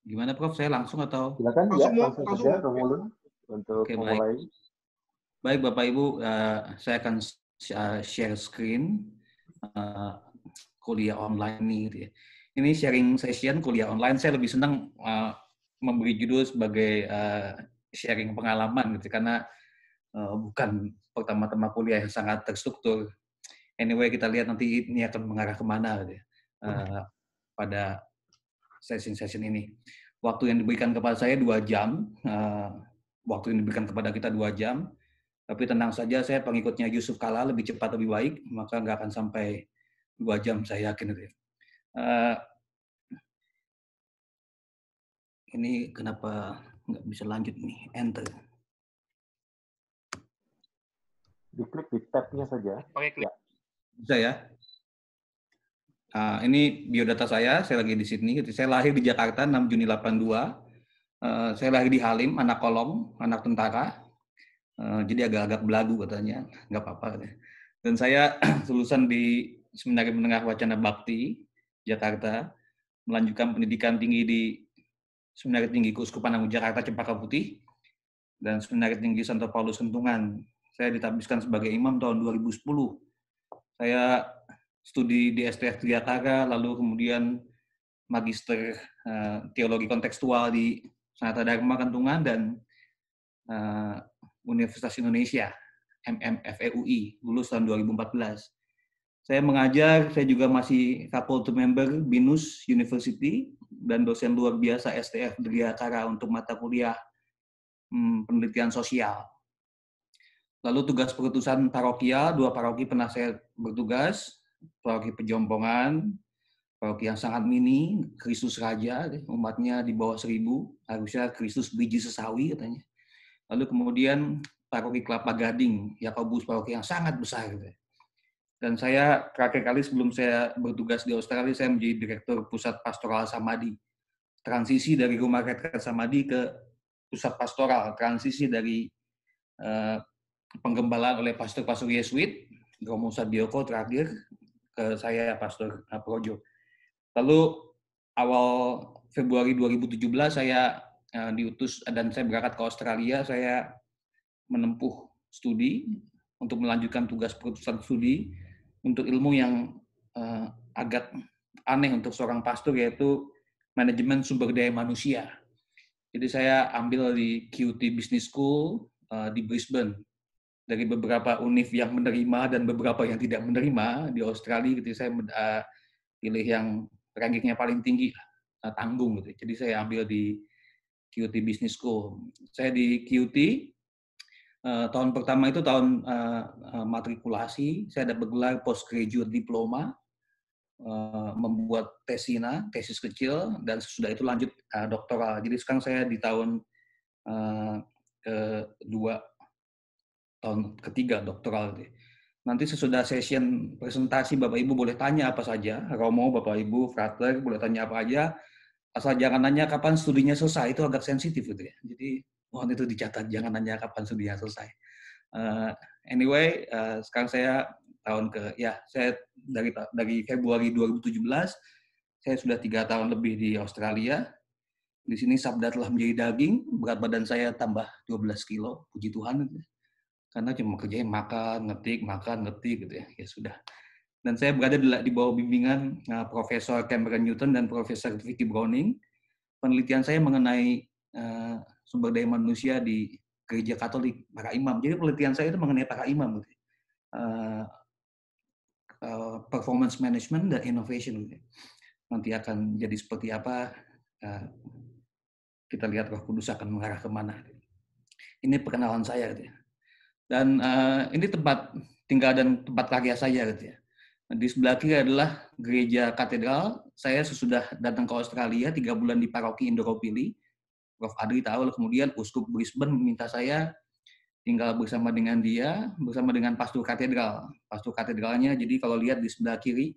Gimana Prof? Saya langsung atau? Silakan ya, langsung langsung. saja Romulun untuk Oke, memulai. Baik Bapak Ibu, saya akan share screen kuliah online ini. Gitu ya. Ini sharing session kuliah online. Saya lebih senang memberi judul sebagai sharing pengalaman gitu karena bukan pertama-tama kuliah yang sangat terstruktur. Anyway, kita lihat nanti ini akan mengarah kemana gitu ya, pada session ini. Waktu yang diberikan kepada saya 2 jam, waktu yang diberikan kepada kita 2 jam, tapi tenang saja, saya pengikutnya Yusuf Kala, lebih cepat lebih baik, maka nggak akan sampai 2 jam, saya yakin itu ya. Ini kenapa nggak bisa lanjut nih, enter. Diklik di tab-nya saja. Pakai klik. Ya. Bisa ya? Ini biodata saya lagi di Sydney. Saya lahir di Jakarta 6 Juni 82. Saya lahir di Halim, anak kolong, anak tentara. Jadi agak-agak belagu katanya, nggak apa-apa. Dan saya lulusan di Seminari Menengah Wacana Bakti, Jakarta, melanjutkan pendidikan tinggi di Seminari Tinggi Keuskupan Agung Jakarta Cempaka Putih, dan Seminari Tinggi Santo Paulus Kentungan. Saya ditabiskan sebagai imam tahun 2010. Saya studi di STF Triatara, lalu kemudian magister teologi kontekstual di Sanata Dharma Kentungan dan Universitas Indonesia, MMFEUI, lulus tahun 2014. Saya mengajar, saya juga masih faculty member BINUS University dan dosen luar biasa STF Triatara untuk mata kuliah penelitian sosial. Lalu tugas perutusan parokial, 2 paroki pernah saya bertugas, paroki Pejompongan, paroki yang sangat mini, Kristus Raja, umatnya di bawah 1000, harusnya Kristus biji sesawi katanya. Lalu kemudian paroki Kelapa Gading, Yakobus, paroki yang sangat besar. Dan saya terakhir kali sebelum saya bertugas di Australia, saya menjadi direktur Pusat Pastoral Samadhi. Transisi dari Rumah Retret Samadhi ke Pusat Pastoral, transisi dari penggembalaan oleh pastor-pastor Yesuit, Romo Sadioko terakhir, ke saya, Pastor Projo. Lalu awal Februari 2017 saya diutus dan saya berangkat ke Australia, saya menempuh studi untuk melanjutkan tugas perutusan studi untuk ilmu yang agak aneh untuk seorang pastor, yaitu manajemen sumber daya manusia. Jadi saya ambil di QT Business School di Brisbane. Dari beberapa univ yang menerima dan beberapa yang tidak menerima di Australia, gitu, saya pilih yang rankingnya paling tinggi, tanggung gitu. Jadi saya ambil di QT Business School. Saya di QT tahun pertama itu tahun matrikulasi, saya dapat gelar postgraduate diploma, membuat tesis kecil, dan sesudah itu lanjut doktoral. Jadi sekarang saya di tahun kedua, tahun ketiga doktoral. Nanti sesudah session presentasi, Bapak Ibu boleh tanya apa saja. Romo, Bapak Ibu, frater, boleh tanya apa aja. Asal jangan nanya kapan studinya selesai, itu agak sensitif gitu ya. Jadi mohon itu dicatat, jangan nanya kapan studinya selesai. Anyway, sekarang saya saya dari Februari 2017, saya sudah 3 tahun lebih di Australia. Di sini sabda telah menjadi daging, berat badan saya tambah 12 kilo, puji Tuhan. Karena cuma kerjain makan, ngetik gitu ya. Ya sudah. Dan saya berada di bawah bimbingan Profesor Cameron Newton dan Profesor Vicky Browning. Penelitian saya mengenai sumber daya manusia di Gereja Katolik, para imam. Jadi penelitian saya itu mengenai para imam, gitu. Performance management dan innovation. Gitu. Nanti akan jadi seperti apa, kita lihat Roh Kudus akan mengarah kemana. Ini perkenalan saya. Gitu. Dan ini tempat tinggal dan tempat karya saya. Gitu ya. Di sebelah kiri adalah gereja katedral. Saya sesudah datang ke Australia 3 bulan di paroki Indoropili. Prof. Adri tahu, kemudian Uskup Brisbane meminta saya tinggal bersama dengan dia, bersama dengan pastor katedral. Pastor katedralnya, jadi kalau lihat di sebelah kiri,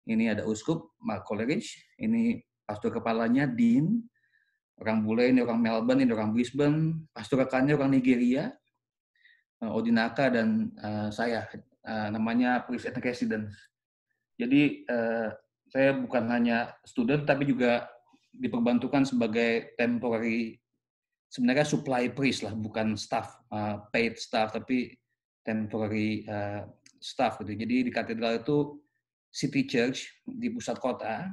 ini ada Uskup, Mark Coleridge, ini pastor kepalanya, Dean, orang bule, ini orang Melbourne, ini orang Brisbane, pastor rekannya orang Nigeria, Odinaka, dan saya, namanya Priest and Residence. Jadi saya bukan hanya student, tapi juga diperbantukan sebagai temporary, sebenarnya supply priest lah, bukan staff, paid staff, tapi temporary staff gitu. Jadi di katedral itu City Church di pusat kota,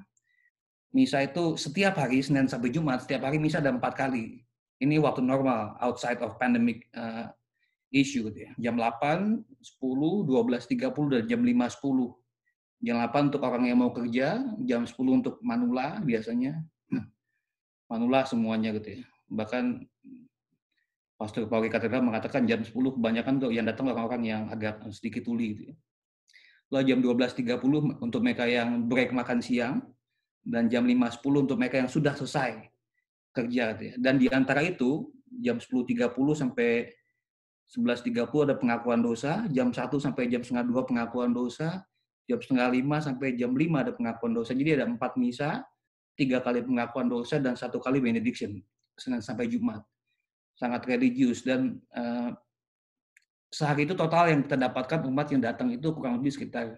misa itu setiap hari Senin sampai Jumat, setiap hari misa ada 4 kali. Ini waktu normal, outside of pandemic issue gitu ya. Jam 8, 10, 12.30 dan jam 5.10. Jam 8 untuk orang yang mau kerja, jam 10 untuk manula biasanya. Manula semuanya gitu ya. Bahkan Pastor Pauli Katedral mengatakan jam 10 kebanyakan tuh yang datang orang-orang yang agak sedikit tuli gitu ya. Lalu jam 12.30 untuk mereka yang break makan siang, dan jam 5.10 untuk mereka yang sudah selesai kerja gitu ya. Dan di antara itu, jam 10.30 sampai 11.30 ada pengakuan dosa, jam 1 sampai jam setengah 2 pengakuan dosa, jam setengah 5 sampai jam 5 ada pengakuan dosa. Jadi ada 4 misa, 3 kali pengakuan dosa, dan 1 kali benediction, Senin sampai Jumat. Sangat religius, dan sehari itu total yang kita dapatkan umat yang datang itu kurang lebih sekitar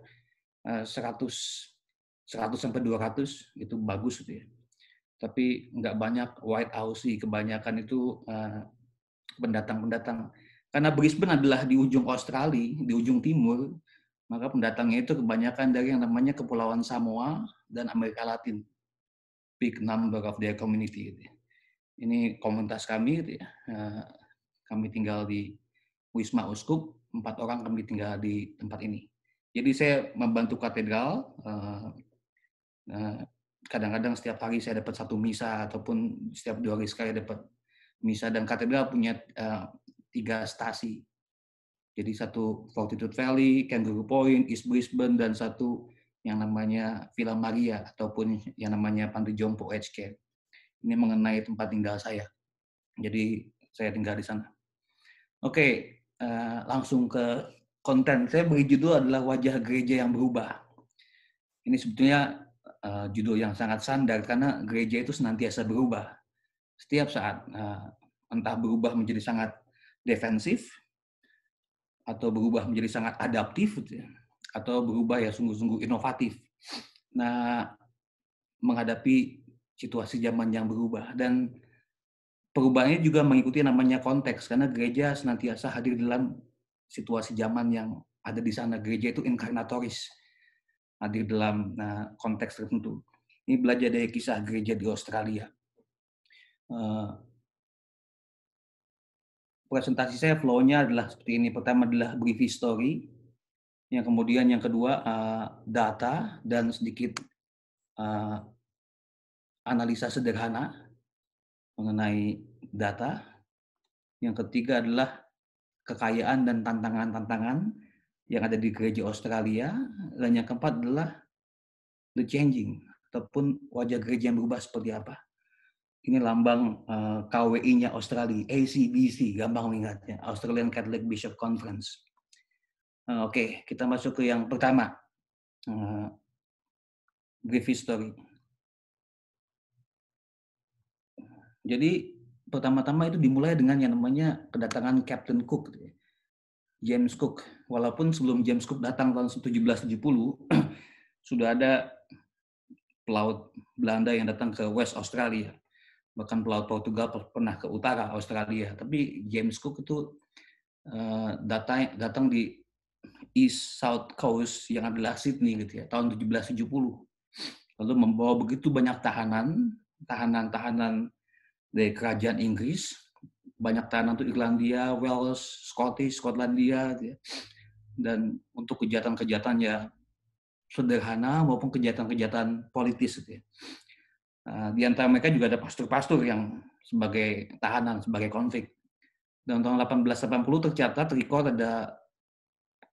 100 sampai 200, itu bagus gitu ya. Tapi nggak banyak white Aussie, kebanyakan itu pendatang-pendatang. Karena Brisbane adalah di ujung Australia, di ujung timur, maka pendatangnya itu kebanyakan dari yang namanya Kepulauan Samoa dan Amerika Latin. Big number of their community. Gitu ya. Ini komunitas kami, gitu ya. Kami tinggal di Wisma Uskup, 4 orang kami tinggal di tempat ini. Jadi saya membantu katedral. Kadang-kadang setiap hari saya dapat 1 misa, ataupun setiap 2 hari sekali dapat misa, dan katedral punya 3 stasi. Jadi 1 Fortitude Valley, Kangaroo Point, East Brisbane, dan 1 yang namanya Villa Maria, ataupun yang namanya Panti Jompo Aged Care. Ini mengenai tempat tinggal saya. Jadi saya tinggal di sana. Oke, langsung ke konten. Saya beri judul adalah Wajah Gereja yang Berubah. Ini sebetulnya judul yang sangat sandar, karena gereja itu senantiasa berubah. Setiap saat, entah berubah menjadi sangat defensif, atau berubah menjadi sangat adaptif, gitu ya, atau berubah ya sungguh-sungguh inovatif. Nah, menghadapi situasi zaman yang berubah, dan perubahannya juga mengikuti namanya konteks, karena gereja senantiasa hadir dalam situasi zaman yang ada di sana. Gereja itu inkarnatoris, hadir dalam konteks tertentu. Ini belajar dari kisah gereja di Australia. Presentasi saya flow-nya adalah seperti ini. Pertama adalah brief history, yang kemudian yang kedua data dan sedikit analisa sederhana mengenai data. Yang ketiga adalah kekayaan dan tantangan-tantangan yang ada di gereja Australia. Dan yang keempat adalah the changing, ataupun wajah gereja yang berubah seperti apa. Ini lambang KWI-nya Australia, ACBC, gampang mengingatnya, Australian Catholic Bishop Conference. Oke, kita masuk ke yang pertama, brief history. Jadi pertama-tama itu dimulai dengan yang namanya kedatangan Captain Cook, James Cook. Walaupun sebelum James Cook datang tahun 1770, sudah ada pelaut Belanda yang datang ke West Australia. Bahkan pelaut Portugal pernah ke utara Australia. Tapi James Cook itu datang di East South Coast yang adalah Sydney gitu ya, tahun 1770. Lalu membawa begitu banyak tahanan dari kerajaan Inggris, banyak tahanan untuk Irlandia, Wales, Scottish, Skotlandia, gitu ya. Dan untuk kejahatan-kejahatan ya sederhana maupun kejahatan-kejahatan politis, gitu ya. Di antara mereka juga ada pastor-pastor yang sebagai tahanan, sebagai konflik. Dan tahun 1880 tercatat record ada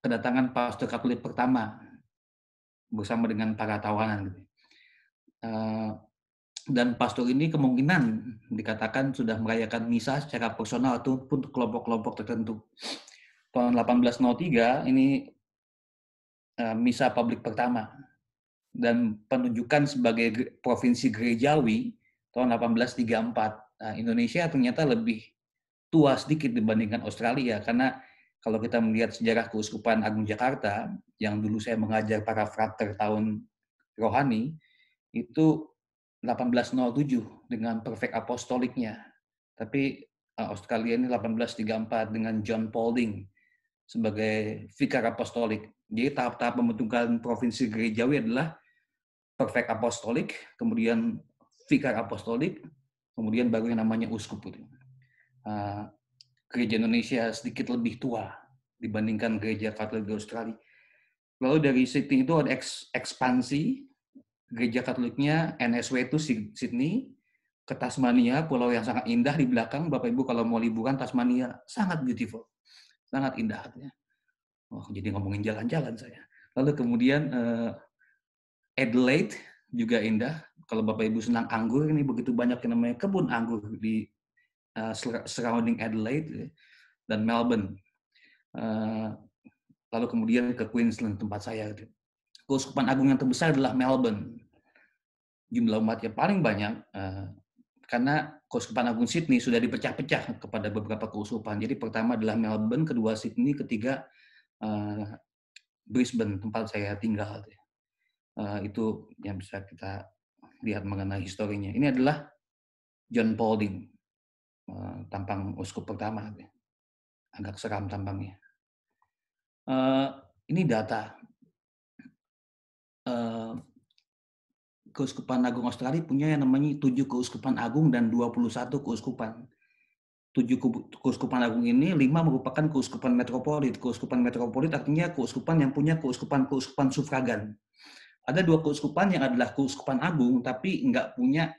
kedatangan pastor Katolik pertama bersama dengan para tawanan. Dan pastor ini kemungkinan dikatakan sudah merayakan misa secara personal ataupun kelompok-kelompok tertentu. Tahun 1803 ini misa publik pertama, dan penunjukan sebagai provinsi gerejawi tahun 1834. Indonesia ternyata lebih tua sedikit dibandingkan Australia, karena kalau kita melihat sejarah Keuskupan Agung Jakarta yang dulu saya mengajar para frater tahun rohani, itu 1807 dengan perfect apostoliknya. Tapi Australia ini 1834 dengan John Paulding sebagai vikar apostolik. Jadi tahap-tahap pembentukan provinsi gerejawi adalah perfect apostolik, kemudian vikar apostolik, kemudian baru yang namanya uskup. Gereja Indonesia sedikit lebih tua dibandingkan gereja Katolik di Australia. Lalu dari Sydney itu ada ekspansi gereja Katoliknya NSW itu Sydney ke Tasmania, pulau yang sangat indah di belakang. Bapak Ibu kalau mau liburan Tasmania sangat beautiful, sangat indah. Oh, jadi ngomongin jalan-jalan saya. Lalu kemudian Adelaide juga indah. Kalau Bapak Ibu senang anggur, ini begitu banyak yang namanya kebun anggur di surrounding Adelaide dan Melbourne. Lalu kemudian ke Queensland tempat saya. Keuskupan agung yang terbesar adalah Melbourne. Jumlah umatnya paling banyak karena Keuskupan Agung Sydney sudah dipecah-pecah kepada beberapa keuskupan. Jadi pertama adalah Melbourne, kedua Sydney, ketiga Brisbane tempat saya tinggal. Itu yang bisa kita lihat mengenai historinya. Ini adalah John Paulding, tampang uskup pertama. Agak seram tampangnya. Ini data. Keuskupan Agung Australia punya yang namanya 7 keuskupan agung dan 21 keuskupan. 7 keuskupan agung ini 5 merupakan keuskupan metropolit. Keuskupan metropolit artinya keuskupan yang punya keuskupan sufragan. Ada 2 keuskupan yang adalah keuskupan agung tapi nggak punya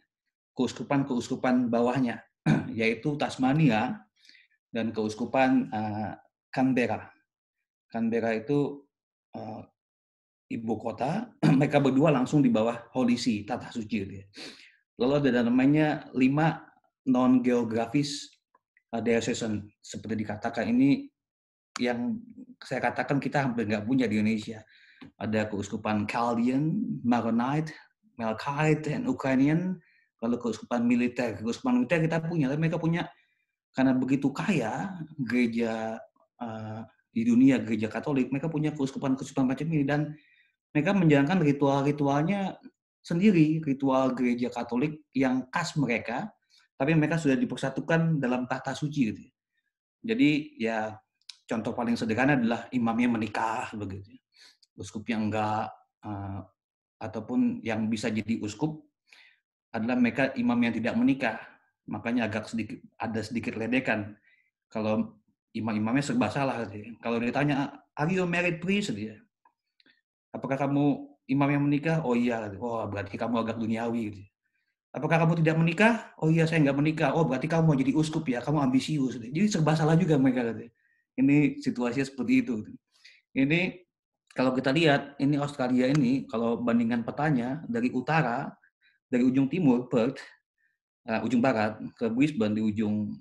keuskupan bawahnya, yaitu Tasmania dan keuskupan Canberra. Canberra itu ibu kota, mereka berdua langsung di bawah Holy See, Tata Suci. Lalu ada namanya 5 non-geografis diocesan, seperti dikatakan ini yang saya katakan kita hampir nggak punya di Indonesia. Ada keuskupan Chaldean, Maronite, Melkite, dan Ukrainian. Lalu keuskupan militer kita punya, tapi mereka punya karena begitu kaya gereja di dunia, gereja Katolik, mereka punya keuskupan macam ini dan mereka menjalankan ritual-ritualnya sendiri, ritual gereja Katolik yang khas mereka, tapi mereka sudah dipersatukan dalam tahta suci. Gitu. Jadi ya contoh paling sederhana adalah imamnya menikah, begitu. Uskup yang enggak, ataupun yang bisa jadi uskup adalah mereka imam yang tidak menikah. Makanya agak sedikit ledekan. Kalau imam-imamnya serba salah. Gitu. Kalau ditanya, are you a married priest? Gitu. Apakah kamu imam yang menikah? Oh iya. Oh berarti kamu agak duniawi. Gitu. Apakah kamu tidak menikah? Oh iya saya nggak menikah. Oh berarti kamu mau jadi uskup ya, kamu ambisius. Gitu. Jadi serba salah juga mereka. Gitu. Ini situasinya seperti itu. Gitu. Ini kalau kita lihat, ini Australia ini, kalau bandingkan petanya, dari utara, dari ujung timur, Perth, ujung barat, ke Brisbane di ujung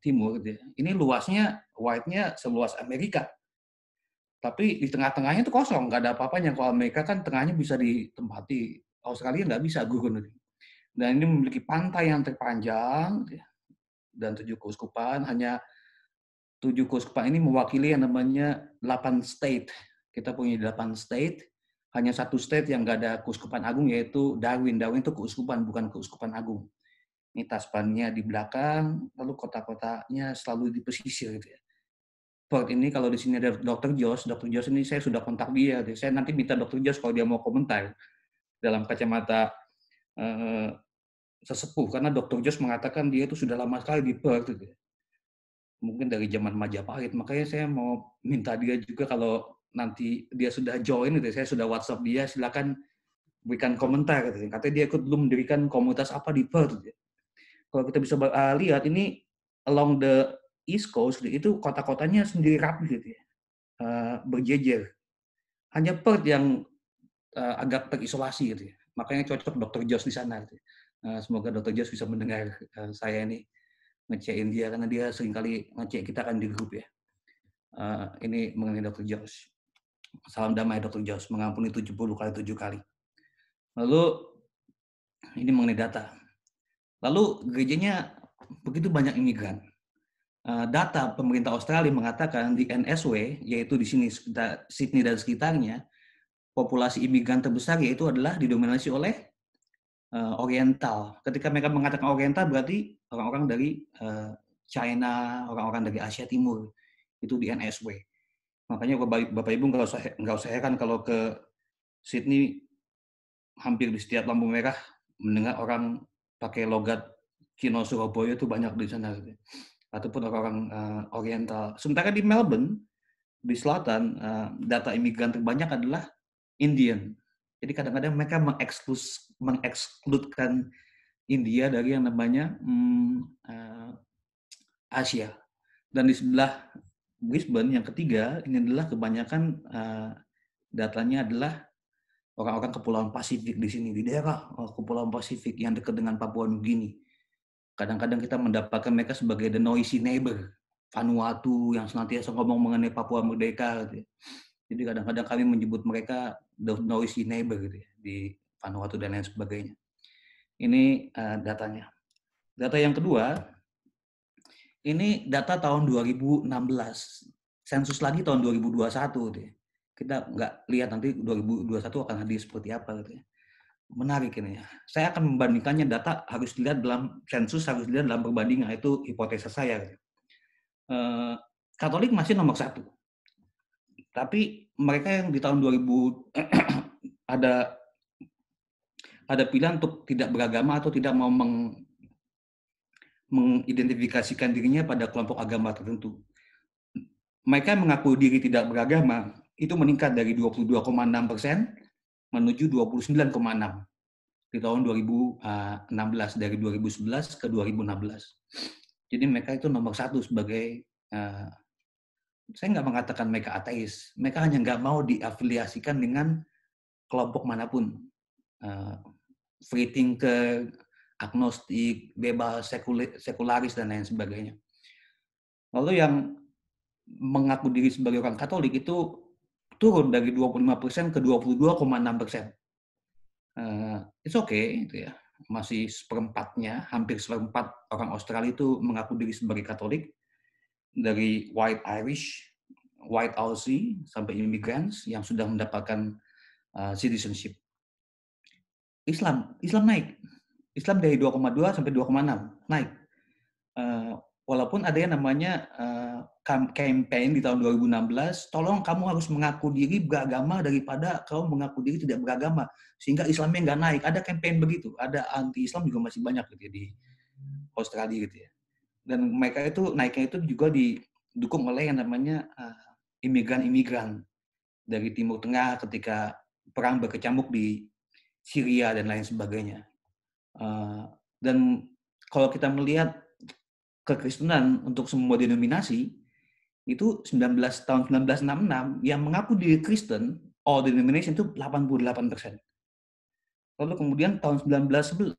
timur, gitu. Ini luasnya, wide-nya seluas Amerika. Tapi di tengah-tengahnya itu kosong, nggak ada apa-apanya. Kalau Amerika kan tengahnya bisa ditempati, Australia nggak bisa, gurun. Dan ini memiliki pantai yang terpanjang, dan 7 keuskupan, hanya 7 keuskupan ini mewakili yang namanya 8 state. Kita punya 8 state, hanya 1 state yang nggak ada keuskupan agung, yaitu Darwin. Darwin itu keuskupan, bukan keuskupan agung. Ini Tasmania di belakang, lalu kota-kotanya selalu di pesisir. Gitu ya. Perth ini kalau di sini ada Dr. Josh ini saya sudah kontak dia. Saya nanti minta Dr. Josh kalau dia mau komentar dalam kacamata sesepuh, karena Dr. Josh mengatakan dia itu sudah lama sekali di Perth. Gitu. Mungkin dari zaman Majapahit, makanya saya mau minta dia juga kalau nanti dia sudah join, gitu, saya sudah WhatsApp dia, silakan berikan komentar. Gitu. Katanya dia ikut belum mendirikan komunitas apa di Perth. Gitu. Kalau kita bisa lihat ini along the East Coast itu kota-kotanya sendiri rapi gitu ya, berjejer. Hanya Perth yang agak terisolasi gitu ya. Makanya cocok Dr. Josh di sana. Gitu. Semoga Dr. Josh bisa mendengar saya ini ngecekin dia karena dia seringkali ngecek kita kan di grup ya. Ini mengenai Dr. Josh. Salam damai Dr. Josh, mengampuni 70 kali 7 kali. Lalu ini mengenai data. Lalu gerejanya begitu banyak imigran. Data pemerintah Australia mengatakan di NSW, yaitu di sini Sydney dan sekitarnya, populasi imigran terbesar yaitu adalah didominasi oleh Oriental. Ketika mereka mengatakan Oriental berarti orang-orang dari China, orang-orang dari Asia Timur. Itu di NSW. Makanya Bapak Ibu nggak usah heran kalau ke Sydney hampir di setiap lampu merah mendengar orang pakai logat Cino Surabaya itu banyak di sana. Gitu. Ataupun orang-orang Oriental. Sementara di Melbourne, di selatan, data imigran terbanyak adalah Indian. Jadi kadang-kadang mereka mengekskludkan India dari yang namanya Asia. Dan di sebelah Brisbane yang ketiga, ini adalah kebanyakan datanya adalah orang-orang Kepulauan Pasifik di sini, di daerah Kepulauan Pasifik yang dekat dengan Papua Nugini. Kadang-kadang kita mendapatkan mereka sebagai the noisy neighbor, Vanuatu yang senantiasa ngomong mengenai Papua Merdeka. Gitu. Jadi kadang-kadang kami menyebut mereka the noisy neighbor gitu ya, di Vanuatu dan lain sebagainya. Ini datanya. Data yang kedua, ini data tahun 2016. Sensus lagi tahun 2021. Gitu ya. Kita nggak lihat nanti 2021 akan hadir seperti apa. Gitu ya. Menarik ini ya. Saya akan membandingkannya, data harus dilihat dalam sensus, harus dilihat dalam perbandingan. Itu hipotesa saya. Gitu. Katolik masih nomor 1. Tapi mereka yang di tahun 2000 ada pilihan untuk tidak beragama atau tidak mau mengidentifikasikan dirinya pada kelompok agama tertentu. Mereka yang mengaku diri tidak beragama itu meningkat dari 22,6% menuju 29,6% di tahun 2016, dari 2011 ke 2016. Jadi mereka itu nomor 1 sebagai, saya nggak mengatakan mereka ateis, mereka hanya nggak mau diafiliasikan dengan kelompok manapun. Free thinker, agnostik, bebas, sekularis, dan lain sebagainya. Lalu yang mengaku diri sebagai orang Katolik itu turun dari 25% ke 22,6%. It's okay, itu ya. Masih seperempatnya, hampir seperempat orang Australia itu mengaku diri sebagai Katolik, dari White Irish, White Aussie, sampai immigrants yang sudah mendapatkan citizenship. Islam naik. Islam dari 2,2 sampai 2,6 naik. Walaupun ada yang namanya campaign di tahun 2016, tolong kamu harus mengaku diri beragama daripada kamu mengaku diri tidak beragama, sehingga Islamnya nggak naik. Ada campaign begitu. Ada anti-Islam juga masih banyak gitu ya, di Australia gitu ya. Dan mereka itu naiknya itu juga didukung oleh yang namanya imigran-imigran dari Timur Tengah ketika perang berkecamuk di Syria dan lain sebagainya. Dan kalau kita melihat kekristenan untuk semua denominasi, itu tahun 1966 yang mengaku diri Kristen, all denomination itu 88%. Lalu kemudian tahun 2011,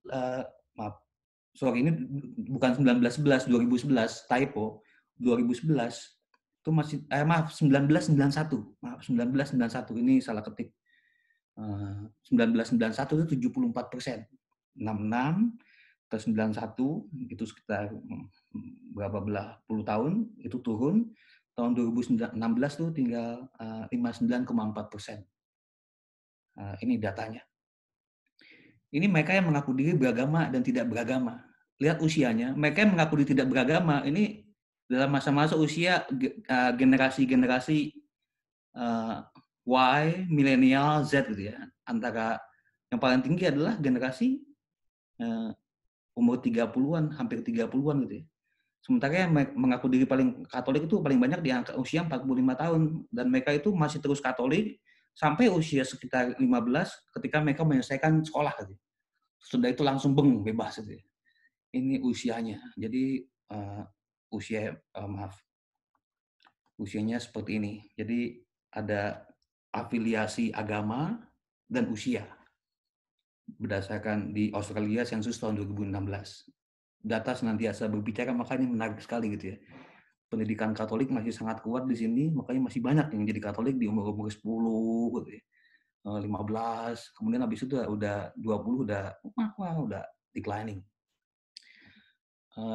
typo, 2011 itu masih 1991 ini salah ketik. 1991 itu 74%. 66 ke 91 itu sekitar berapa belah puluh tahun itu turun. Tahun 2016 itu tinggal 59,4%. Ini datanya. Ini mereka yang mengaku diri beragama dan tidak beragama. Lihat usianya, mereka yang mengaku diri tidak beragama ini dalam masa-masa usia generasi Y, milenial, Z gitu ya. Antara yang paling tinggi adalah generasi umur 30-an, hampir 30-an gitu ya. Sementara yang mengaku diri paling Katolik itu paling banyak di angka usia 45 tahun. Dan mereka itu masih terus Katolik sampai usia sekitar 15 ketika mereka menyelesaikan sekolah. Gitu. Sudah itu langsung bebas. Gitu. Ini usianya. Jadi usianya seperti ini. Jadi ada afiliasi agama dan usia. Berdasarkan di Australia sensus tahun 2016. Data senantiasa berbicara, makanya menarik sekali gitu ya. Pendidikan Katolik masih sangat kuat di sini, makanya masih banyak yang jadi Katolik di umur-umur 10 gitu ya. 15, kemudian habis itu udah 20 udah declining.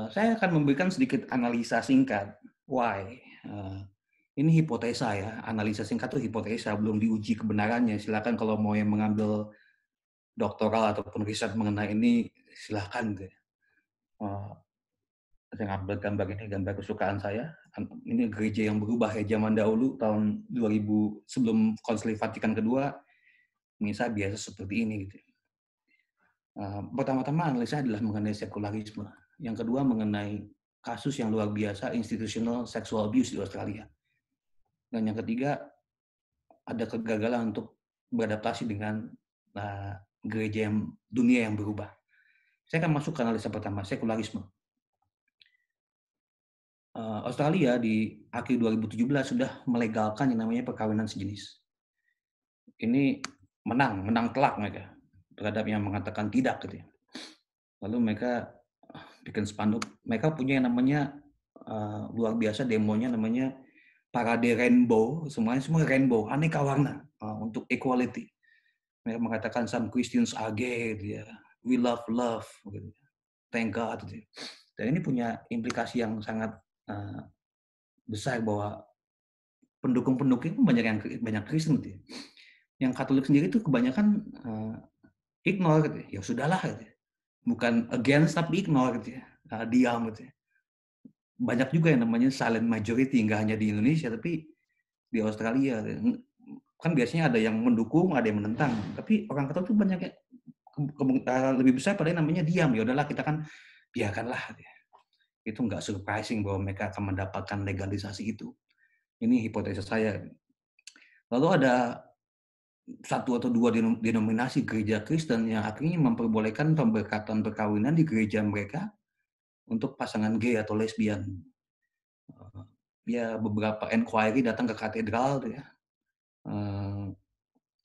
Saya akan memberikan sedikit analisa singkat. Why? Ini hipotesa ya, analisa singkat itu hipotesa, belum diuji kebenarannya. Silakan kalau mau yang mengambil doktoral ataupun riset mengenai ini, silahkan gitu ya. Saya ambil gambar ini, gambar kesukaan saya. Ini gereja yang berubah ya, zaman dahulu tahun 2000 sebelum Konsili Vatikan kedua, misa biasa seperti ini gitu. Pertama-tama analisa adalah mengenai sekularisme. Yang kedua mengenai kasus yang luar biasa institutional sexual abuse di Australia. Dan yang ketiga ada kegagalan untuk beradaptasi dengan gereja yang dunia yang berubah. Saya akan masuk ke analisa pertama, sekularisme. Australia di akhir 2017 sudah melegalkan yang namanya perkawinan sejenis. Ini menang telak mereka terhadap yang mengatakan tidak gitu ya. Lalu mereka bikin spanduk. Mereka punya yang namanya luar biasa demonya, namanya Parade Rainbow, semuanya semua rainbow, aneka warna untuk equality. Mereka mengatakan some Christians are gay, gitu ya. We love love, gitu. Thank God. Gitu ya. Dan ini punya implikasi yang sangat besar bahwa pendukung-pendukung itu banyak Kristen gitu ya. Yang Katolik sendiri itu kebanyakan ignore gitu ya. Ya sudahlah gitu ya. Bukan against tapi ignore gitu ya. Diam gitu ya. Banyak juga yang namanya silent majority, nggak hanya di Indonesia tapi di Australia. Kan biasanya ada yang mendukung, ada yang menentang. Tapi orang Katolik itu banyak lebih besar pada yang namanya diam. Ya udahlah kita kan biarkanlah gitu ya. Itu nggak surprising bahwa mereka akan mendapatkan legalisasi itu. Ini hipotesa saya. Lalu ada satu atau dua denominasi gereja Kristen yang akhirnya memperbolehkan pemberkatan perkawinan di gereja mereka untuk pasangan gay atau lesbian. Ya beberapa inquiry datang ke katedral, ya.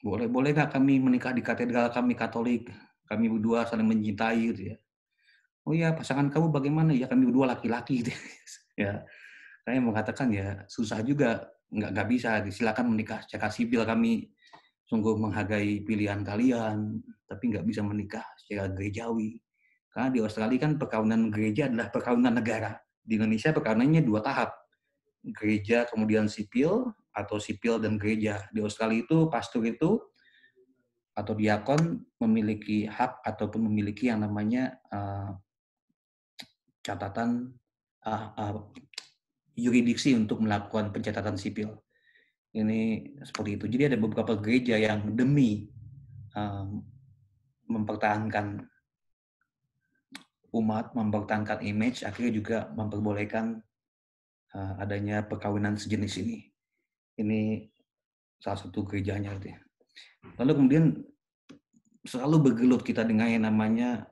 Boleh nggak kami menikah di katedral, kami Katolik, kami berdua saling mencintai, gitu ya. Oh ya, pasangan kamu bagaimana? Ya kami berdua laki-laki, gitu. Ya, saya mengatakan ya susah juga, nggak bisa. Silakan menikah secara sipil, kami sungguh menghargai pilihan kalian, tapi nggak bisa menikah secara gerejawi. Karena di Australia kan perkawinan gereja adalah perkawinan negara. Di Indonesia perkawinannya 2 tahap. Gereja kemudian sipil, atau sipil dan gereja. Di Australia itu pastor itu atau diakon memiliki hak ataupun memiliki yang namanya catatan yuridiksi untuk melakukan pencatatan sipil. Ini seperti itu. Jadi ada beberapa gereja yang demi mempertahankan umat, mempertahankan image, akhirnya juga memperbolehkan adanya perkawinan sejenis ini. Ini salah satu gerejanya. Lalu kemudian selalu bergelut kita dengan yang namanya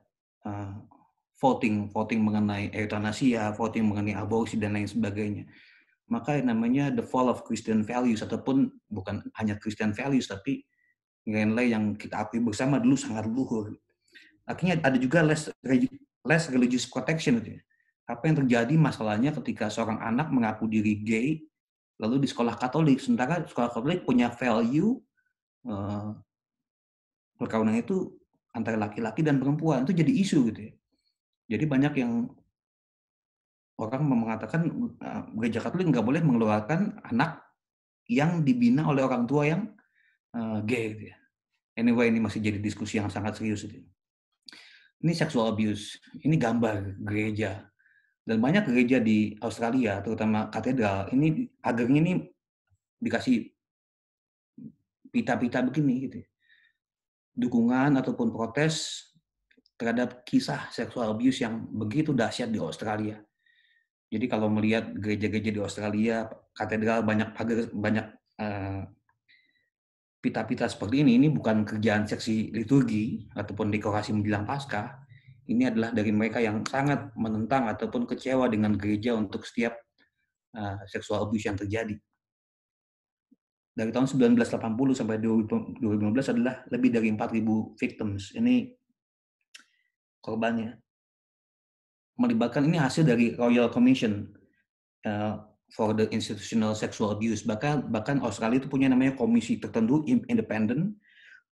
voting mengenai euthanasia, voting mengenai aborsi dan lain sebagainya. Maka yang namanya the fall of Christian values, ataupun bukan hanya Christian values tapi nilai-nilai yang kita akui bersama dulu sangat luhur. Akhirnya ada juga less religious protection. Apa yang terjadi masalahnya ketika seorang anak mengaku diri gay lalu di sekolah Katolik, sementara sekolah Katolik punya value perkawinan itu antara laki-laki dan perempuan, itu jadi isu gitu ya. Jadi banyak yang orang mengatakan gereja Katolik nggak boleh mengeluarkan anak yang dibina oleh orang tua yang gay gitu ya. Anyway, ini masih jadi diskusi yang sangat serius itu. Ini sexual abuse, ini gambar gereja. Dan banyak gereja di Australia, terutama katedral, ini agarnya ini dikasih pita-pita begini gitu. Dukungan ataupun protes terhadap kisah sexual abuse yang begitu dahsyat di Australia. Jadi kalau melihat gereja-gereja di Australia, katedral banyak pita-pita seperti ini bukan kerjaan seksi liturgi ataupun dekorasi menjelang Paskah. Ini adalah dari mereka yang sangat menentang ataupun kecewa dengan gereja untuk setiap sexual abuse yang terjadi. Dari tahun 1980 sampai 2015 adalah lebih dari 4.000 victims. Ini korbannya. Melibatkan, ini hasil dari Royal Commission for the Institutional Sexual Abuse. Bahkan Australia itu punya namanya komisi tertentu independen.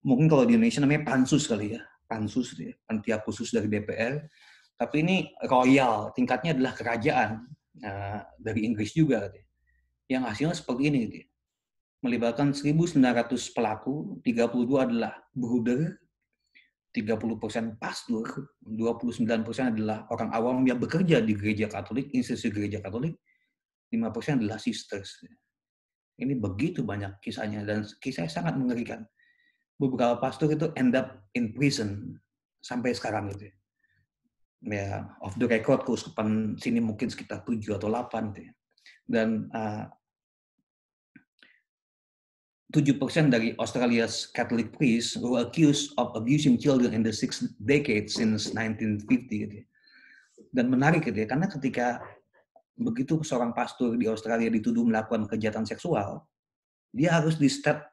Mungkin kalau di Indonesia namanya pansus kali ya. Pansus, ya, panitia khusus dari DPR. Tapi ini royal, tingkatnya adalah kerajaan dari Inggris juga. Yang hasilnya seperti ini. Gitu. Melibatkan 1.900 pelaku, 32 adalah bruder, 30% pastor, 29% adalah orang awam yang bekerja di gereja Katolik, institusi gereja Katolik, 5% adalah sisters. Ini begitu banyak kisahnya dan kisahnya sangat mengerikan. Beberapa pastor itu end up in prison sampai sekarang gitu. Ya, off the record keuskupan sini mungkin sekitar 7 atau 8 gitu ya. Dan 7% dari Australia's Catholic priests were accused of abusing children in the 6th decade since 1950 gitu ya. Dan menarik gitu ya, karena ketika begitu seorang pastor di Australia dituduh melakukan kejahatan seksual, dia harus di step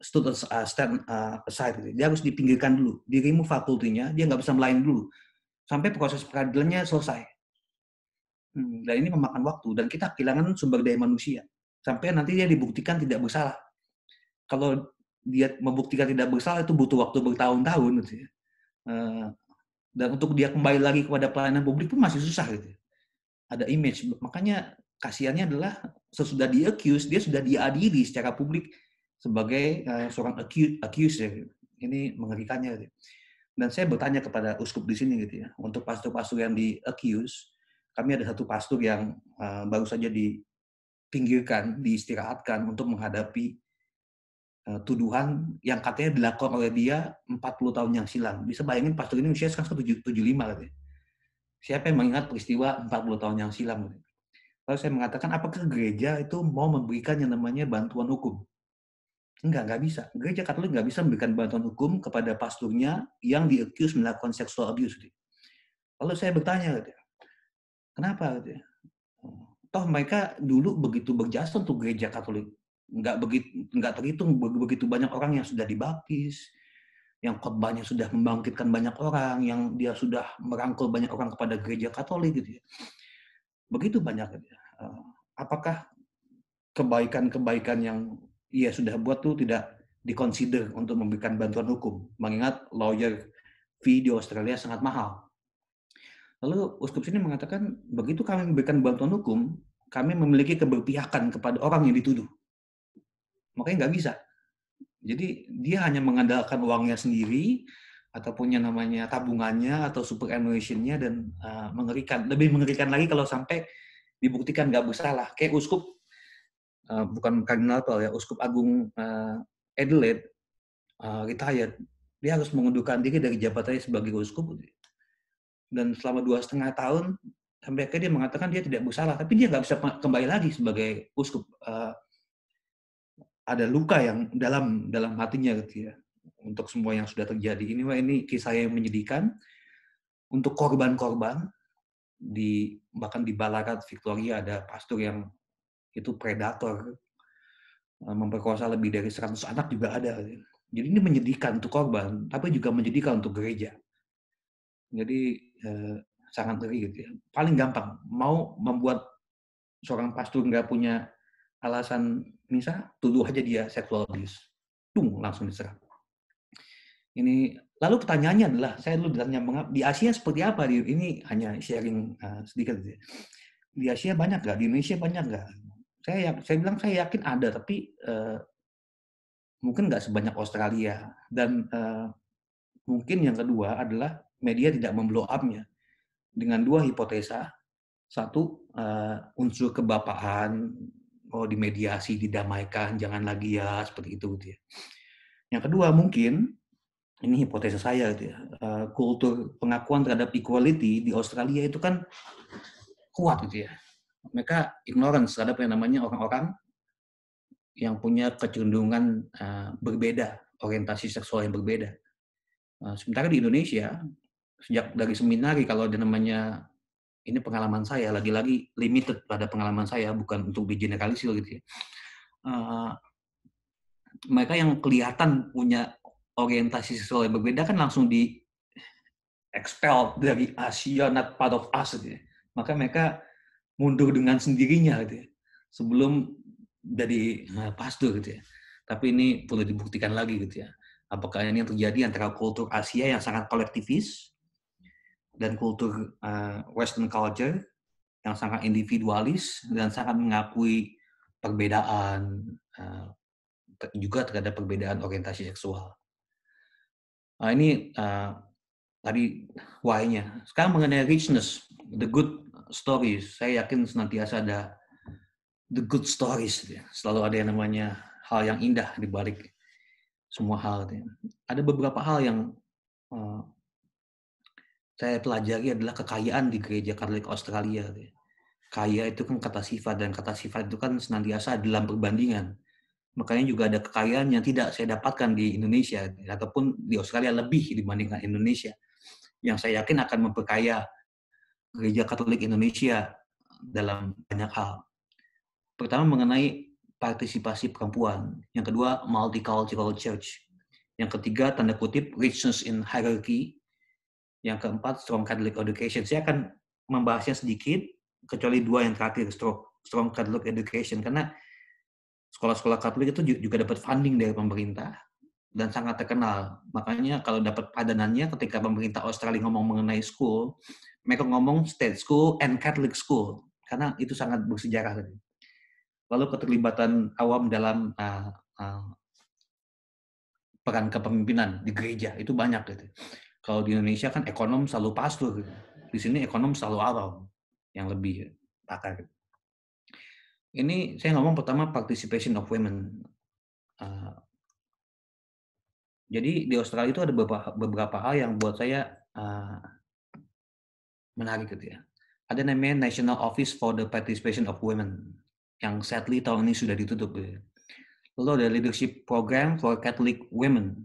stand aside gitu. Dia harus dipinggirkan dulu, di remove fakultinya, dia nggak bisa melayani dulu sampai proses peradilannya selesai. Dan ini memakan waktu dan kita kehilangan sumber daya manusia sampai nanti dia dibuktikan tidak bersalah. Kalau dia membuktikan tidak bersalah itu butuh waktu bertahun-tahun gitu ya. Dan untuk dia kembali lagi kepada pelayanan publik pun masih susah gitu. Ada image, makanya kasihannya adalah sesudah di-accuse, dia sudah diadili secara publik sebagai seorang accuser. Ini mengerikannya gitu. Dan saya bertanya kepada uskup di sini gitu ya, untuk pastor-pastor yang di-accuse, kami ada satu pastor yang baru saja dipinggirkan, diistirahatkan untuk menghadapi tuduhan yang katanya dilakukan oleh dia 40 tahun yang silam. Bisa bayangin pastor ini usia sekarang 75 gitu ya. Siapa yang mengingat peristiwa 40 tahun yang silam gitu. Lalu saya mengatakan, apakah gereja itu mau memberikan yang namanya bantuan hukum? Enggak bisa. Gereja Katolik nggak bisa memberikan bantuan hukum kepada pasturnya yang di-accuse melakukan sexual abuse. Gitu. Lalu saya bertanya, gitu, kenapa? Gitu. Toh mereka dulu begitu berjasa untuk gereja Katolik. Nggak terhitung begitu banyak orang yang sudah dibaptis, yang khotbahnya sudah membangkitkan banyak orang, yang dia sudah merangkul banyak orang kepada gereja Katolik. Gitu ya. Begitu banyak. Gitu ya. Apakah kebaikan-kebaikan yang ia sudah buat tuh tidak dikonsider untuk memberikan bantuan hukum, mengingat lawyer fee di Australia sangat mahal. Lalu uskup sini mengatakan, begitu kami memberikan bantuan hukum, kami memiliki keberpihakan kepada orang yang dituduh. Makanya nggak bisa. Jadi dia hanya mengandalkan uangnya sendiri, ataupun yang namanya tabungannya, atau superannuation-nya, dan mengerikan. Lebih mengerikan lagi kalau sampai dibuktikan nggak bersalah. Kayak uskup bukan kardinal ya, uskup agung Adelaide retired, dia harus mengundurkan diri dari jabatannya sebagai uskup, dan selama 2,5 tahun sampai akhirnya dia mengatakan dia tidak bersalah, tapi dia nggak bisa kembali lagi sebagai uskup. Ada luka yang dalam hatinya gitu ya, untuk semua yang sudah terjadi. Ini kisah yang menyedihkan untuk korban-korban. Bahkan di Ballarat, Victoria, ada pastor yang itu predator, memperkosa lebih dari 100 anak juga ada. Jadi ini menyedihkan untuk korban, tapi juga menyedihkan untuk gereja. Jadi sangat ngeri gitu ya. Paling gampang, mau membuat seorang pastor nggak punya alasan misal, tuduh aja dia sexual abuse. Langsung diserang. Ini lalu pertanyaannya adalah, saya dulu ditanya di Asia seperti apa? Ini hanya sharing sedikit. Gitu ya. Di Asia banyak nggak? Di Indonesia banyak nggak? Saya bilang saya yakin ada, tapi mungkin nggak sebanyak Australia. Dan mungkin yang kedua adalah media tidak memblow up-nya dengan dua hipotesa. Satu, unsur kebapaan, dimediasi, didamaikan, jangan lagi ya, seperti itu gitu ya. Yang kedua mungkin, ini hipotesa saya gitu ya, kultur pengakuan terhadap equality di Australia itu kan kuat gitu ya. Mereka ignorance terhadap yang namanya orang-orang yang punya kecenderungan berbeda, orientasi seksual yang berbeda. Sementara di Indonesia, sejak dari seminari, kalau ada namanya, ini pengalaman saya, lagi-lagi limited pada pengalaman saya, bukan untuk digeneralisir gitu ya. Mereka yang kelihatan punya orientasi seksual yang berbeda kan langsung di expel dari Asia, not part of us gitu ya. Maka mereka mundur dengan sendirinya gitu ya, sebelum jadi pastor gitu ya. Tapi ini perlu dibuktikan lagi gitu ya. Apakah ini yang terjadi antara kultur Asia yang sangat kolektivis dan kultur Western culture yang sangat individualis dan sangat mengakui perbedaan juga terhadap perbedaan orientasi seksual. Ini tadi why-nya. Sekarang mengenai richness, the good stories. Saya yakin senantiasa ada the good stories. Gitu ya. Selalu ada yang namanya hal yang indah di balik semua hal. Gitu ya. Ada beberapa hal yang uh, saya pelajari adalah kekayaan di gereja Katolik Australia. Gitu ya. Kaya itu kan kata sifat, dan kata sifat itu kan senantiasa dalam perbandingan. Makanya juga ada kekayaan yang tidak saya dapatkan di Indonesia, ataupun di Australia lebih dibandingkan Indonesia, yang saya yakin akan memperkaya gereja Katolik Indonesia dalam banyak hal. Pertama mengenai partisipasi perempuan, yang kedua multicultural church, yang ketiga tanda kutip richness in hierarchy, yang keempat strong Catholic education. Saya akan membahasnya sedikit, kecuali dua yang terakhir, strong Catholic education, karena sekolah-sekolah Katolik itu juga dapat funding dari pemerintah dan sangat terkenal. Makanya kalau dapat padanannya ketika pemerintah Australia ngomong mengenai school, mereka ngomong state school and Catholic school, karena itu sangat bersejarah. Lalu keterlibatan awam dalam peran kepemimpinan di gereja itu banyak gitu. Kalau di Indonesia kan ekonom selalu pastor, gitu. Di sini ekonom selalu awam yang lebih pakar. Ini saya ngomong pertama participation of women. Jadi di Australia itu ada beberapa hal yang buat saya menarik gitu ya. Ada namanya National Office for the Participation of Women, yang sadly tahun ini sudah ditutup. Gitu. Lalu ada Leadership Program for Catholic Women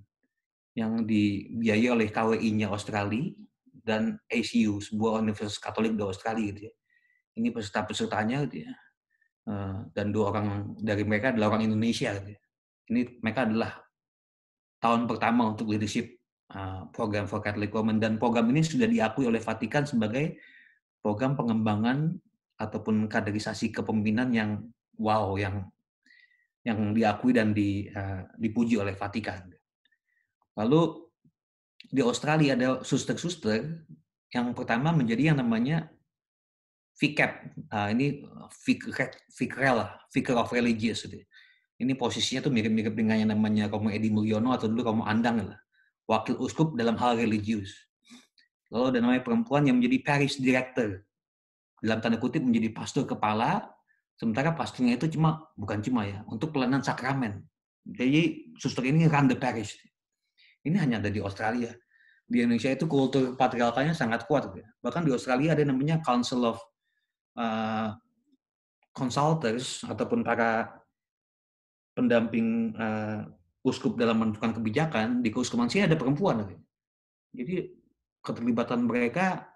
yang dibiayai oleh KWI-nya Australia dan ACU, sebuah universitas Katolik di Australia gitu ya. Ini peserta-pesertanya gitu ya. Dan dua orang dari mereka adalah orang Indonesia gitu ya. Ini mereka adalah tahun pertama untuk leadership program for Catholic Women, dan program ini sudah diakui oleh Vatikan sebagai program pengembangan ataupun kaderisasi kepemimpinan yang wow, yang diakui dan dipuji oleh Vatikan. Lalu di Australia ada suster-suster yang pertama menjadi yang namanya VCAP. Ini Vicar of Religious. Gitu. Ini posisinya tuh mirip-mirip dengan yang namanya Romo Edi Mulyono atau dulu Romo Andang lah. Wakil uskup dalam hal religius. Lalu ada namanya perempuan yang menjadi parish director. Dalam tanda kutip menjadi pastor kepala, sementara pastornya itu bukan cuma ya, untuk pelayanan sakramen. Jadi suster ini run the parish. Ini hanya ada di Australia. Di Indonesia itu kultur patriarkalnya sangat kuat. Bahkan di Australia ada namanya Council of Consultants ataupun para pendamping uskup dalam menentukan kebijakan. Di keuskupan sini ada perempuan. Jadi keterlibatan mereka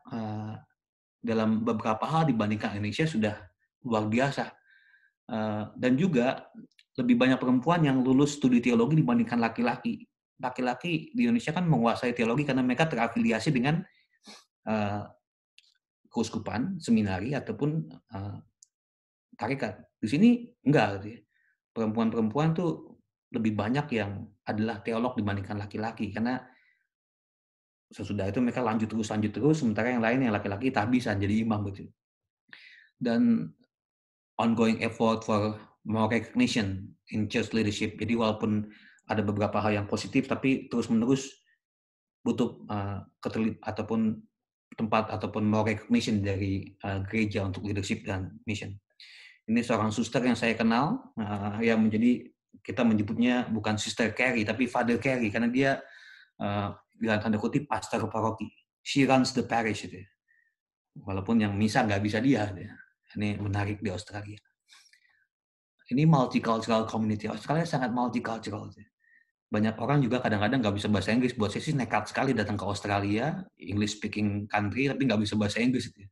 dalam beberapa hal dibandingkan Indonesia sudah luar biasa. Dan juga lebih banyak perempuan yang lulus studi teologi dibandingkan laki-laki. Laki-laki di Indonesia kan menguasai teologi karena mereka terafiliasi dengan keuskupan, seminari, ataupun tarekat. Di sini enggak. Gitu ya. Perempuan-perempuan tuh lebih banyak yang adalah teolog dibandingkan laki-laki, karena sesudah itu mereka lanjut terus, sementara yang lain yang laki-laki tahbisan jadi imam gitu. Dan ongoing effort for more recognition in church leadership. Jadi walaupun ada beberapa hal yang positif, tapi terus-menerus butuh ataupun tempat ataupun more recognition dari gereja untuk leadership dan mission. Ini seorang suster yang saya kenal, yang menjadi, kita menyebutnya bukan Sister Carrie, tapi Father Carrie, karena dia dalam tanda kutip pastor paroki. She runs the parish. Gitu. Walaupun yang misa nggak bisa dia. Gitu. Ini menarik di Australia. Ini multicultural community. Australia sangat multicultural. Gitu. Banyak orang juga kadang-kadang nggak bisa bahasa Inggris. Buat saya sih nekat sekali datang ke Australia, English speaking country, tapi nggak bisa bahasa Inggris. Gitu.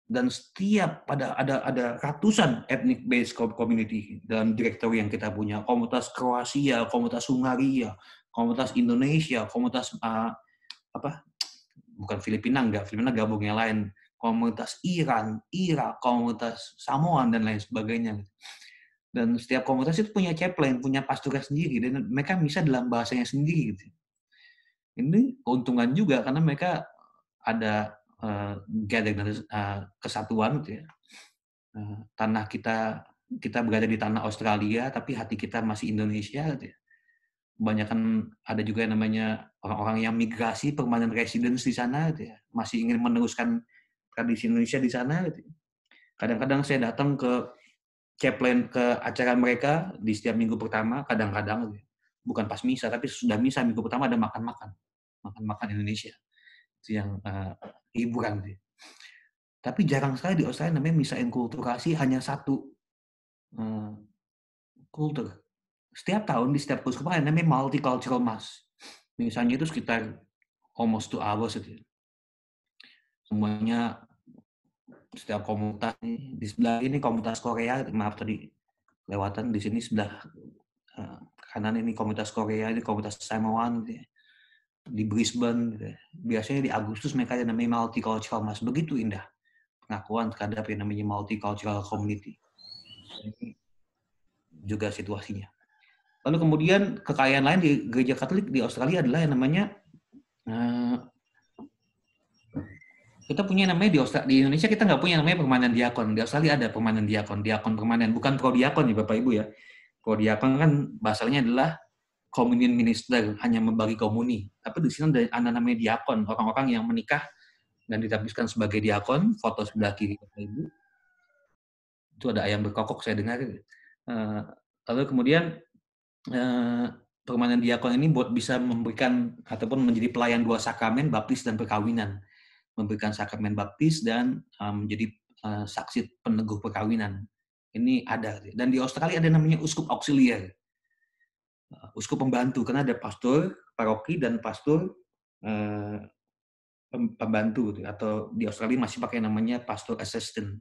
Dan setiap ada ratusan ethnic based community dalam direktori yang kita punya, komunitas Kroasia, komunitas Hungaria, komunitas Indonesia, komunitas bukan Filipina, Filipina gabung yang lain, komunitas Iran, Irak, komunitas Samoan dan lain sebagainya. Dan setiap komunitas itu punya chaplain, punya pastornya sendiri, dan mereka bisa dalam bahasanya sendiri. Gitu. Ini keuntungan juga karena mereka ada gathering kesatuan gitu ya. Tanah kita berada di tanah Australia tapi hati kita masih Indonesia gitu ya. kebanyakan ada juga yang namanya orang-orang yang migrasi permanent residence di sana gitu ya, masih ingin meneruskan tradisi Indonesia di sana gitu. Kadang-kadang saya datang ke chaplain ke acara mereka di setiap minggu pertama, kadang-kadang gitu ya. Bukan pas misa, tapi sudah misa minggu pertama ada makan-makan Indonesia. Itu yang hiburan gitu. Tapi jarang sekali di Australia namanya misa inkulturasi hanya satu kultur. Setiap tahun di setiap keuskupan ada namanya multicultural mass. Misalnya itu sekitar almost 2 hours itu. Semuanya setiap komunitas di sebelah ini komunitas Korea, maaf tadi lewatan di sini sebelah kanan ini komunitas Korea, ini komunitas Samoan gitu ya. Di Brisbane gitu ya. Biasanya di Agustus mereka ada namanya multicultural mass, begitu indah pengakuan terhadap yang namanya multicultural community. Ini juga situasinya. Lalu kemudian kekayaan lain di gereja Katolik di Australia adalah yang namanya kita punya namanya di Indonesia kita nggak punya namanya permanen diakon. Di Australia ada permanen diakon permanen, bukan pro diakon ya Bapak Ibu ya. Pro diakon kan bahasanya adalah communion minister, hanya membagi komuni. Tapi di sini ada namanya diakon, orang-orang yang menikah dan ditabiskan sebagai diakon, foto sebelah kiri Bapak Ibu. Itu ada ayam berkokok saya dengar. Lalu kemudian permanen diakon ini buat bisa memberikan ataupun menjadi pelayan dua sakramen, baptis dan perkawinan. Memberikan sakramen baptis dan menjadi saksi peneguh perkawinan. Ini ada. Dan di Australia ada namanya uskup auxiliar. Uskup pembantu, karena ada pastor paroki dan pastor pembantu. Atau di Australia masih pakai namanya pastor assistant,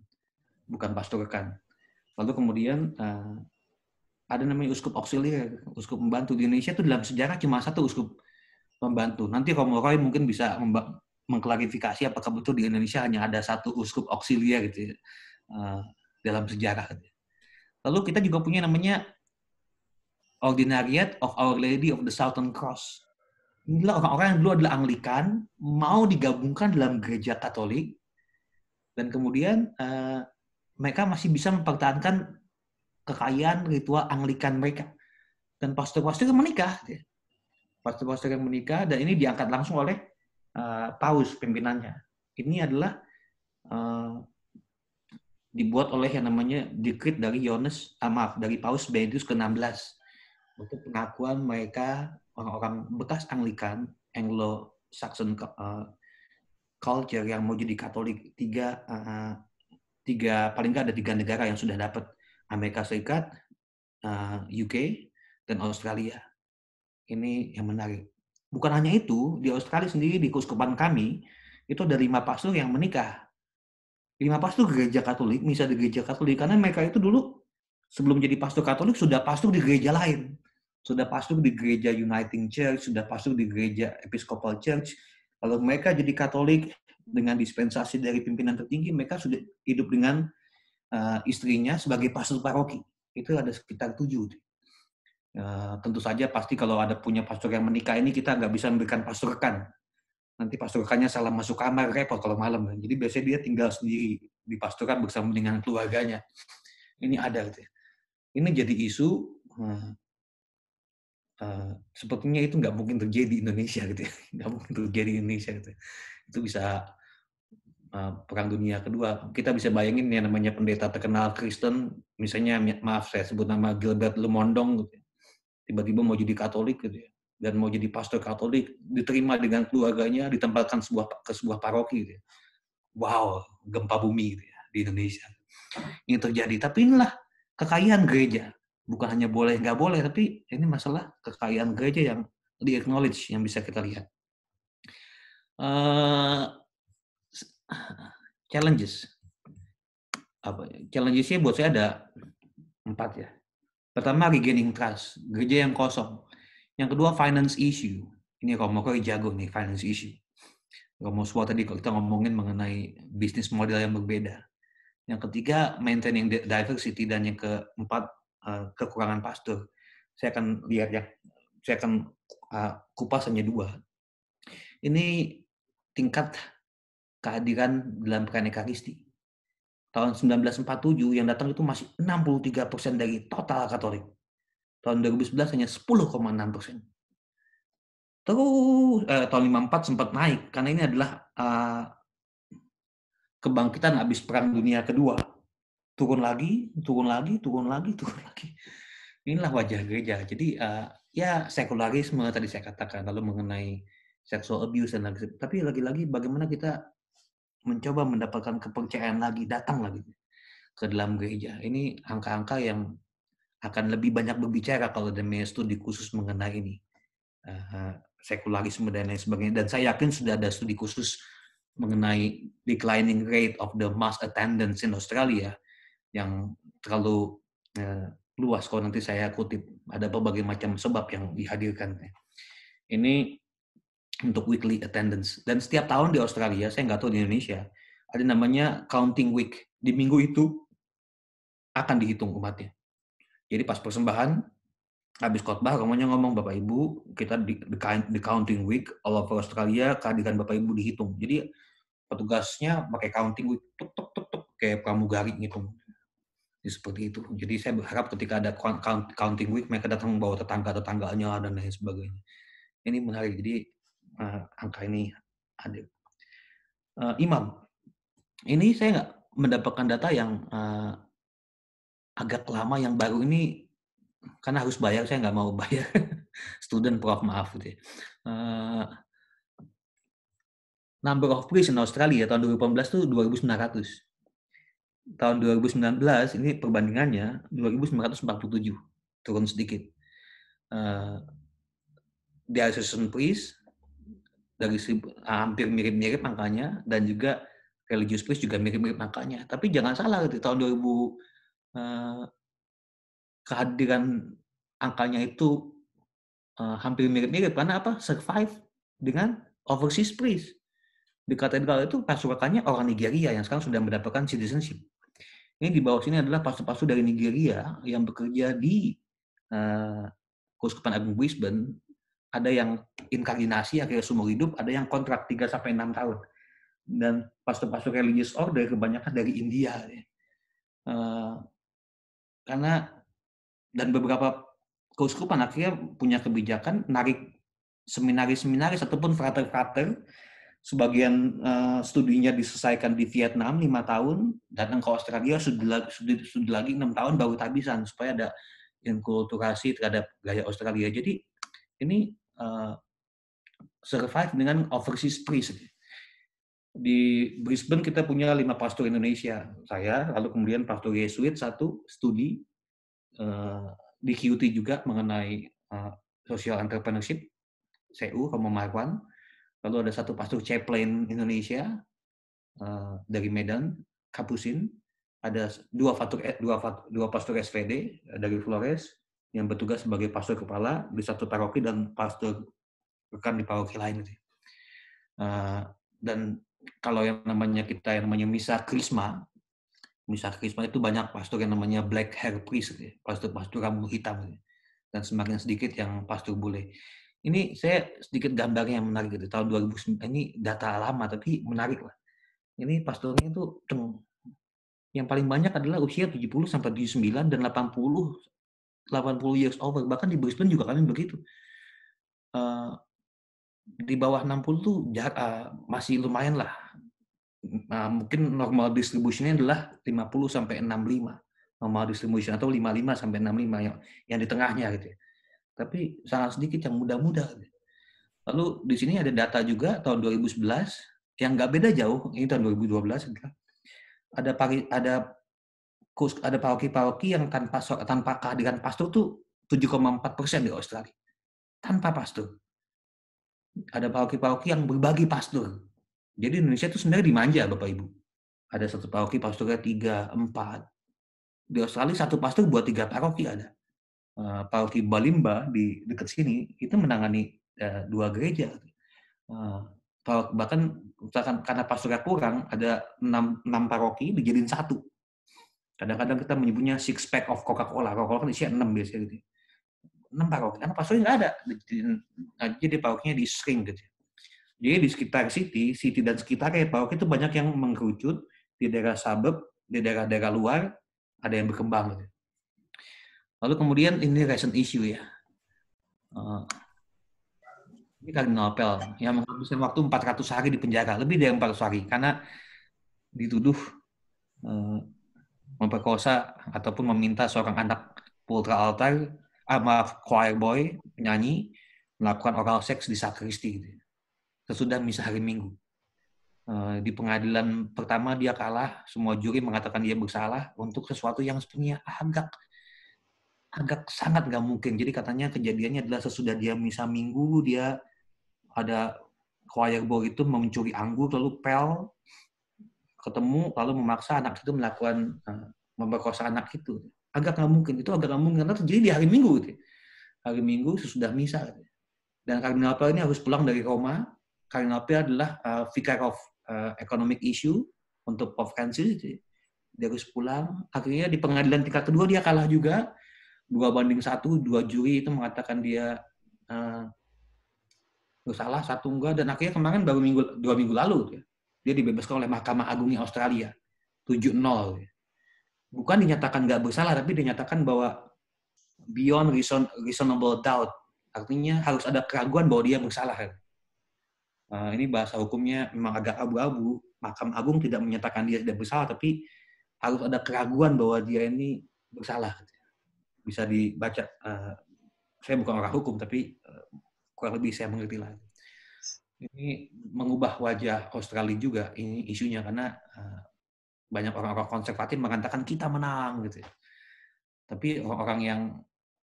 bukan pastor rekan. Lalu kemudian ada namanya uskup auxiliar, uskup pembantu. Di Indonesia itu dalam sejarah cuma satu uskup pembantu. Nanti Romo Roy mungkin bisa mengklarifikasi apakah betul di Indonesia hanya ada satu uskup auxiliar gitu ya, dalam sejarah. Lalu kita juga punya namanya Ordinariate of Our Lady of the Southern Cross. Inilah orang-orang yang dulu adalah Anglikan, mau digabungkan dalam gereja Katolik, dan kemudian mereka masih bisa mempertahankan kekayaan ritual Anglikan mereka. Dan pastor-pastor yang menikah. Pastor-pastor yang menikah, dan ini diangkat langsung oleh paus pimpinannya. Ini adalah dibuat oleh yang namanya dekret dari dari Paus Benedictus ke-16 untuk pengakuan mereka orang-orang bekas Anglikan, Anglo-Saxon culture yang mau jadi Katolik. Paling nggak ada 3 negara yang sudah dapat: Amerika Serikat, UK, dan Australia. Ini yang menarik. Bukan hanya itu, di Australia sendiri, di keuskupan kami, itu ada 5 pastor yang menikah. 5 pastor gereja Katolik, misa di gereja Katolik, karena mereka itu dulu sebelum jadi pastor Katolik sudah pastor di gereja lain. Sudah pastor di gereja Uniting Church, sudah pastor di gereja Episcopal Church. Kalau mereka jadi Katolik dengan dispensasi dari pimpinan tertinggi, mereka sudah hidup dengan istrinya sebagai pastor paroki. Itu ada sekitar 7. Tentu saja pasti kalau ada punya pastor yang menikah ini kita nggak bisa memberikan pastor rekan. Nanti pastor rekannya salah masuk kamar, repot kalau malam. Jadi biasanya dia tinggal sendiri di pastoran bersama dengan keluarganya. Ini ada gitu. Ini jadi isu sepertinya itu nggak mungkin terjadi di Indonesia gitu ya. Nggak mungkin terjadi di Indonesia gitu. Itu bisa Perang Dunia Kedua. Kita bisa bayangin yang namanya pendeta terkenal Kristen, misalnya maaf saya sebut nama Gilbert Lemondong gitu ya. Tiba-tiba mau jadi Katolik gitu ya, dan mau jadi pastor Katolik, diterima dengan keluarganya, ditempatkan ke sebuah paroki gitu ya. Wow, gempa bumi gitu ya di Indonesia. Ini terjadi. Tapi inilah kekayaan gereja. Bukan hanya boleh nggak boleh, tapi ini masalah kekayaan gereja yang di-acknowledge, yang bisa kita lihat. Challenges. Challenges-nya buat saya ada 4 ya. Pertama, regaining trust, gereja yang kosong. Yang kedua, finance issue. Ini Romo Roy jago nih, finance issue. Romo Suwa tadi kalau kita ngomongin mengenai bisnis model yang berbeda. Yang ketiga, maintaining diversity. Dan yang keempat, kekurangan pastor. Saya akan lihat ya, saya akan kupas hanya 2. Ini tingkat kehadiran dalam perayaan Ekaristi. Tahun 1947 yang datang itu masih 63% dari total Katolik. Tahun 2011 hanya 10,6%. Terus tahun 54 sempat naik karena ini adalah kebangkitan habis Perang Dunia Kedua. Turun lagi, turun lagi, turun lagi, turun lagi. Inilah wajah gereja. Jadi ya sekularisme tadi saya katakan, lalu mengenai sexual abuse dan lagi. Tapi lagi-lagi bagaimana kita mencoba mendapatkan kepercayaan lagi, datang lagi ke dalam gereja. Ini angka-angka yang akan lebih banyak berbicara kalau ada studi khusus mengenai ini. Sekularisme dan lain sebagainya. Dan saya yakin sudah ada studi khusus mengenai declining rate of the mass attendance in Australia yang terlalu luas. Kalau nanti saya kutip, ada berbagai macam sebab yang dihadirkan. Ini untuk weekly attendance. Dan setiap tahun di Australia, saya nggak tahu di Indonesia, ada namanya counting week. Di minggu itu akan dihitung umatnya. Jadi pas persembahan, habis khotbah, romonya ngomong, Bapak Ibu, kita di counting week, all over Australia, kehadiran Bapak Ibu dihitung. Jadi petugasnya pakai counting week, tuk, tuk, tuk, tuk, kayak pramugari ngitung. Jadi seperti itu. Jadi saya berharap ketika ada counting week, mereka datang bawa tetangga-tetangganya dan lain sebagainya. Ini menarik. Jadi angka ini ada. Imam, ini saya nggak mendapatkan data yang agak lama yang baru ini, karena harus bayar, saya nggak mau bayar. Student prof, maaf gitu ya. Number of priests in Australia tahun 2018 itu 2.900. Tahun 2019 ini perbandingannya 2.947, turun sedikit. Diocesan priest dari hampir mirip-mirip angkanya, dan juga religious priest juga mirip-mirip angkanya. Tapi jangan salah, di tahun 2000 kehadiran angkanya itu hampir mirip-mirip karena apa? Survive dengan overseas priest. Di katedral itu pasukannya orang Nigeria yang sekarang sudah mendapatkan citizenship. Ini di bawah sini adalah pastor-pastor dari Nigeria yang bekerja di Keuskupan Agung Brisbane. Ada yang inkardinasi akhirnya seumur hidup, ada yang kontrak 3-6 tahun. Dan pastor-pastor religious order kebanyakan dari India. Karena dan beberapa keuskupan akhirnya punya kebijakan narik seminaris-seminaris ataupun frater-frater. Sebagian studinya diselesaikan di Vietnam 5 tahun, datang ke Australia studi lagi 6 tahun baru tabisan, supaya ada inkulturasi terhadap gaya Australia. Jadi ini survive dengan overseas priest. Di Brisbane kita punya 5 pastor Indonesia, saya, lalu kemudian pastor Yesuit 1 studi, di QT juga mengenai social entrepreneurship, CU, Romo Marwan. Lalu ada 1 pastor chaplain Indonesia dari Medan, Kapusin. Ada 2 pastor SVD dari Flores yang bertugas sebagai pastor kepala di 1 paroki dan pastor rekan di paroki lain. Dan kalau yang namanya misa krisma itu banyak pastor yang namanya black hair priest, pastor rambut hitam, dan semakin sedikit yang pastor bule. Ini saya sedikit gambarnya yang menarik gitu. Tahun 2009 ini data lama tapi menarik lah. Ini pastornya itu yang paling banyak adalah usia 70 sampai 79 dan 80 years over. Bahkan di Brisbane juga kami begitu. Di bawah 60 tuh masih lumayan lah. Mungkin normal distributionnya adalah 50 sampai 65. Normal distribution atau 55 sampai 65 yang di tengahnya gitu ya. Tapi sangat sedikit yang muda-muda. Lalu di sini ada data juga tahun 2011 yang nggak beda jauh, ini tahun 2012 ada paroki-paroki yang tanpa kehadiran pastor tuh 7,4% di Australia. Tanpa pastor. Ada paroki-paroki yang berbagi pastor. Jadi Indonesia itu sebenarnya dimanja, Bapak Ibu. Ada 1 paroki pastornya 3, 4. Di Australia 1 pastor buat 3 paroki ada. Paroki Balimba di dekat sini itu menangani 2 gereja. Bahkan karena pastornya kurang, ada 6 paroki dijadiin 1. Kadang-kadang kita menyebutnya 6 pack of Coca-Cola. Coca-Cola kan isinya 6 biasanya gitu. 6 paroki. Karena pastornya nggak ada. Jadi parokinya di shrink gitu. Jadi di sekitar city dan sekitarnya paroki itu banyak yang mengerucut di daerah suburb, di daerah-daerah luar, ada yang berkembang gitu. Lalu kemudian ini recent issue ya. Ini Kardinal Pell yang menghabiskan waktu 400 hari di penjara, lebih dari 400 hari, karena dituduh memperkosa ataupun meminta seorang anak putra altar, choir boy, penyanyi, melakukan oral seks di sakristi gitu. Sesudah misa hari Minggu. Di pengadilan pertama dia kalah, semua juri mengatakan dia bersalah untuk sesuatu yang sebenarnya agak sangat nggak mungkin. Jadi katanya kejadiannya adalah sesudah dia misa Minggu, dia ada choir boy itu mencuri anggur, lalu Pell ketemu, lalu memaksa anak itu melakukan memperkosa anak itu. Agak nggak mungkin, itu agak nggak mungkin karena terjadi di hari Minggu gitu. Hari Minggu sesudah misa. Dan Kardinal Pell ini harus pulang dari Roma. Kardinal Pell adalah Vicar of Economic Issue untuk Pope Francis. Dia harus pulang. Akhirnya di pengadilan tingkat kedua dia kalah juga. 2-1, 2 juri itu mengatakan dia bersalah, 1 enggak. Dan akhirnya kemarin baru 2 minggu lalu dia dibebaskan oleh Mahkamah Agungnya Australia. 7-0. Bukan dinyatakan nggak bersalah, tapi dinyatakan bahwa beyond reasonable doubt. Artinya harus ada keraguan bahwa dia bersalah. Ini bahasa hukumnya memang agak abu-abu. Mahkamah Agung tidak menyatakan dia tidak bersalah, tapi harus ada keraguan bahwa dia ini bersalah. Bisa dibaca. Saya bukan orang hukum, tapi kurang lebih saya mengerti lah. Ini mengubah wajah Australia juga ini isunya, karena banyak orang-orang konservatif mengatakan kita menang gitu. Tapi orang-orang yang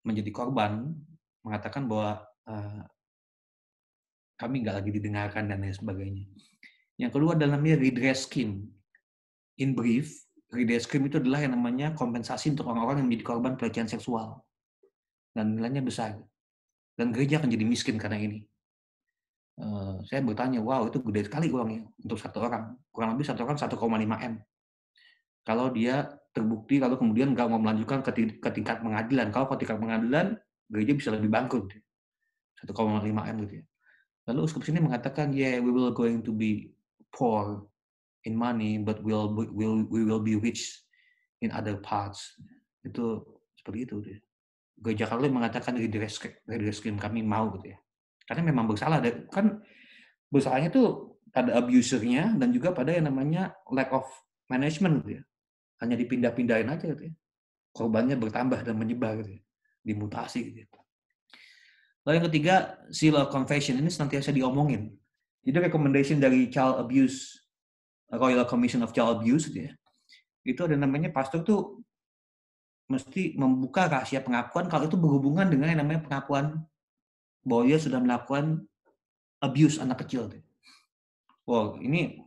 menjadi korban mengatakan bahwa kami nggak lagi didengarkan dan lain sebagainya. Yang kedua adalah namanya redress scheme. In brief, redress scheme itu adalah yang namanya kompensasi untuk orang-orang yang menjadi korban pelecehan seksual. Dan nilainya besar. Dan gereja akan jadi miskin karena ini. Saya bertanya, wow itu gede sekali uangnya untuk satu orang. Kurang lebih satu orang 1,5 M. Kalau dia terbukti, lalu kemudian nggak mau melanjutkan ke tingkat pengadilan. Kalau ke tingkat pengadilan, gereja bisa lebih bangkrut. 1,5 M gitu ya. Lalu uskup sini mengatakan, yeah, we will going to be poor in money, but we will be rich in other parts. Itu seperti itu. Gereja Katolik mengatakan redress scheme kami mau gitu ya. Karena memang bersalah. Kan bersalahnya tuh pada abusernya dan juga pada yang namanya lack of management gitu ya. Hanya dipindah-pindahin aja gitu ya. Korbannya bertambah dan menyebar gitu ya. Dimutasi gitu ya. Lalu yang ketiga, seal of confession. Ini senantiasa diomongin. Jadi recommendation dari Child Abuse, Royal Commission of Child Abuse gitu ya. Itu ada namanya pastor tuh mesti membuka rahasia pengakuan kalau itu berhubungan dengan yang namanya pengakuan bahwa dia sudah melakukan abuse anak kecil. Wow, ini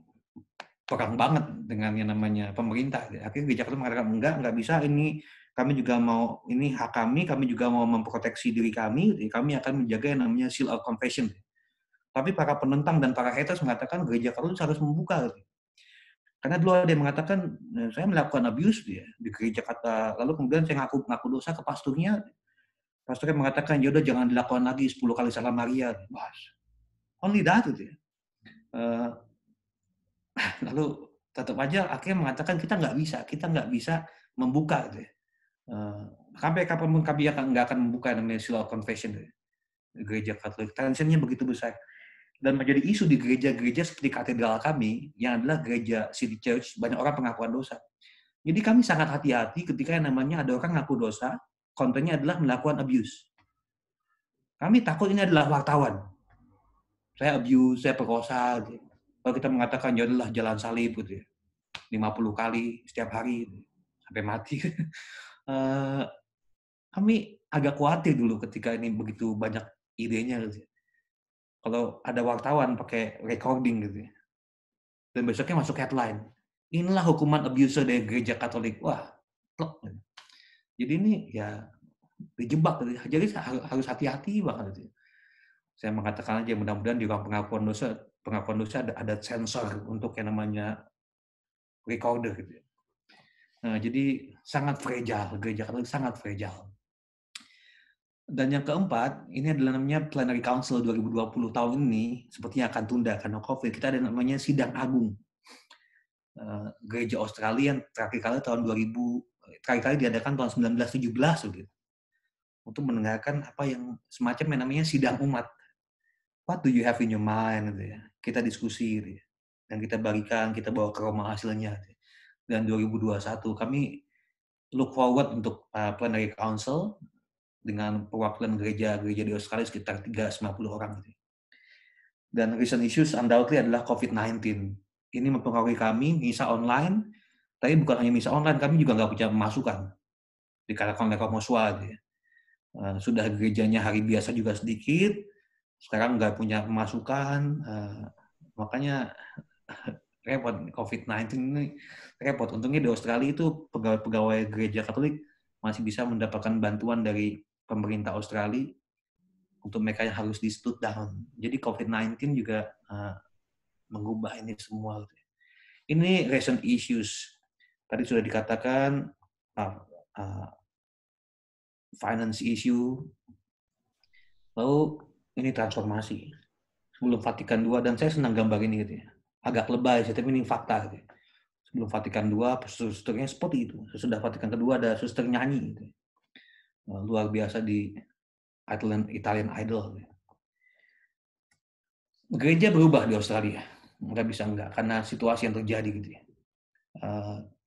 perang banget dengan yang namanya pemerintah. Akhirnya Gereja Katolik mengatakan enggak bisa, ini kami juga mau, ini hak kami juga mau memproteksi diri kami akan menjaga yang namanya seal of confession. Tapi para penentang dan para haters mengatakan Gereja Katolik harus membuka. Karena dulu ada yang mengatakan, saya melakukan abuse dia di gereja kata, lalu kemudian saya ngaku dosa ke pasturnya. Pasturnya mengatakan, ya udah jangan dilakukan lagi 10 kali salam Maria. Bahas. Only that gitu ya. Lalu tetap aja akhirnya mengatakan kita nggak bisa membuka gitu ya. Sampai kapanpun kami nggak akan membuka namanya seal of confession gitu ya. Gereja Katolik. Tensinya begitu besar. Dan menjadi isu di gereja-gereja seperti katedral kami, yang adalah gereja City Church, banyak orang pengakuan dosa. Jadi kami sangat hati-hati ketika yang namanya ada orang ngaku dosa, kontennya adalah melakukan abuse. Kami takut ini adalah wartawan. Saya abuse, saya perkosa. Gitu. Kalau kita mengatakan, ya adalah jalan salib gitu ya. 50 kali setiap hari, gitu. Sampai mati. Kami agak khawatir dulu ketika ini begitu banyak idenya. Gitu. Kalau ada wartawan pakai recording gitu ya. Dan besoknya masuk headline. Inilah hukuman abuser dari gereja Katolik. Wah, plok. Jadi ini ya dijebak. Jadi harus hati-hati banget. Saya mengatakan aja mudah-mudahan di ruang pengakuan dosa ada sensor untuk yang namanya recorder. Gitu. Nah, jadi sangat fragile. Gereja Katolik sangat fragile. Dan yang keempat, ini adalah namanya Plenary Council 2020 tahun ini, sepertinya akan tunda karena COVID. Kita ada namanya Sidang Agung. Gereja Australia yang terakhir kali diadakan tahun 1917. Gitu. untuk mendengarkan apa yang semacam yang namanya sidang umat. What do you have in your mind? Gitu ya. Kita diskusi gitu ya. Dan kita bagikan, kita bawa ke Roma hasilnya. Gitu ya. Dan 2021 kami look forward untuk plenary council dengan perwakilan gereja-gereja di Australia sekitar 350 orang. Gitu. Dan recent issues undoubtedly adalah COVID-19. Ini mempengaruhi kami, misa online, tapi bukan hanya misa online, kami juga nggak punya pemasukan. Dikatakan oleh Komoswa. Gitu ya. Sudah gerejanya hari biasa juga sedikit, sekarang nggak punya pemasukan, makanya repot. COVID-19 ini repot. Untungnya di Australia itu pegawai-pegawai gereja Katolik masih bisa mendapatkan bantuan dari pemerintah Australia untuk mereka yang harus di stood down. Jadi COVID-19 juga mengubah ini semua. Ini recent issues. Tadi sudah dikatakan finance issue. Lalu ini transformasi. Sebelum Vatikan II, dan saya senang gambar ini gitu ya. Agak lebay sih, tapi ini fakta gitu ya. Sebelum Vatikan II, susternya seperti itu. Sesudah Vatikan kedua ada suster nyanyi gitu ya. Luar biasa di Italian Idol. Gitu ya. Gereja berubah di Australia. Nggak bisa enggak, karena situasi yang terjadi gitu ya.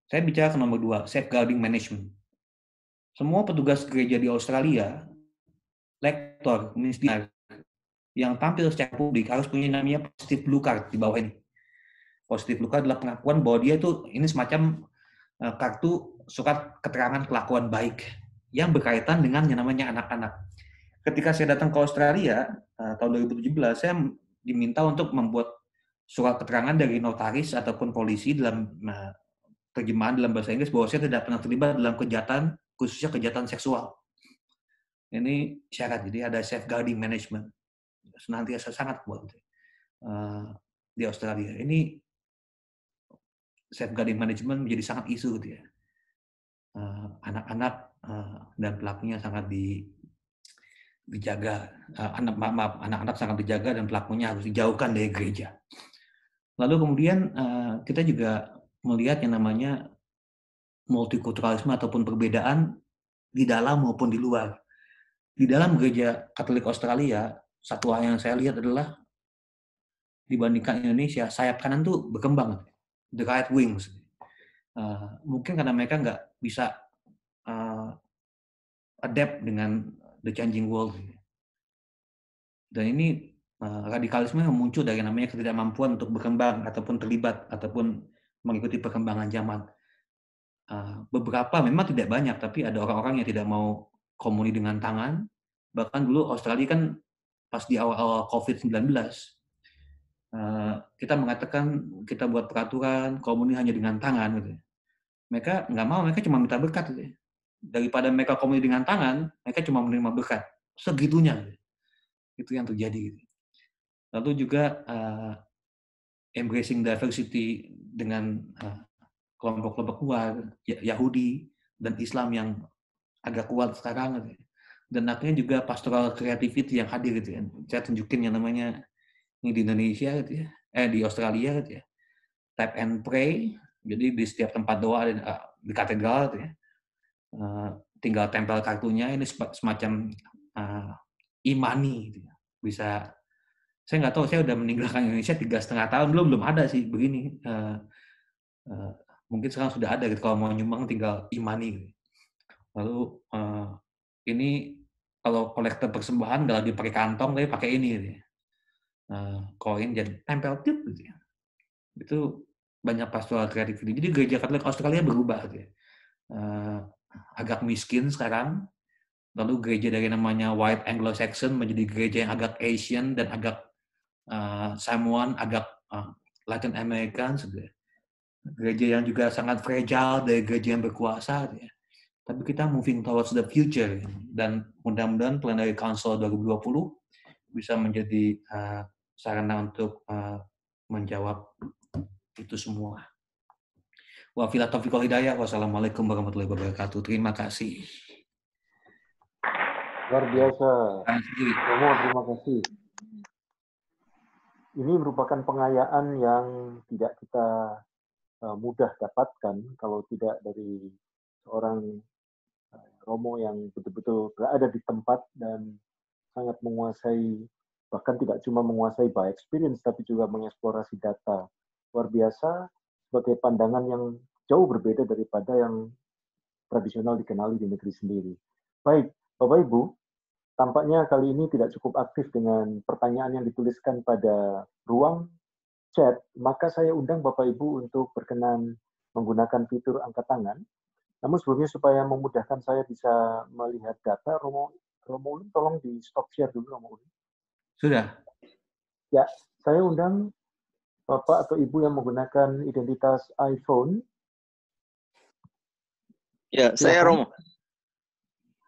Saya bicara ke nomor 2, safeguarding management. Semua petugas gereja di Australia, lektor, misioner, yang tampil secara publik harus punya namanya positive blue card di bawah ini. Positive blue card adalah pengakuan bahwa dia itu ini semacam kartu surat keterangan kelakuan baik yang berkaitan dengan yang namanya anak-anak. Ketika saya datang ke Australia tahun 2017, saya diminta untuk membuat surat keterangan dari notaris ataupun polisi dalam terjemahan dalam bahasa Inggris bahwa saya tidak pernah terlibat dalam kejahatan, khususnya kejahatan seksual. Ini syarat, jadi ada safeguarding management. Senantiasa sangat kuat di Australia. Ini safeguarding management menjadi sangat isu gitu ya. Anak-anak dan pelakunya sangat dijaga. Anak-anak sangat dijaga dan pelakunya harus dijauhkan dari gereja. Lalu kemudian kita juga melihat yang namanya multikulturalisme ataupun perbedaan di dalam maupun di luar. Di dalam gereja Katolik Australia, satu hal yang saya lihat adalah dibandingkan Indonesia, sayap kanan tuh berkembang, the right wings. Mungkin karena mereka nggak bisa adapt dengan the changing world. Dan ini radikalisme yang muncul dari namanya ketidakmampuan untuk berkembang ataupun terlibat ataupun mengikuti perkembangan zaman. Beberapa memang tidak banyak, tapi ada orang-orang yang tidak mau komuni dengan tangan. Bahkan dulu Australia kan pas di awal-awal COVID-19, kita mengatakan kita buat peraturan komuni hanya dengan tangan. Gitu. Mereka nggak mau, mereka cuma minta berkat. Gitu. Daripada mereka komuni dengan tangan, mereka cuma menerima berkat. Segitunya. Gitu. Itu yang terjadi. Gitu. Lalu juga embracing diversity dengan kelompok-kelompok luar, Yahudi dan Islam yang agak kuat sekarang. Gitu. Dan akhirnya juga pastoral creativity yang hadir. Gitu. Saya tunjukin yang namanya ini di Indonesia, gitu ya. Di Australia, gitu ya. Tap and pray. Jadi di setiap tempat doa di katedral, gitu ya. Tinggal tempel kartunya. Ini semacam imani, gitu ya. Bisa. Saya nggak tahu, saya udah meninggalkan Indonesia 3,5 tahun, belum ada sih begini. Mungkin sekarang sudah ada gitu, kalau mau nyumbang tinggal imani. Gitu. Lalu ini kalau kolektor persembahan nggak lagi pakai kantong, tapi pakai ini. Gitu. Koin jadi tempel tip gitu ya. Itu banyak pastoral creativity. Jadi gereja Katolik Australia berubah gitu ya. Agak miskin sekarang. Lalu gereja dari namanya White Anglo-Saxon menjadi gereja yang agak Asian dan agak Samoan, agak Latin American. Gitu ya. Gereja yang juga sangat fragile dari gereja yang berkuasa. Gitu ya. Tapi kita moving towards the future. Dan mudah-mudahan Plenary Council 2020 bisa menjadi sarana untuk menjawab itu semua. Wabillahi taufiq wal hidayah. Wassalamualaikum warahmatullahi wabarakatuh. Terima kasih. Luar biasa. Romo, terima kasih. Ini merupakan pengayaan yang tidak kita mudah dapatkan kalau tidak dari seorang Romo yang betul-betul berada di tempat dan sangat menguasai, bahkan tidak cuma menguasai by experience, tapi juga mengeksplorasi data. Luar biasa, sebagai pandangan yang jauh berbeda daripada yang tradisional dikenali di negeri sendiri. Baik, Bapak Ibu, tampaknya kali ini tidak cukup aktif dengan pertanyaan yang dituliskan pada ruang chat, maka saya undang Bapak Ibu untuk berkenan menggunakan fitur angkat tangan. Namun sebelumnya supaya memudahkan saya bisa melihat data, Romo Ulun tolong di stop share dulu, Romo Ulun. Sudah. Ya, saya undang Bapak atau Ibu yang menggunakan identitas iPhone. Ya, Silakan. saya Romo.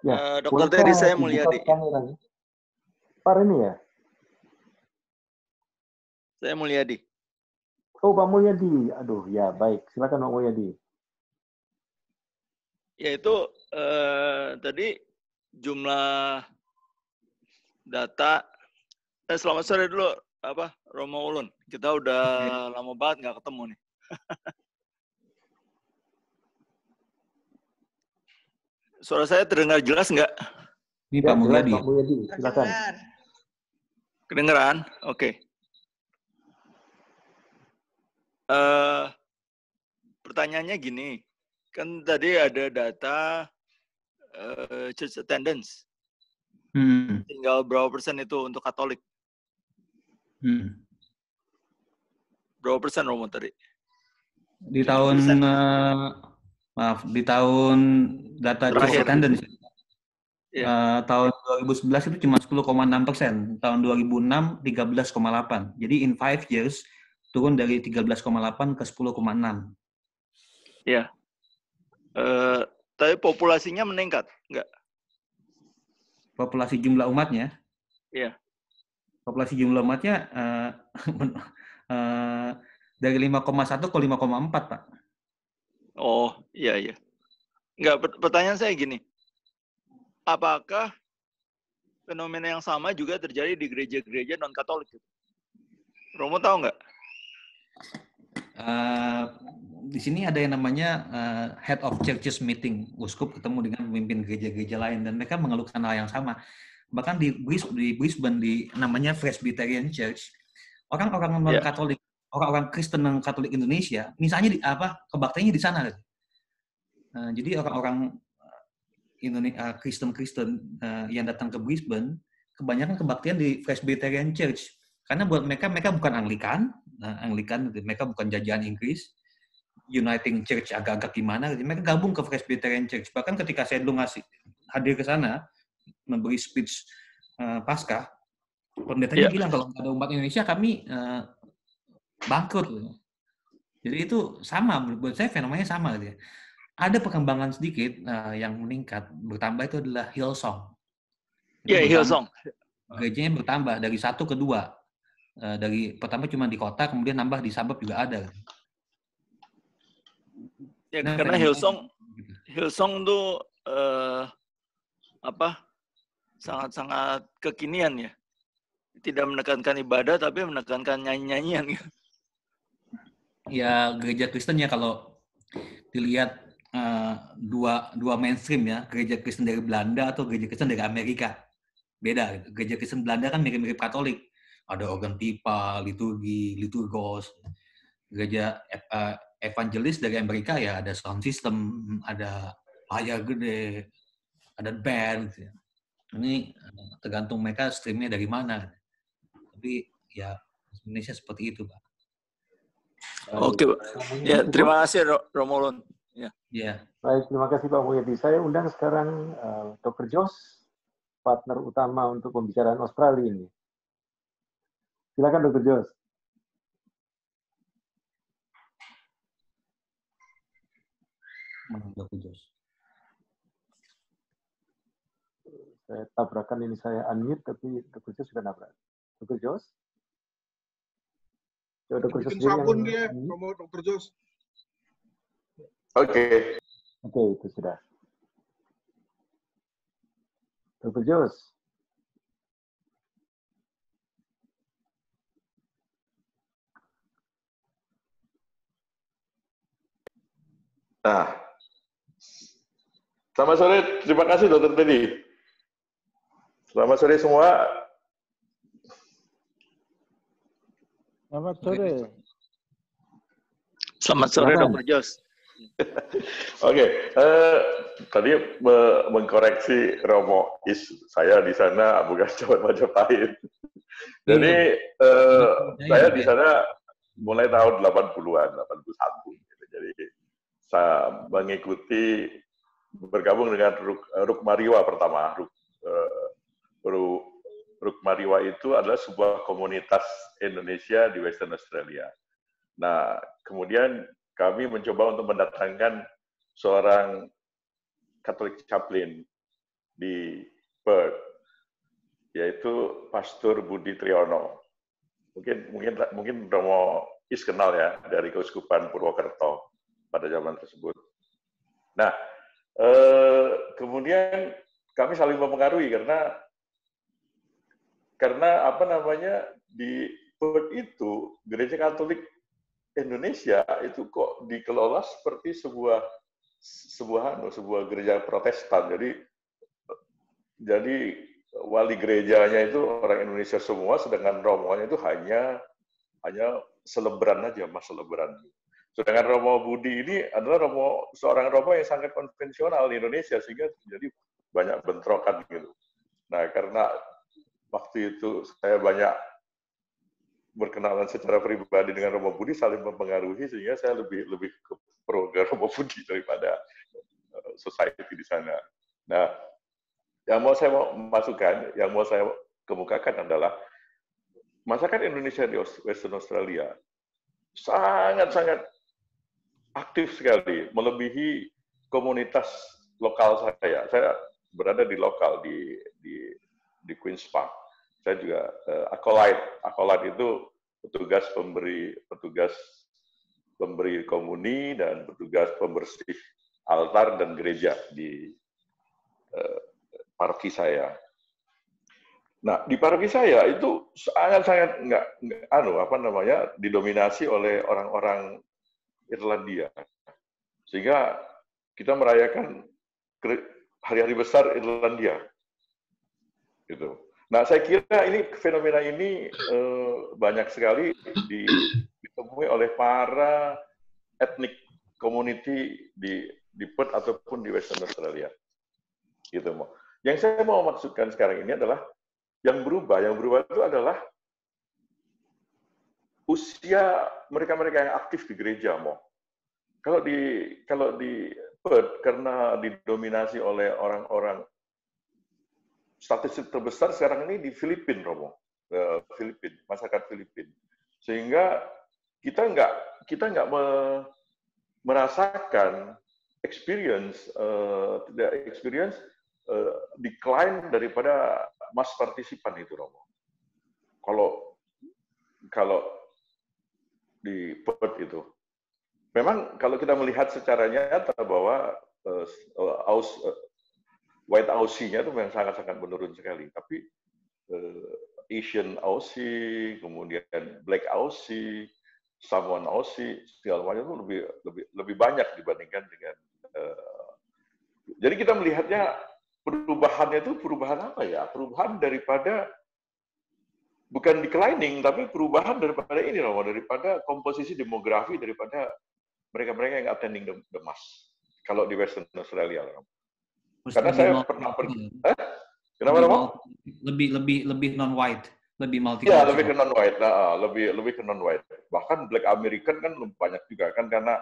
Ya, Dr. Teddy, saya Mulyadi. Kameranya. Pak Reni ya? Saya Mulyadi. Oh, Pak Mulyadi. Aduh, ya baik. Silakan Pak Mulyadi. Ya, itu tadi jumlah data. Selamat sore dulu, Romo Ulun. Kita udah lama banget nggak ketemu nih. Suara saya terdengar jelas nggak? Ini Pak Mulyadi. Pak Mulyadi, silakan. Kedengeran? Oke. Pertanyaannya gini, kan tadi ada data church attendance. Tinggal berapa persen itu untuk Katolik? Berapa persen Romo tadi? Di tahun di tahun data church attendance tahun 2011 itu cuma 10,6%, tahun 2006 13,8%. Jadi in 5 years turun dari 13,8 ke 10,6. Iya. Tapi populasinya meningkat, enggak? Populasi jumlah umatnya? Iya. Populasi jumlah umatnya dari 5,1 ke 5,4, Pak. Oh, iya. Enggak, pertanyaan saya gini. Apakah fenomena yang sama juga terjadi di gereja-gereja non-Katolik? Romo tahu nggak? Di sini ada yang namanya Head of Churches Meeting, uskup ketemu dengan pemimpin gereja-gereja lain, dan mereka mengeluhkan hal yang sama. Bahkan di Brisbane, di namanya Presbyterian Church, orang-orang non-Katolik, orang-orang Kristen non-Katolik Indonesia, misalnya kebaktiannya di sana. Jadi orang-orang Kristen-Kristen yang datang ke Brisbane, kebanyakan kebaktian di Presbyterian Church. Karena buat mereka bukan Anglikan, mereka bukan jajahan Inggris, Uniting Church agak-agak gimana, mereka gabung ke Presbyterian Church. Bahkan ketika saya dulu hadir ke sana, memberi speech Paskah, pendetanya bilang kalau nggak ada umat Indonesia kami bangkrut. Jadi itu sama, buat saya fenomenanya sama gitu ya. Ada perkembangan sedikit yang meningkat, bertambah itu adalah Hillsong. Iya, Hillsong. Gerejanya bertambah dari 1 ke 2. Dari pertama cuma di kota, kemudian nambah di suburb juga ada. Ya, karena Hillsong tuh sangat-sangat kekinian ya. Tidak menekankan ibadah, tapi menekankan nyanyi-nyanyian. Ya, gereja Kristen ya kalau dilihat dua mainstream ya, gereja Kristen dari Belanda atau gereja Kristen dari Amerika. Beda. Gereja Kristen Belanda kan mirip-mirip Katolik. Ada organ pipa, liturgos. Gereja evangelis dari Amerika ya ada sound system, ada layar gede, ada band. Gitu ya. Ini tergantung mereka streamnya dari mana. Tapi ya Indonesia seperti itu, Pak. Oke, Pak. Ya, terima kasih Romo Ulun. Ya. Baik, terima kasih Pak Mulyadi. Saya undang sekarang Dr. Jos, partner utama untuk pembicaraan Australia ini. Silakan Dr. Jos. Dr. Jos. Saya tabrakan ini, saya unmute, tapi Dr. Jos sudah nabrak. Dr. Jos? Coba Dr. Jos sendiri sabun dia, Romo Dr. Jos. Oke, itu sudah. Dr. Jos. Selamat sore, terima kasih Dr. Teddy. Selamat sore semua. Selamat sore. Selamat sore, Dr. Jos. Oke, tadi mengkoreksi Romo saya di sana bukan Jawa Majapahit. Jadi saya di sana mulai tahun 80-an, 81. Gitu. Jadi saya mengikuti bergabung dengan Rukmariwa pertama. Rukmariwa itu adalah sebuah komunitas Indonesia di Western Australia. Nah, kemudian kami mencoba untuk mendatangkan seorang Catholic chaplain di Perth, yaitu Pastor Budi Triyono. Mungkin Romo Is kenal ya dari Keuskupan Purwokerto pada zaman tersebut. Nah, kemudian kami saling mempengaruhi karena apa namanya di Perth itu Gereja Katolik Indonesia itu kok dikelola seperti sebuah gereja Protestan. Jadi wali gerejanya itu orang Indonesia semua, sedangkan romonya itu hanya selebran aja, mas selebran. Sedangkan Romo Budi ini adalah seorang romo yang sangat konvensional di Indonesia, sehingga jadi banyak bentrokan gitu. Nah, karena waktu itu saya banyak berkenalan secara pribadi dengan Romo Budi, saling mempengaruhi, sehingga saya lebih ke pro Romo Budi daripada society di sana. Nah, yang mau saya masukkan, yang mau saya kemukakan adalah masyarakat Indonesia di Western Australia sangat-sangat aktif sekali, melebihi komunitas lokal saya. Saya berada di lokal di Queen's Park. Saya juga acolyte itu petugas pemberi komuni dan petugas pembersih altar dan gereja di paroki saya. Nah, di paroki saya itu sangat didominasi oleh orang-orang Irlandia, sehingga kita merayakan hari-hari besar Irlandia, gitu. Nah, saya kira fenomena ini banyak sekali ditemui oleh para etnik community di Perth ataupun di Western Australia. Gitu, Mo. Yang saya mau maksudkan sekarang ini adalah yang berubah itu adalah usia mereka-mereka yang aktif di gereja, Mo. Kalau di Perth karena didominasi oleh orang-orang, statistik terbesar sekarang ini di Filipina, Romo. Masyarakat Filipina. Sehingga kita nggak merasakan experience decline daripada mass partisipan itu, Romo. Kalau di Perth itu, memang kalau kita melihat secara nyata bahwa White Aussie-nya itu memang sangat-sangat menurun sekali. Tapi Asian Aussie, kemudian Black Aussie, Samoan Aussie, segala macam itu lebih banyak dibandingkan dengan. Jadi kita melihatnya perubahannya itu perubahan apa ya? Perubahan daripada bukan declining, tapi perubahan daripada ini, Romo, daripada komposisi demografi daripada mereka-mereka yang attending the mass. Kalau di Western Australia, Romo. Karena saya pernah pergi. Kenapa, Romo? Lebih non-white, lebih multi. Ya, lebih ke non-white. Lebih ke non-white. Bahkan Black American kan banyak juga kan, karena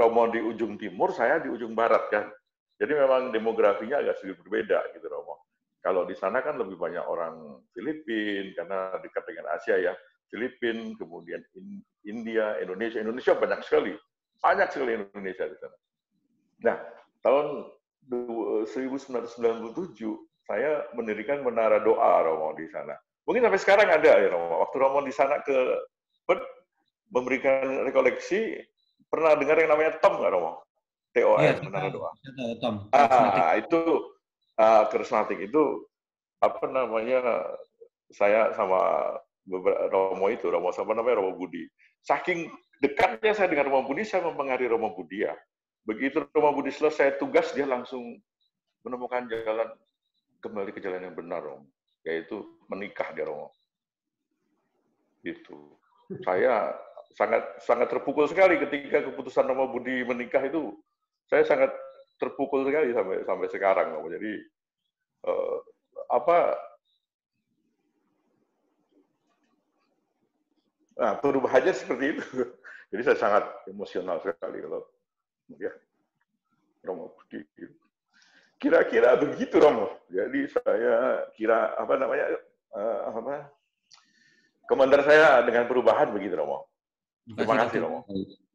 Romo di ujung timur, saya di ujung barat kan. Jadi memang demografinya agak sedikit berbeda gitu, Romo. Kalau di sana kan lebih banyak orang Filipina karena dekat dengan Asia ya. Filipina, kemudian India, Indonesia banyak sekali Indonesia di sana. Nah, tahun 1997 saya mendirikan Menara Doa, Romo, di sana. Mungkin sampai sekarang ada ya, Romo. Waktu Romo di sana ke Perth memberikan rekoleksi, pernah dengar yang namanya TOM nggak, Romo? TOM, ya, Menara Doa. TOM. Itu Charismatic itu apa namanya? Saya sama Romo Budi. Saking dekatnya saya dengan Romo Budi, saya mempengaruhi Romo Budi ya. Begitu Romo Budi selesai tugas, dia langsung menemukan jalan kembali ke jalan yang benar, Romo. Yaitu menikah dia, Romo. Itu. Saya sangat terpukul sekali ketika keputusan Romo Budi menikah itu. Saya sangat terpukul sekali sampai sekarang, Romo. Jadi perubahannya seperti itu. Jadi saya sangat emosional sekali kalau ya Romo Budi. Kira-kira begitu, Romo. Jadi saya kira komentar saya dengan perubahan begitu, Romo. Terima kasih, Romo.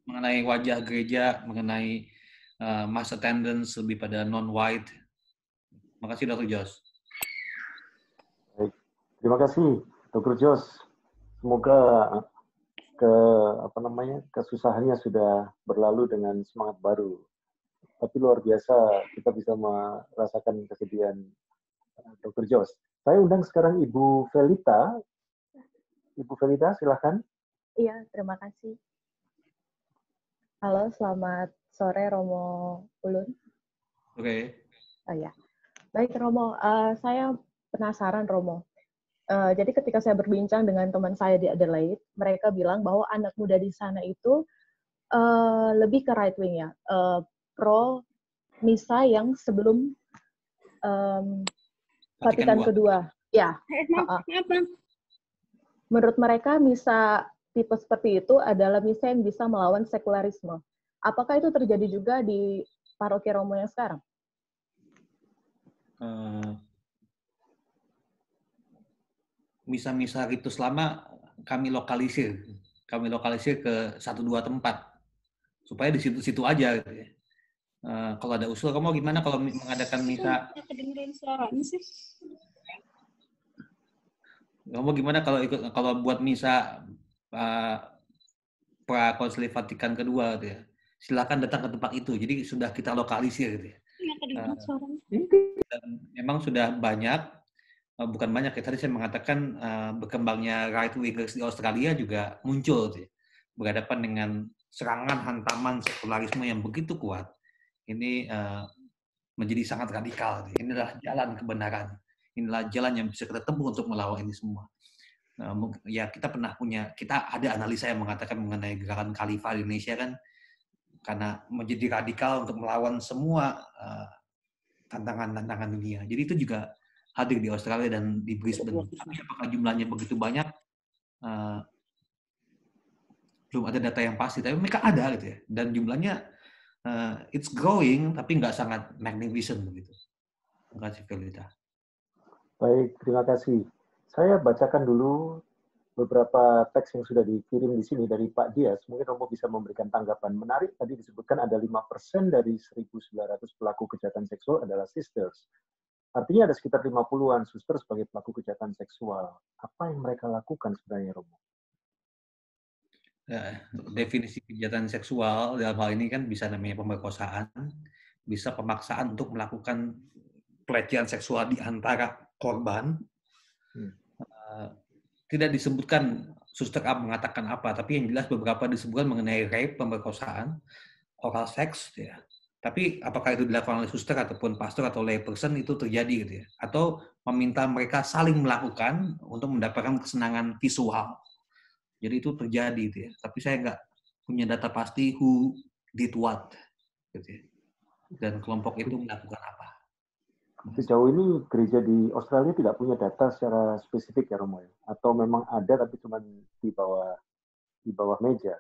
Mengenai wajah gereja, mengenai mass attendance lebih pada non-white. Terima kasih, Dr. Jos. Baik. Terima kasih, Dr. Jos. Semoga kesusahannya sudah berlalu dengan semangat baru. Tapi luar biasa kita bisa merasakan kesedihan Dr. Jos. Saya undang sekarang Ibu Velita. Ibu Velita, silakan. Iya, terima kasih. Halo, selamat sore Romo Ulun. Oke. Oh ya, baik Romo. Saya penasaran Romo. Jadi ketika saya berbincang dengan teman saya di Adelaide, mereka bilang bahwa anak muda di sana itu lebih ke right wing ya, pro misa yang sebelum Vatikan kedua. Ya. Menurut mereka misa tipe seperti itu adalah misa yang bisa melawan sekularisme. Apakah itu terjadi juga di paroki Romo yang sekarang? Misa-misa ritus lama kami lokalisir ke 1-2 tempat supaya di situ-situ aja gitu ya. Kalau ada usul, kamu gimana kalau mengadakan misa? Kedengeran suaranya sih. Kamu gimana kalau buat misa pra-konsili Vatikan kedua gitu ya? Silakan datang ke tempat itu. Jadi sudah kita lokalisir gitu ya. Kedengeran suaranya. Dan memang sudah banyak, bukan banyak ya. Tadi saya mengatakan berkembangnya right wingers di Australia juga muncul gitu ya. Berhadapan dengan serangan hantaman sekularisme yang begitu kuat. Ini menjadi sangat radikal. Inilah jalan kebenaran. Inilah jalan yang bisa kita tempuh untuk melawan ini semua. Ya kita ada analisa yang mengatakan mengenai gerakan Khalifah di Indonesia kan, karena menjadi radikal untuk melawan semua tantangan-tantangan dunia. Jadi itu juga hadir di Australia dan di Brisbane. Tapi apakah jumlahnya begitu banyak? Belum ada data yang pasti. Tapi mereka ada gitu ya. Dan jumlahnya it's growing, tapi nggak sangat magnificent begitu. Terima kasih, Velita. Baik, terima kasih. Saya bacakan dulu beberapa teks yang sudah dikirim di sini dari Pak Dias. Mungkin Romo bisa memberikan tanggapan. Menarik, tadi disebutkan ada 5% dari 1.900 pelaku kejahatan seksual adalah sisters. Artinya ada sekitar 50-an suster sebagai pelaku kejahatan seksual. Apa yang mereka lakukan sebenarnya, Romo? Ya, definisi kejahatan seksual dalam hal ini kan bisa namanya pemerkosaan, bisa pemaksaan untuk melakukan pelecehan seksual di antara korban. Tidak disebutkan suster A mengatakan apa, tapi yang jelas beberapa disebutkan mengenai rape, pemerkosaan, oral sex, ya. Tapi apakah itu dilakukan oleh suster ataupun pastor atau lay person itu terjadi gitu ya? Atau meminta mereka saling melakukan untuk mendapatkan kesenangan visual. Jadi itu terjadi gitu ya. Tapi saya nggak punya data pasti who did what gitu ya. Dan kelompok itu melakukan apa. Sejauh ini gereja di Australia tidak punya data secara spesifik ya, Romo, atau memang ada tapi cuma di bawah meja.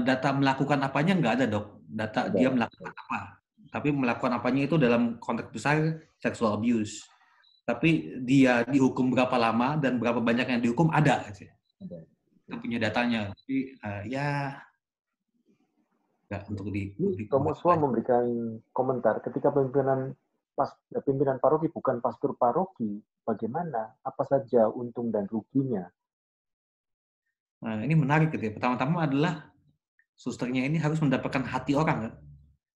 Data melakukan apanya nggak ada, Dok. Data dia melakukan apa. Tapi melakukan apanya itu dalam konteks besar sexual abuse. Tapi dia dihukum berapa lama dan berapa banyak yang dihukum ada. Kita punya datanya. Tapi ya nggak untuk Romo Sua memberikan komentar ketika pimpinan paroki bukan pastor paroki, bagaimana? Apa saja untung dan ruginya? Nah, ini menarik gitu ya. Pertama-tama adalah susternya ini harus mendapatkan hati orang kan.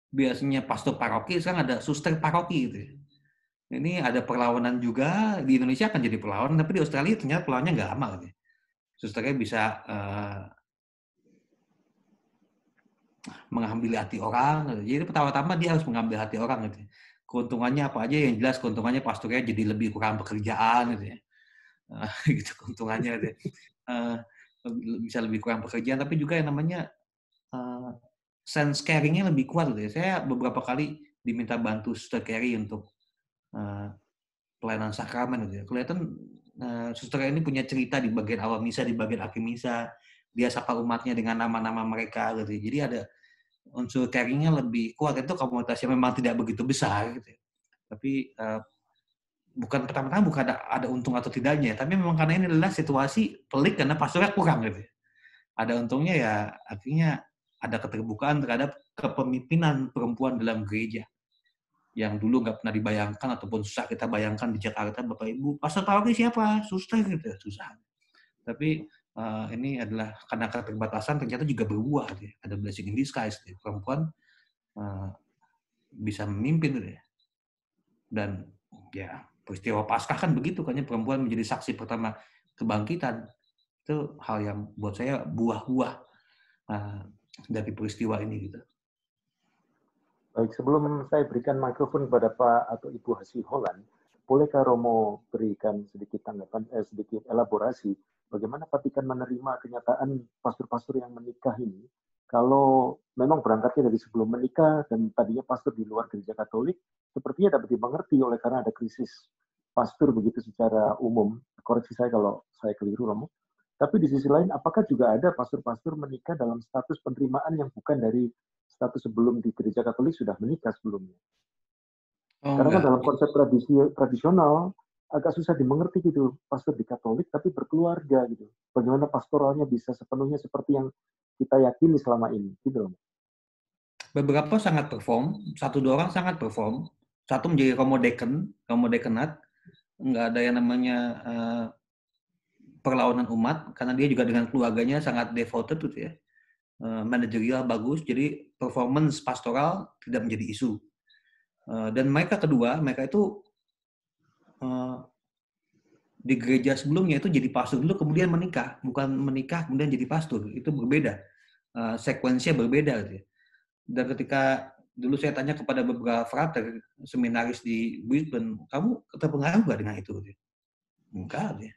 Biasanya pastor paroki, sekarang ada suster paroki gitu ya. Ini ada perlawanan juga, di Indonesia akan jadi perlawanan, tapi di Australia ternyata perlawanannya nggak lama gitu ya. Susternya bisa mengambil hati orang. Gitu. Jadi pertama-tama dia harus mengambil hati orang. Gitu. Keuntungannya apa aja? Yang jelas keuntungannya pastornya jadi lebih kurang pekerjaan. Gitu ya. Gitu keuntungannya. Gitu. Bisa lebih kurang pekerjaan, tapi juga yang namanya sense caring-nya lebih kuat. Gitu ya. Saya beberapa kali diminta bantu Suster Carrie untuk pelayanan sakramen. Gitu ya. Kelihatan Suster ini punya cerita di bagian awal misa, di bagian akhir misa. Dia sapa umatnya dengan nama-nama mereka. Gitu. Jadi ada unsur caring-nya lebih kuat. Itu komunitasnya memang tidak begitu besar. Gitu. Tapi bukan pertama-tama bukan ada untung atau tidaknya. Tapi memang karena ini adalah situasi pelik karena pastornya kurang. Gitu. Ada untungnya ya artinya ada keterbukaan terhadap kepemimpinan perempuan dalam gereja. Yang dulu nggak pernah dibayangkan ataupun susah kita bayangkan di Jakarta, Bapak Ibu, pastor paroki siapa? Suster gitu, susah. Tapi ini adalah karena keterbatasan ternyata juga berbuah, gitu. Ada blessing in disguise, gitu. Perempuan bisa memimpin, gitu. Dan ya peristiwa Paskah kan begitu, kan perempuan menjadi saksi pertama kebangkitan. Itu hal yang buat saya buah-buah dari peristiwa ini, gitu. Baik, sebelum saya berikan mikrofon kepada Pak atau Ibu Hasiholan, bolehkah Romo berikan sedikit tanggapan, sedikit elaborasi bagaimana Vatikan menerima kenyataan pastor-pastor yang menikah ini? Kalau memang berangkatnya dari sebelum menikah dan tadinya pastor di luar gereja Katolik, sepertinya dapat dimengerti oleh karena ada krisis pastor begitu secara umum. Koreksi saya kalau saya keliru, Romo. Tapi di sisi lain, apakah juga ada pastor-pastor menikah dalam status penerimaan yang bukan dari status sebelum di gereja Katolik sudah menikah sebelumnya? Karena kan dalam konsep tradisional agak susah dimengerti gitu, pastor di Katolik tapi berkeluarga gitu. Bagaimana pastoralnya bisa sepenuhnya seperti yang kita yakini selama ini, gitu loh. Beberapa sangat perform, 1-2 orang sangat perform, satu menjadi Romo Dekanat, nggak ada yang namanya perlawanan umat, karena dia juga dengan keluarganya sangat devoted gitu ya. Manajerial bagus, jadi performance pastoral tidak menjadi isu. Dan mereka itu di gereja sebelumnya itu jadi pastor dulu kemudian menikah, bukan menikah kemudian jadi pastor, itu berbeda, sekuensinya berbeda gitu ya. Dan ketika dulu saya tanya kepada beberapa frater seminaris di Brisbane, kamu terpengaruh nggak dengan itu? Enggak, ya.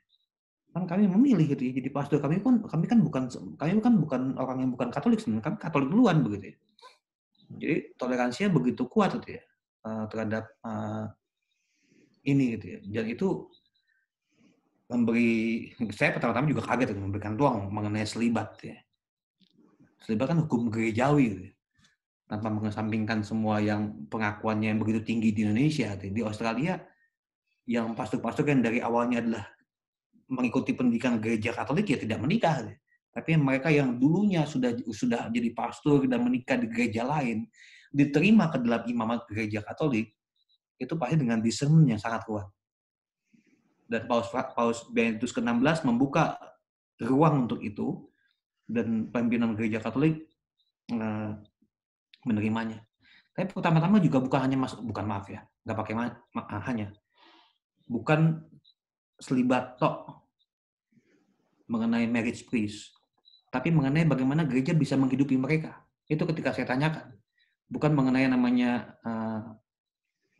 Kan kami memilih gitu ya, jadi pastor. Kami kan bukan orang yang bukan Katolik, sebenarnya kami Katolik duluan begitu ya. Jadi toleransinya begitu kuat gitu ya terhadap ini gitu ya. Dan itu saya pertama-tama juga kaget gitu, memberikan ruang mengenai selibat ya. Selibat kan hukum gerejawi gitu ya. Tanpa mengesampingkan semua yang pengakuannya yang begitu tinggi di Indonesia. Gitu. Di Australia yang pastor-pastor yang dari awalnya adalah mengikuti pendidikan gereja Katolik ya tidak menikah. Gitu. Tapi mereka yang dulunya sudah jadi pastor dan menikah di gereja lain, diterima ke dalam imamat gereja Katolik, itu pasti dengan discernment yang sangat kuat. Dan Paus Benediktus ke-16 membuka ruang untuk itu, dan pimpinan gereja Katolik menerimanya. Tapi pertama-tama juga bukan selibat tok mengenai marriage priest, tapi mengenai bagaimana gereja bisa menghidupi mereka. Itu ketika saya tanyakan, bukan mengenai namanya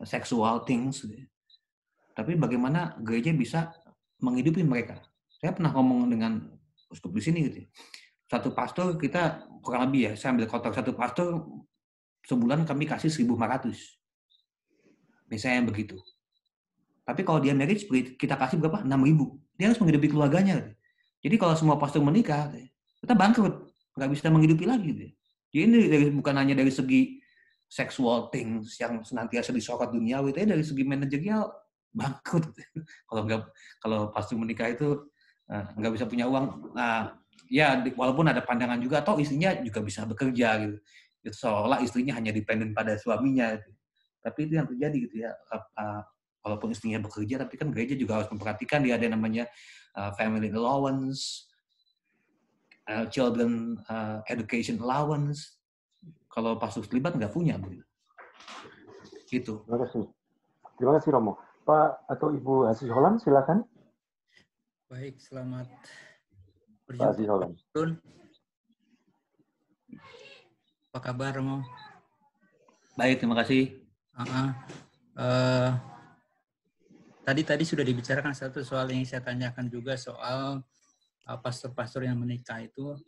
sexual things, tapi bagaimana gereja bisa menghidupi mereka. Saya pernah ngomong dengan uskup di sini gitu. Satu pastor kita kurang lebih ya, saya ambil kotak satu pastor sebulan kami kasih 1.500. Misalnya begitu. Tapi kalau dia marriage split, kita kasih berapa? 6.000. Dia harus menghidupi keluarganya. Jadi kalau semua pastor menikah, kita bangkrut. Nggak bisa menghidupi lagi. Jadi ini bukan hanya dari segi sexual things yang senantiasa disorot duniawi, tapi dari segi manajerial bangkrut. Kalau pastor menikah itu nggak bisa punya uang. Nah, ya walaupun ada pandangan juga, atau istrinya juga bisa bekerja gitu. Itu seolah istrinya hanya dependen pada suaminya. Gitu. Tapi itu yang terjadi gitu ya. Walaupun istrinya bekerja, tapi kan gereja juga harus memperhatikan dia ada yang namanya family allowance, children education allowance. Kalau pastor terlibat nggak punya begitu. Gitu. Terima kasih Romo. Pak atau Ibu Hasiholan, silakan. Baik, selamat berjumpa. Apa kabar, Romo? Baik, terima kasih. Tadi sudah dibicarakan satu soal yang saya tanyakan juga soal pastor-pastor yang menikah itu.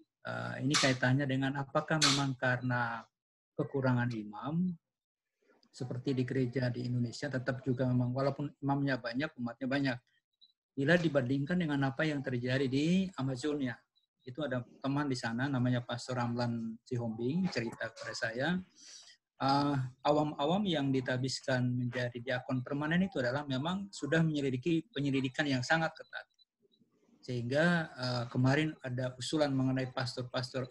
Ini kaitannya dengan apakah memang karena kekurangan imam, seperti di gereja di Indonesia tetap juga memang walaupun imamnya banyak, umatnya banyak. Bila dibandingkan dengan apa yang terjadi di Amazonia. Itu ada teman di sana namanya Pastor Ramlan Sihombing cerita kepada saya. Awam-awam yang ditabiskan menjadi diakon permanen itu adalah memang sudah menyelidiki penyelidikan yang sangat ketat. Sehingga kemarin ada usulan mengenai pastor-pastor,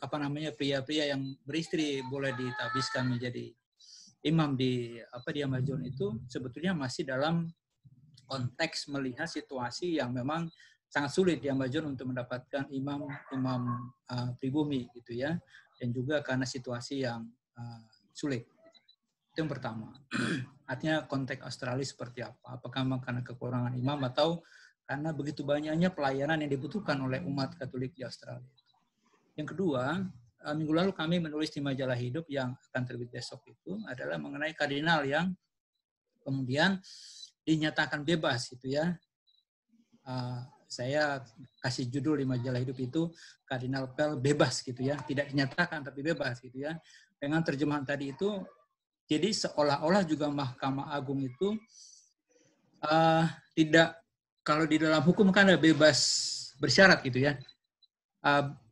pria-pria yang beristri boleh ditabiskan menjadi imam di Amazon itu sebetulnya masih dalam konteks melihat situasi yang memang sangat sulit di Amazon untuk mendapatkan imam pribumi gitu ya, dan juga karena situasi yang sulit. Itu yang pertama. Artinya konteks Australia seperti apa? Apakah memang karena kekurangan imam atau karena begitu banyaknya pelayanan yang dibutuhkan oleh umat Katolik di Australia? Yang kedua, minggu lalu kami menulis di majalah Hidup yang akan terbit besok itu adalah mengenai kardinal yang kemudian dinyatakan bebas gitu ya. Saya kasih judul di majalah Hidup itu Kardinal Pell bebas gitu ya, tidak dinyatakan tapi bebas gitu ya. Dengan terjemahan tadi itu, jadi seolah-olah juga Mahkamah Agung itu tidak, kalau di dalam hukum kan ada bebas bersyarat gitu ya.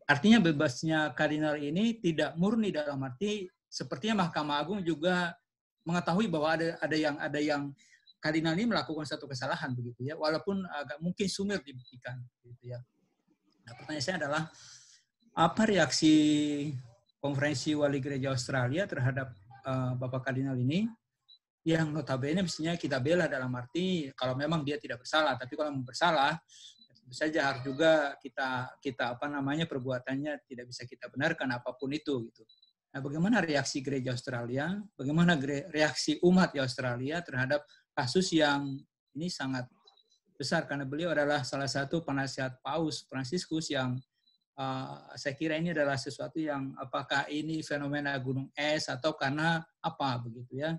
Artinya bebasnya kardinal ini tidak murni dalam arti sepertinya Mahkamah Agung juga mengetahui bahwa ada yang kardinal ini melakukan satu kesalahan begitu ya, walaupun agak mungkin sumir dibuktikan gitu ya. Nah, pertanyaan saya adalah apa reaksi konferensi wali gereja Australia terhadap Bapak kardinal ini yang notabene mestinya kita bela dalam arti kalau memang dia tidak bersalah, tapi kalau bersalah tentu saja harus juga kita perbuatannya tidak bisa kita benarkan apapun itu gitu. Nah, bagaimana reaksi gereja Australia? Bagaimana reaksi umat di Australia terhadap kasus yang ini sangat besar karena beliau adalah salah satu penasihat Paus Fransiskus yang saya kira ini adalah sesuatu yang apakah ini fenomena gunung es atau karena apa begitu ya?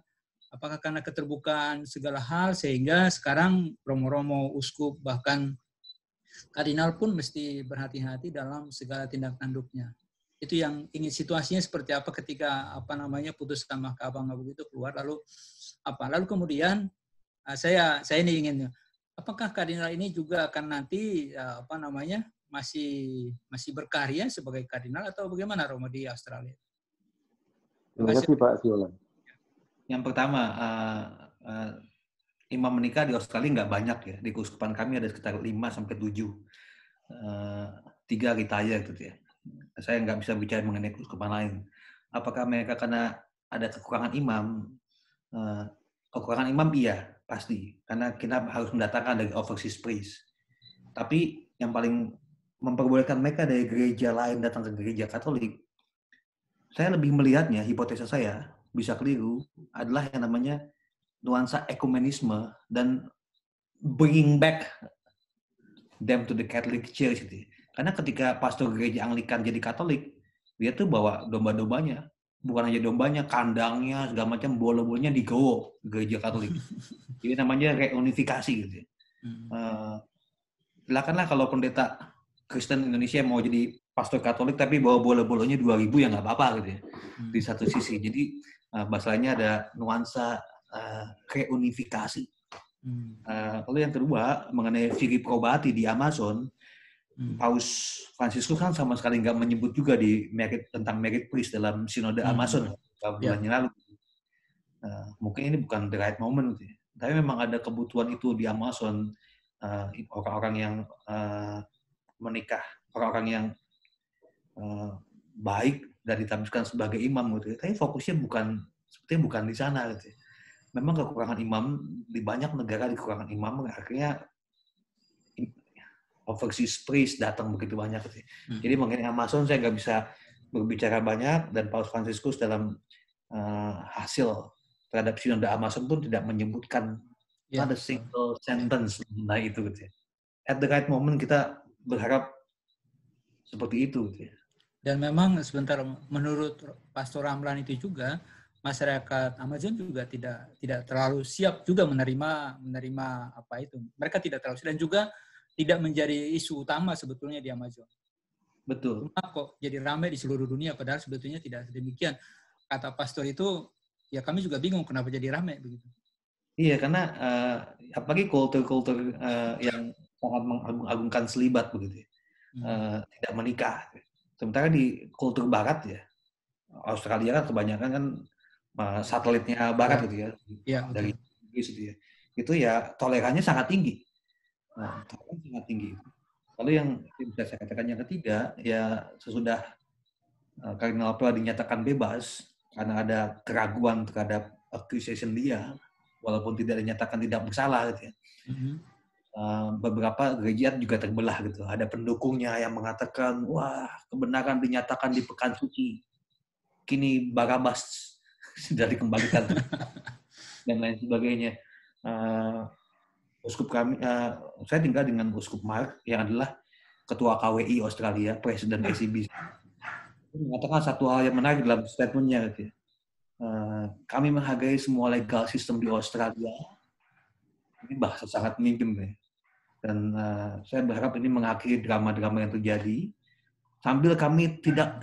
Apakah karena keterbukaan segala hal sehingga sekarang romo-romo, uskup bahkan kardinal pun mesti berhati-hati dalam segala tindak tanduknya. Itu yang ingin situasinya seperti apa ketika putusan Mahkamah Agung itu keluar lalu kemudian saya ini ingin apakah kardinal ini juga akan nanti masih berkarya sebagai kardinal atau bagaimana Romo di Australia? Terima kasih Pak Siolan. Yang pertama, imam menikah di Australia nggak banyak ya. Di keuskupan kami ada sekitar 5-7. 3 retire gitu ya. Saya nggak bisa bicara mengenai keuskupan lain. Apakah mereka karena ada kekurangan imam? Kekurangan imam iya, pasti. Karena kita harus mendatangkan dari overseas priest. Tapi yang paling memperbolehkan mereka dari gereja lain datang ke gereja Katolik, saya lebih melihatnya, hipotesa saya, bisa keliru, adalah yang namanya nuansa ekumenisme dan bringing back them to the Catholic Church. Gitu. Karena ketika pastor gereja Anglikan jadi Katolik, dia tuh bawa domba-dombanya. Bukan hanya dombanya, kandangnya, segala macam, bola-bolanya digowo gereja Katolik. Jadi namanya reunifikasi. Gitu. Silakanlah kalau pendeta Kristen Indonesia mau jadi pastor Katolik tapi bawa bola-bolanya 2.000 ya nggak apa-apa gitu ya. Di satu sisi. Jadi bahasanya ada nuansa reunifikasi. Lalu yang kedua mengenai Filippi Probati di Amazon, Paus Fransiskus kan sama sekali nggak menyebut juga tentang merit priest dalam sinode Amazon bulan yang lalu. Mungkin ini bukan the right moment gitu ya. Tapi memang ada kebutuhan itu di Amazon, orang-orang yang menikah, orang-orang yang baik dan ditabiskan sebagai imam gitu. Tapi fokusnya sepertinya bukan di sana gitu. Memang kekurangan imam di banyak negara, kekurangan imam akhirnya overseas priest datang begitu banyak gitu. Jadi mengenai Amazon saya nggak bisa berbicara banyak dan Paus Fransiskus dalam hasil terhadap sinode Amazon pun tidak menyebutkan ada single sentence mengenai itu gitu ya. At the right moment kita berharap seperti itu gitu ya. Dan memang sebentar, menurut Pastor Ramlan itu juga, masyarakat Amazon juga tidak terlalu siap juga menerima apa itu. Mereka tidak terlalu siap dan juga tidak menjadi isu utama sebetulnya di Amazon. Betul. Cuma kok jadi ramai di seluruh dunia, padahal sebetulnya tidak demikian. Kata pastor itu, ya kami juga bingung kenapa jadi ramai begitu. Iya, karena apalagi kultur-kultur yang sangat mengagung-agungkan selibat begitu, tidak menikah. Sementara di kultur Barat ya, Australia kan kebanyakan kan satelitnya Barat gitu ya, ya dari Inggris gitu ya. Itu ya toleransinya sangat tinggi. Toleransi sangat tinggi. Lalu yang bisa saya katakan yang ketiga, ya sesudah Kardinal Pell dinyatakan bebas karena ada keraguan terhadap accusation dia, walaupun tidak dinyatakan tidak bersalah gitu ya. Beberapa gereja juga terbelah gitu. Ada pendukungnya yang mengatakan, wah kebenaran dinyatakan di Pekan Suci, kini Barabas sudah dikembalikan dan lain sebagainya. Uskup kami, saya tinggal dengan Uskup Mark yang adalah Ketua KWI Australia, Presiden ACB. Mengatakan satu hal yang menarik dalam statementnya gitu ya. Kami menghargai semua legal system di Australia. Ini bahasa sangat memimpin ya. Dan saya berharap ini mengakhiri drama-drama yang terjadi. Sambil kami tidak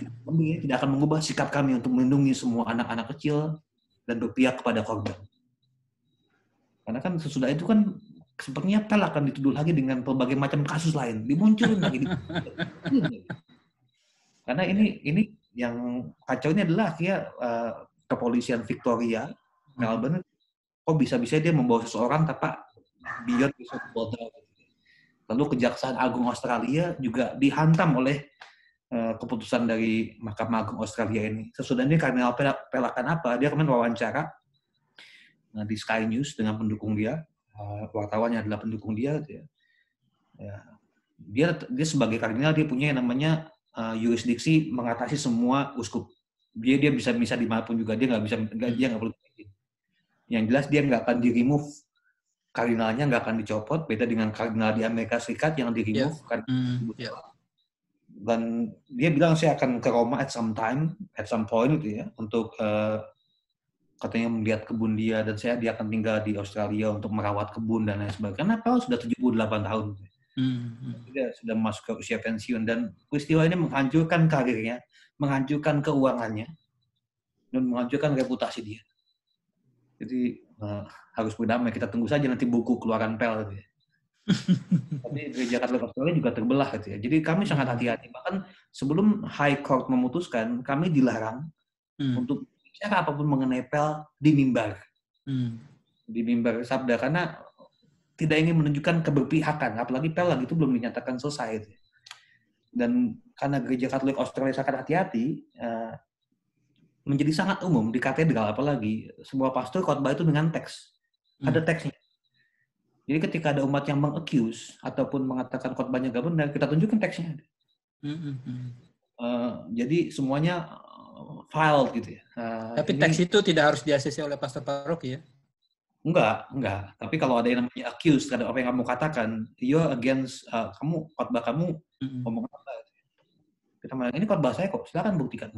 akan mengubah sikap kami untuk melindungi semua anak-anak kecil dan berpihak kepada korban. Karena kan sesudah itu kan sepertinya Pell akan dituduh lagi dengan berbagai macam kasus lain, dimunculin lagi. Karena ini yang kacaunya adalah akhirnya kepolisian Victoria, Melbourne, kok bisa-bisa dia membawa seseorang tanpa beyond reasonable doubt. Lalu Kejaksaan Agung Australia juga dihantam oleh keputusan dari Mahkamah Agung Australia ini. Sesudah ini Kardinal Pell akan apa? Dia kemarin wawancara di Sky News dengan pendukung dia, wartawannya adalah pendukung dia. Dia sebagai kardinal dia punya yang namanya yurisdiksi mengatasi semua uskup. Dia bisa dimanapun juga, dia nggak perlu izin. Yang jelas dia nggak akan di-remove, kardinalnya nggak akan dicopot, beda dengan kardinal di Amerika Serikat yang di-remove. Dan dia bilang saya akan ke Roma at some point gitu ya, untuk katanya melihat kebun dia, dan dia akan tinggal di Australia untuk merawat kebun dan lain sebagainya. Karena sudah 78 tahun. Dia sudah masuk ke usia pensiun, dan peristiwa ini menghancurkan karirnya, menghancurkan keuangannya, dan menghancurkan reputasi dia. Jadi harus berdamai. Kita tunggu saja nanti buku keluaran Pell. Gitu ya. Tapi gereja Katolik Australia juga terbelah gitu ya. Jadi kami sangat hati-hati. Bahkan sebelum High Court memutuskan, kami dilarang untuk bicara apapun mengenai Pell di mimbar. Di mimbar sabda, karena tidak ingin menunjukkan keberpihakan, apalagi Pell lagi itu belum dinyatakan selesai. Gitu. Dan karena gereja Katolik Australia sangat hati-hati, menjadi sangat umum di katedral, apalagi sebuah pastor khotbah itu dengan teks. Ada teksnya. Jadi ketika ada umat yang meng-accuse ataupun mengatakan khotbahnya nggak benar, kita tunjukkan teksnya. Jadi semuanya filed gitu ya. Tapi teks itu tidak harus di-ACC oleh pastor paroki ya? Enggak. Tapi kalau ada yang namanya accuse terhadap apa yang kamu katakan, you're against, khotbah kamu ngomong apa? Kita bilang, ini khotbah saya kok, silakan buktikan.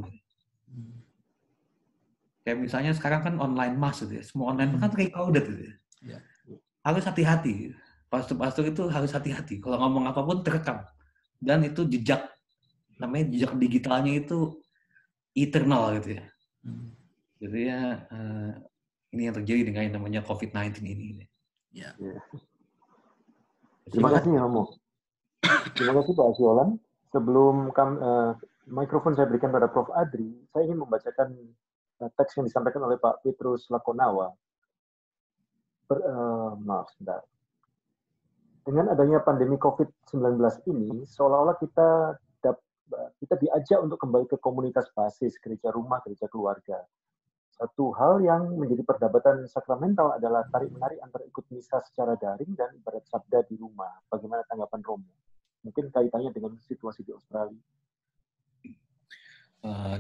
Kayak misalnya sekarang kan online mass gitu ya, semua online kan recorded gitu ya. Harus hati-hati. Pastor-pastor itu harus hati-hati. Kalau ngomong apapun terekam. Dan itu jejak digitalnya itu eternal gitu ya. Jadi ya ini yang terjadi dengan yang namanya COVID-19 ini. Ya. Terima kasih Romo. Terima kasih Pak Siolan. Sebelum mikrofon saya berikan pada Prof. Adri, saya ingin membacakan teks yang disampaikan oleh Pak Petrus Lakonawa. Maaf, sebentar. Dengan adanya pandemi COVID-19 ini, seolah-olah kita diajak untuk kembali ke komunitas basis, gereja rumah, gereja keluarga. Satu hal yang menjadi perdebatan sakramental adalah tarik-menarik antara ikut misa secara daring dan ibadat sabda di rumah. Bagaimana tanggapan Romo? Mungkin kaitannya dengan situasi di Australia.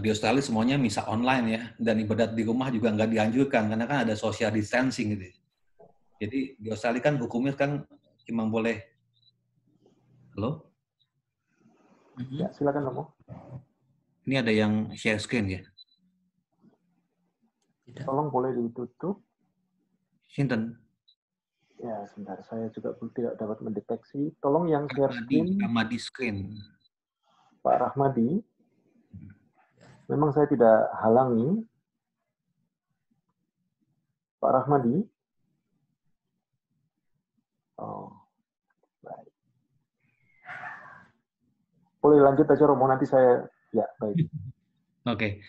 Di Australia semuanya misa online ya, dan ibadat di rumah juga nggak dianjurkan karena kan ada social distancing gitu. Jadi di Australia kan hukumnya kan cuma boleh. Halo? Ya, silakan Romo. Ini ada yang share screen ya? Tidak. Tolong boleh ditutup. Sinten? Ya, sebentar. Saya juga tidak dapat mendeteksi. Tolong yang share screen, Rahmadi screen. Pak Rahmadi. Memang saya tidak halangi. Pak Rahmadi. Oh, baik. Boleh lanjut aja Romo, nanti saya, ya baik. Oke.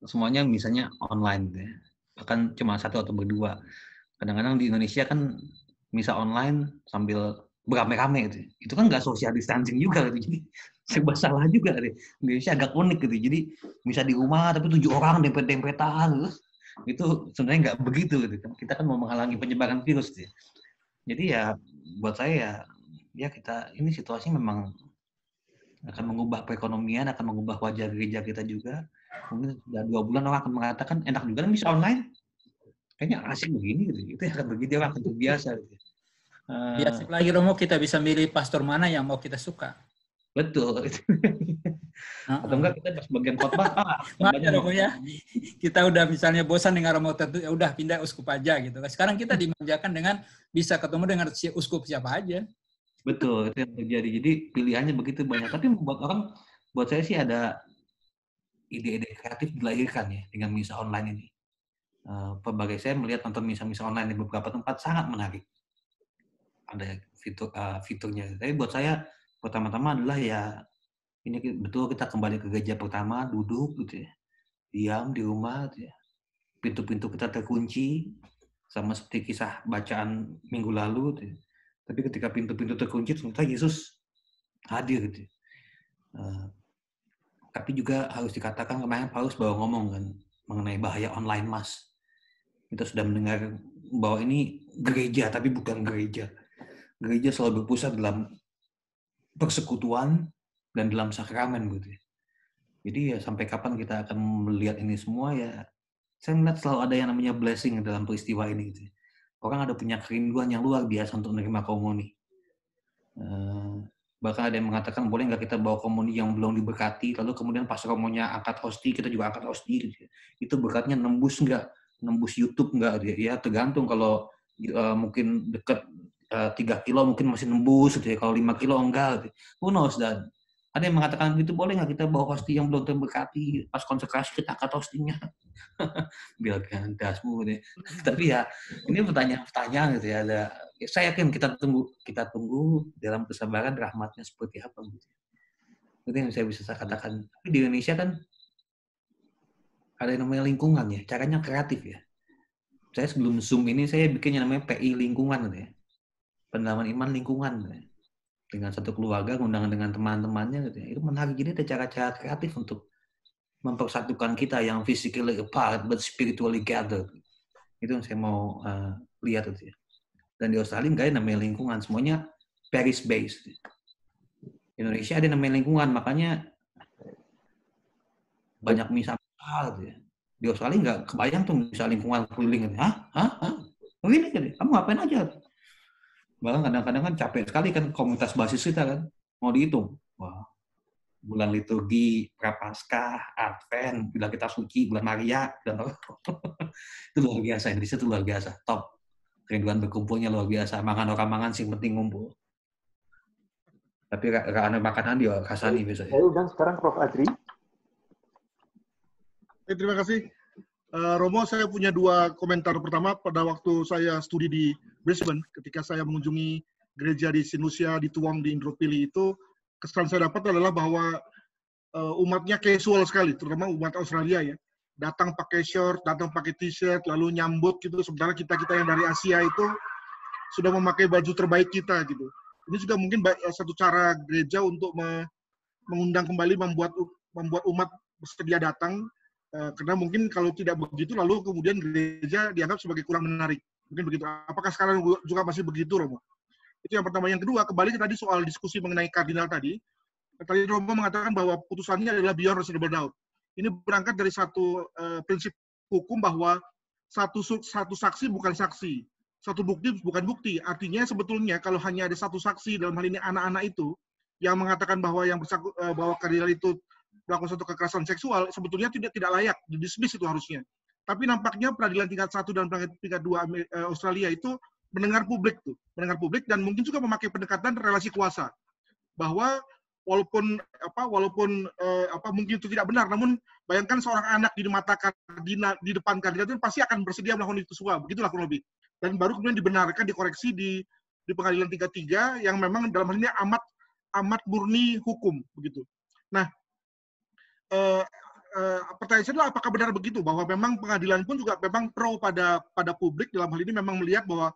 Semuanya misalnya online gitu ya. Bahkan cuma satu atau berdua. Kadang-kadang di Indonesia kan misa online sambil beramai-ramai gitu. Itu kan nggak social distancing juga gitu. Jadi serba salah juga gitu. Indonesia agak unik gitu. Jadi misa di rumah tapi 7 orang dempet-dempetan gitu. Itu sebenarnya nggak begitu gitu. Kita kan mau menghalangi penyebaran virus gitu. Jadi ya buat saya ya kita ini situasi memang akan mengubah perekonomian, akan mengubah wajah gereja kita juga. Mungkin sudah 2 bulan orang akan mengatakan enak juga misa online. Kayaknya asik begini gitu. Itu akan begitu orang akan terbiasa gitu. Biasa lagi Romo, kita bisa milih pastor mana yang mau kita suka. Betul. Atau enggak kita pas bagian khotbah, Makanya Romo ya, kita udah misalnya bosan dengan Romo tertentu, ya udah pindah uskup aja gitu. Sekarang kita dimanjakan dengan bisa ketemu dengan uskup siapa aja. Betul, itu yang terjadi. Jadi pilihannya begitu banyak. Tapi buat saya sih ada ide-ide kreatif dilahirkan ya dengan misa online ini. Bagi saya melihat nonton misa-misa online di beberapa tempat sangat menarik. Ada fiturnya. Tapi buat saya pertama-tama adalah ya ini betul kita kembali ke gereja pertama, duduk gitu ya, diam di rumah gitu ya. Pintu-pintu kita terkunci sama seperti kisah bacaan minggu lalu gitu ya. Tapi ketika pintu-pintu terkunci ternyata Yesus hadir gitu ya. Tapi juga harus dikatakan kemarin Paulus baru ngomong kan mengenai bahaya online mass. Kita sudah mendengar bahwa ini gereja, tapi bukan gereja. Gereja selalu berpusat dalam persekutuan dan dalam sakramen gitu. Jadi ya sampai kapan kita akan melihat ini semua ya, saya melihat selalu ada yang namanya blessing dalam peristiwa ini gitu. Orang ada punya kerinduan yang luar biasa untuk menerima komuni. Bahkan ada yang mengatakan boleh nggak kita bawa komuni yang belum diberkati, lalu kemudian pas romonya angkat hosti, kita juga angkat hosti gitu. Itu berkatnya nembus nggak? Nembus YouTube nggak dia? Ya tergantung, kalau mungkin dekat 3 kilo mungkin masih nembus gitu ya, kalau 5 kilo enggak gitu. Who knows, dan ada yang mengatakan gitu, boleh nggak kita bawa hosti yang belum terberkati, pas konsekrasi kita angkat hostinya. Biar dasmu gitu. Tapi ya ini pertanyaan-pertanyaan gitu ya. Saya yakin kita tunggu dalam kesabaran rahmatnya seperti apa gitu. Itu yang saya bisa katakan. Tapi di Indonesia kan ada yang namanya lingkungan ya, caranya kreatif ya. Saya sebelum Zoom ini saya bikin yang namanya PI lingkungan gitu ya. Pendalaman iman lingkungan gitu ya. Dengan satu keluarga, undangan dengan teman-temannya gitu ya. Itu menarik. Jadi ada cara-cara kreatif untuk mempersatukan kita yang physically apart but spiritually gathered. Itu yang saya mau lihat itu ya. Dan di Australia nggak ada namanya lingkungan, semuanya parish based. Indonesia ada namanya lingkungan, makanya banyak misa gitu ya. Di Australia nggak kebayang tuh misa lingkungan keliling gitu. Begini gitu. Kamu ngapain aja? Bahkan kadang-kadang kan capek sekali kan komunitas basis kita kan, mau dihitung. Wah, bulan liturgi, Prapaskah, Advent, bila kita suci, bulan Maria, dan itu luar biasa. Indonesia itu luar biasa, top. Kerinduan berkumpulnya luar biasa. Makan orang mangan sing penting ngumpul. Tapi rana makanan dia kasani biasanya. Saya undang sekarang Prof. Adri. Terima kasih. Romo, saya punya 2 komentar. Pertama, pada waktu saya studi di Brisbane, ketika saya mengunjungi gereja di St. Lucia, di Tuam, di Indooroopilly itu, kesan saya dapat adalah bahwa umatnya casual sekali, terutama umat Australia ya. Datang pakai short, datang pakai t-shirt, lalu nyambut gitu. Sementara kita-kita yang dari Asia itu sudah memakai baju terbaik kita gitu. Ini juga mungkin satu cara gereja untuk mengundang kembali, membuat umat bersedia datang. Karena mungkin kalau tidak begitu, lalu kemudian gereja dianggap sebagai kurang menarik. Mungkin begitu. Apakah sekarang juga masih begitu, Romo? Itu yang pertama. Yang kedua, kembali ke tadi soal diskusi mengenai kardinal tadi. Tadi Romo mengatakan bahwa putusannya adalah beyond reasonable doubt. Ini berangkat dari satu prinsip hukum bahwa satu saksi bukan saksi, satu bukti bukan bukti. Artinya sebetulnya kalau hanya ada satu saksi, dalam hal ini anak-anak itu, yang mengatakan bahwa bahwa kardinal itu melakukan suatu kekerasan seksual sebetulnya tidak layak, didismiss itu harusnya. Tapi nampaknya peradilan tingkat 1 dan peradilan tingkat 2 Australia itu mendengar publik dan mungkin juga memakai pendekatan relasi kuasa. Bahwa walaupun mungkin itu tidak benar, namun bayangkan seorang anak di depan kardinal itu pasti akan bersedia melakukan itu semua, begitulah kurang lebih. Dan baru kemudian dibenarkan, dikoreksi di pengadilan tingkat 3 yang memang dalam hal ini amat murni hukum begitu. Nah, pertanyaan saya adalah apakah benar begitu bahwa memang pengadilan pun juga memang pro pada publik dalam hal ini memang melihat bahwa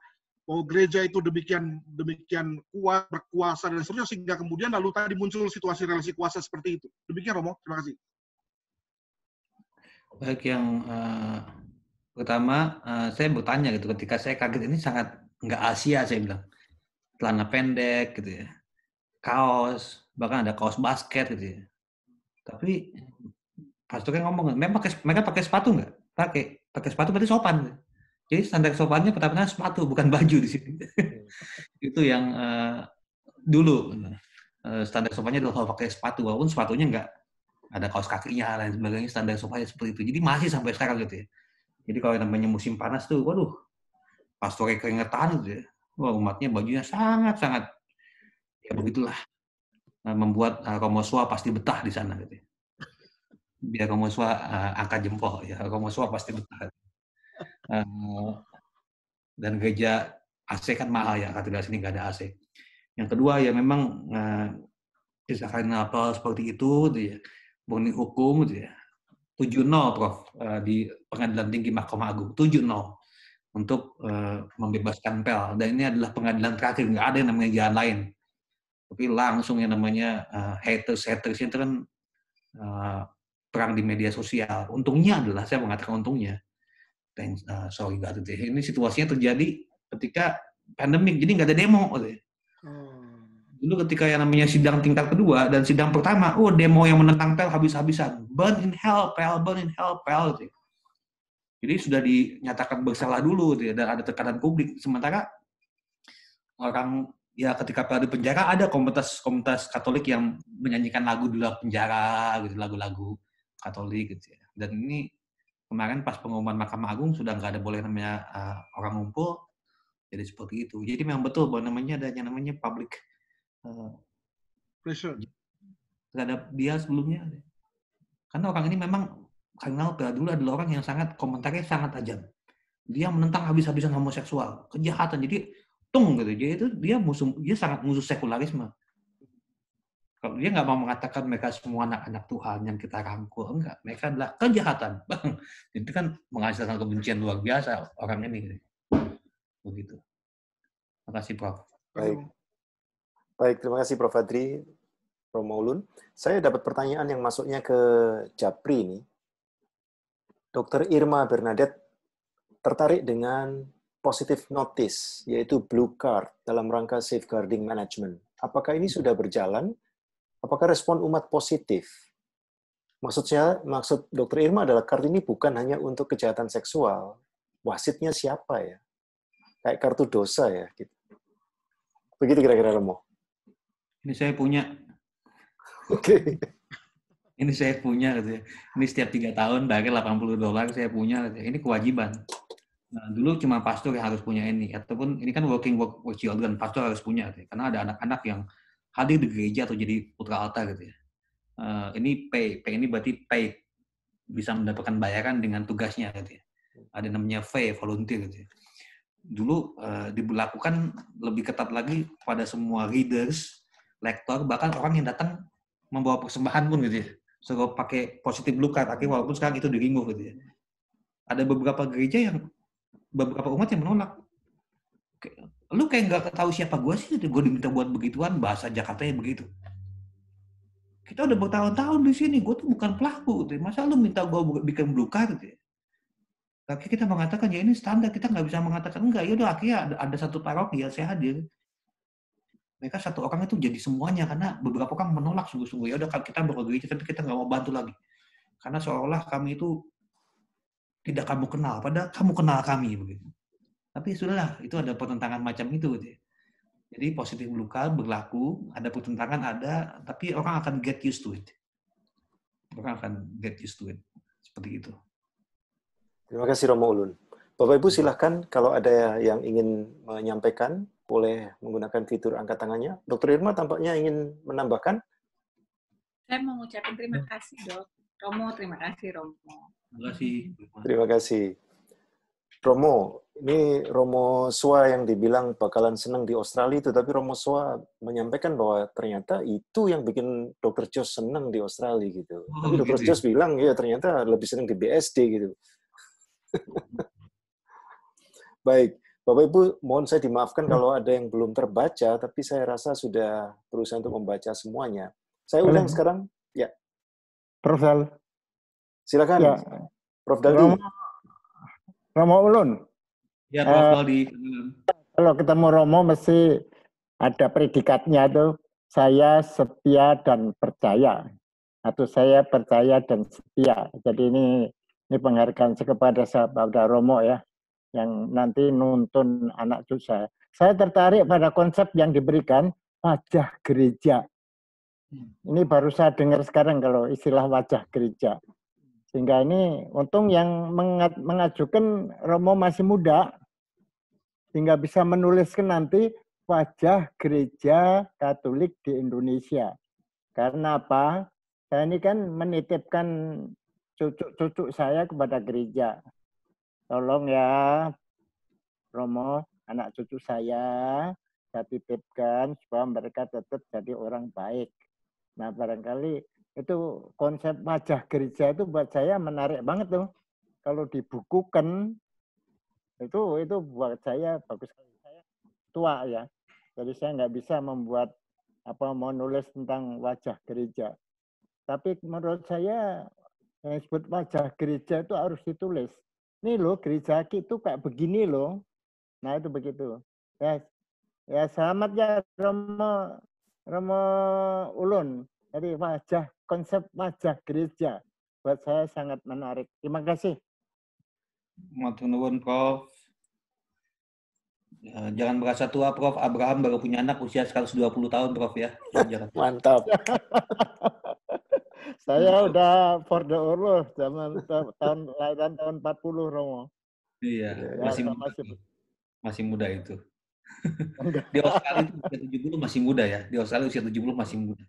gereja itu demikian kuat, berkuasa dan seterusnya sehingga kemudian lalu tadi muncul situasi relasi kuasa seperti itu. Demikian Romo, terima kasih. Baik, yang pertama saya bertanya gitu, ketika saya kaget ini sangat nggak Asia, saya bilang celana pendek gitu ya, kaos, bahkan ada kaos basket gitu ya. Tapi pastornya ngomong, mereka pakai sepatu nggak? Pakai sepatu berarti sopan. Jadi standar sopannya pertama sepatu, bukan baju di sini. Itu yang dulu standar sopannya adalah kalau pakai sepatu, walaupun sepatunya nggak ada kaos kakinya dan sebagainya, standar sopannya seperti itu. Jadi masih sampai sekarang gitu ya. Jadi kalau yang namanya musim panas tuh, waduh, pastornya keringetan gitu ya. Wah, umatnya bajunya sangat ya begitulah. Membuat Romo Sua pasti betah di sana gitu ya. Biar Romo Sua angkat jempol ya, Romo Sua pasti betah. Dan gereja AC kan mahal ya, katedral sini nggak ada AC. Yang kedua ya memang kisah kardinal seperti itu gitu ya, murni hukum gitu ya. 7-0 Prof di Pengadilan Tinggi Mahkamah Agung, 7-0 untuk membebaskan Pel. Dan ini adalah pengadilan terakhir, nggak ada yang namanya jalan lain. Tapi langsung yang namanya haters itu kan perang di media sosial. Untungnya adalah, saya mengatakan untungnya, sorry God, ini situasinya terjadi ketika pandemik, jadi nggak ada demo. Dulu ketika yang namanya sidang tingkat kedua dan sidang pertama, demo yang menentang Pel habis-habisan, burn in hell, Pel. Jadi sudah dinyatakan bersalah dulu dan ada tekanan publik. Sementara orang ya ketika Pel di penjara ada komunitas Katolik yang menyanyikan lagu di luar penjara, gitu, lagu-lagu Katolik gitu ya. Dan ini kemarin pas pengumuman Mahkamah Agung sudah nggak ada boleh namanya orang ngumpul, jadi seperti itu. Jadi memang betul bahwa namanya ada yang namanya public pressure terhadap dia sebelumnya. Karena orang ini memang Kardinal Pel dulu adalah orang yang komentarnya sangat tajam. Dia menentang habis-habisan homoseksual, kejahatan. Jadi gitu. Dia sangat musuh sekularisme. Kalau dia nggak mau mengatakan mereka semua anak-anak Tuhan yang kita rangkul, enggak. Mereka adalah kejahatan. Itu kan menghasilkan kebencian luar biasa orang ini. Begitu. Terima kasih, Prof. Baik, terima kasih Prof. Adri, Romo Ulun. Saya dapat pertanyaan yang masuknya ke Japri ini. Dr. Irma Bernadette tertarik dengan positive notice, yaitu blue card dalam rangka safeguarding management. Apakah ini sudah berjalan? Apakah respon umat positif? Maksud Dr. Irma adalah kartu ini bukan hanya untuk kejahatan seksual. Wasitnya siapa ya? Kayak kartu dosa ya. Gitu. Begitu kira-kira Romo. Ini saya punya. Oke. Ini saya punya. Gitu ya. Ini setiap 3 tahun bayar $80 saya punya. Gitu ya. Ini kewajiban. Nah, dulu cuma pastor yang harus punya ini. Ataupun ini kan working work children. Pastor harus punya. Gitu ya. Karena ada anak-anak yang hadir di gereja atau jadi putra altar gitu ya. Ini pay ini berarti pay, bisa mendapatkan bayaran dengan tugasnya gitu ya. Ada namanya fee, volunteer gitu ya. Dulu diberlakukan lebih ketat lagi pada semua readers, lektor, bahkan orang yang datang membawa persembahan pun gitu ya. Suruh pakai positive blue card, walaupun sekarang itu di-remove gitu ya. Ada beberapa gereja beberapa umat yang menolak. Lu kayak nggak tahu siapa gue sih, gue diminta buat begituan, bahasa Jakartanya begitu. Kita udah bertahun-tahun di sini, gue tuh bukan pelaku, gitu. Masa lu minta gue bikin blue card gitu ya? Tapi kita mengatakan ya ini standar, kita nggak bisa mengatakan enggak. Ya udah akhirnya ada satu paroki ya saya hadir. Mereka satu orang itu jadi semuanya karena beberapa orang menolak sungguh-sungguh. Ya udah kita bergereja tapi kita nggak mau bantu lagi. Karena seolah kami itu tidak kamu kenal, padahal kamu kenal kami begitu. Tapi sudahlah, itu ada pertentangan macam itu. Gitu. Jadi positif lokal berlaku, ada pertentangan ada, tapi orang akan get used to it. Orang akan get used to it. Seperti itu. Terima kasih Romo Ulun. Bapak Ibu silahkan kalau ada yang ingin menyampaikan, boleh menggunakan fitur angkat tangannya. Dr. Irma tampaknya ingin menambahkan. Saya mau mengucapkan terima kasih, Dok. Romo, terima kasih, Romo. Terima kasih. Terima kasih. Romo, ini Romo Sua yang dibilang bakalan senang di Australia itu, tapi Romo Sua menyampaikan bahwa ternyata itu yang bikin Dr. Jos senang di Australia gitu. Tapi Dr. Jos bilang ya ternyata lebih senang di BSD gitu. Baik, Bapak Ibu, mohon saya dimaafkan kalau ada yang belum terbaca, tapi saya rasa sudah berusaha untuk membaca semuanya. Saya undang sekarang, ya. Prof. Dal. Silakan, ya. Prof. Daldi. Romo Ulun. Ya, Prof. Daldi. Kalau ketemu Romo mesti ada predikatnya tuh, saya setia dan percaya. Atau saya percaya dan setia. Jadi ini penghargaan kepada sahabat Romo ya, yang nanti nuntun anak cucu saya. Saya tertarik pada konsep yang diberikan, wajah gereja. Ini baru saya dengar sekarang kalau istilah wajah gereja. Sehingga ini untung yang mengajukan Romo masih muda, sehingga bisa menuliskan nanti wajah gereja Katolik di Indonesia. Karena apa? Saya ini kan menitipkan cucu-cucu saya kepada gereja. Tolong ya, Romo, anak cucu saya titipkan supaya mereka tetap jadi orang baik. Nah, barangkali itu konsep wajah gereja itu buat saya menarik banget tuh. Kalau dibukukan itu buat saya bagus sekali. Saya tua ya, jadi saya nggak bisa membuat mau nulis tentang wajah gereja. Tapi menurut saya yang disebut wajah gereja itu harus ditulis. Nih loh gereja itu kayak begini loh. Nah itu begitu. Ya selamat ya Romo Ulun. Jadi konsep wajah gereja buat saya sangat menarik. Terima kasih. Matur nuwun, Prof. Jangan merasa tua, Prof. Abraham baru punya anak usia 120 tahun, Prof ya. Mantap. Saya udah for the urus zaman tahun 40 Romo. Iya, ya, masih muda itu. Di Australia itu usia 70 masih muda ya. Di Australia usia 70 masih muda.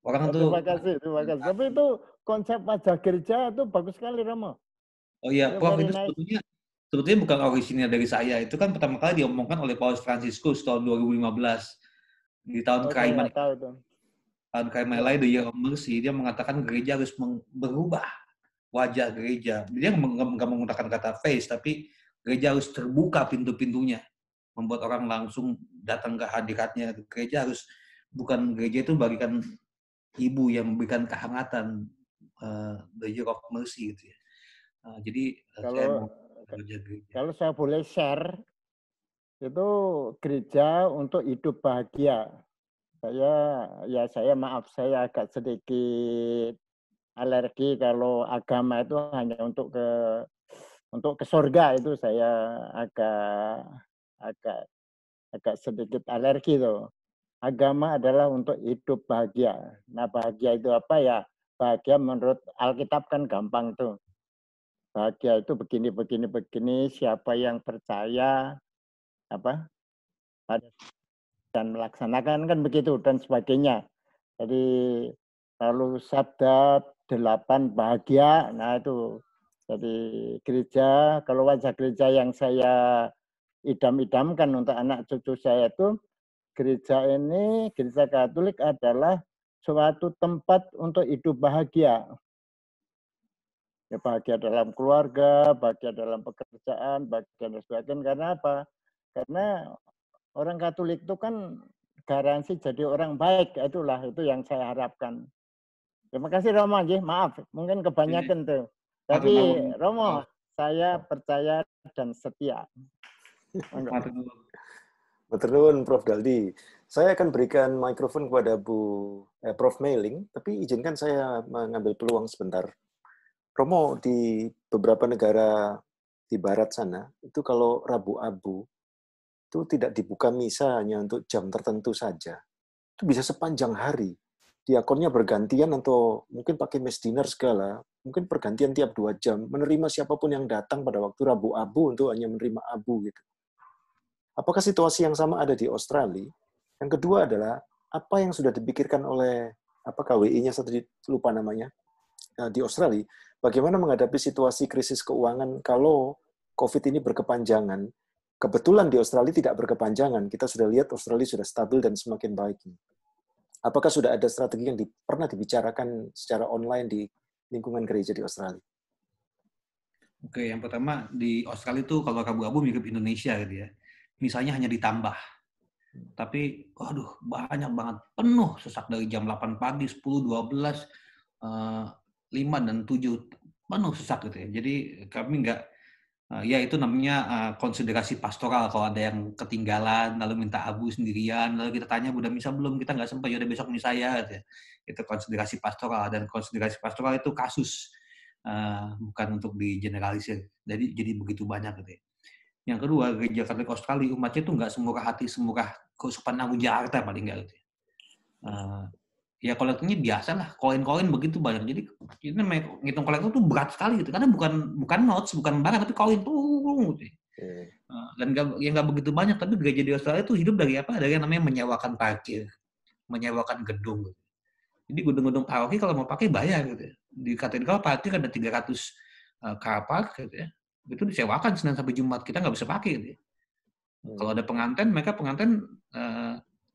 Orang tuh. Terima kasih. Tapi itu konsep wajah gereja itu bagus sekali, Romo. Oh iya, Prof, itu sebetulnya bukan orisinnya dari saya. Itu kan pertama kali diomongkan oleh Paus Franciscus tahun 2015 di tahun Kaiman. Tahun Kaiman The Year of Mercy, dia mengatakan gereja harus berubah wajah gereja. Dia nggak menggunakan kata face, tapi gereja harus terbuka pintu-pintunya, membuat orang langsung datang ke hadiratnya. Gereja harus bukan gereja itu bagikan ibu yang memberikan kehangatan, The Year of Mercy gitu ya. Jadi kalau saya boleh share, itu gereja untuk hidup bahagia. Saya maaf, saya agak sedikit alergi kalau agama itu hanya untuk ke surga, itu saya agak sedikit alergi tuh. Agama adalah untuk hidup bahagia. Nah, bahagia itu apa ya? Bahagia menurut Alkitab kan gampang tuh. Bahagia itu begini, siapa yang percaya dan melaksanakan kan begitu dan sebagainya. Jadi lalu sabda 8 bahagia, nah itu. Jadi gereja, kalau wajah gereja yang saya idam-idamkan untuk anak cucu saya itu, gereja Katolik adalah suatu tempat untuk hidup bahagia. Ya, bahagia dalam keluarga, bahagia dalam pekerjaan, bahagia dan sebagainya. Karena apa? Karena orang Katolik itu kan garansi jadi orang baik. Itu yang saya harapkan. Terima kasih Romo, maaf, mungkin kebanyakan tuh. Tapi Romo, saya percaya dan setia. Matur nuwun Prof. Daldi. Saya akan berikan mikrofon kepada Prof. Meiling, tapi izinkan saya mengambil peluang sebentar. Romo, di beberapa negara di barat sana, itu kalau Rabu Abu, itu tidak dibuka misa hanya untuk jam tertentu saja. Itu bisa sepanjang hari. Diakonnya bergantian atau mungkin pakai mass dinner segala, mungkin pergantian tiap 2 jam, menerima siapapun yang datang pada waktu Rabu Abu untuk hanya menerima abu gitu. Apakah situasi yang sama ada di Australia? Yang kedua adalah, apa yang sudah dipikirkan oleh, apa KWI-nya, saya lupa namanya, di Australia, bagaimana menghadapi situasi krisis keuangan kalau COVID ini berkepanjangan. Kebetulan di Australia tidak berkepanjangan, kita sudah lihat Australia sudah stabil dan semakin baik. Apakah sudah ada strategi yang pernah dibicarakan secara online di lingkungan gereja di Australia? Oke, yang pertama di Australia itu kalau Rabu Abu mirip Indonesia gitu ya. Misalnya hanya ditambah. Tapi, waduh, banyak banget. Penuh sesak dari jam 8 pagi, 10, 12, 5, dan 7. Penuh sesak gitu ya. Jadi kami nggak, ya itu namanya konsiderasi pastoral. Kalau ada yang ketinggalan, lalu minta abu sendirian, lalu kita tanya, udah misa belum? Kita nggak sempat, yaudah besok misa ya. Gitu ya. Itu konsiderasi pastoral. Dan konsiderasi pastoral itu kasus. Bukan untuk digeneralisir. Jadi begitu banyak gitu ya. Yang kedua, gereja Katolik Australia umatnya itu nggak semurah hati, semurah Keuskupan Agung Jakarta paling nggak gitu ya. Ya kolektornya biasa lah, koin-koin begitu banyak. Jadi ini ngitung kolektor tuh berat sekali gitu, karena bukan notes, bukan barang, tapi koin tuh gitu. Dan nggak begitu banyak, tapi gereja di Australia itu hidup dari apa? Dari yang namanya menyewakan parkir, menyewakan gedung. Gitu. Jadi gedung-gedung paroki kalau mau pakai bayar gitu. Di katedral parkir ada 300 car park gitu ya. Itu disewakan Senin sampai Jumat, kita nggak bisa pakai gitu ya. Kalau ada pengantin, mereka pengantin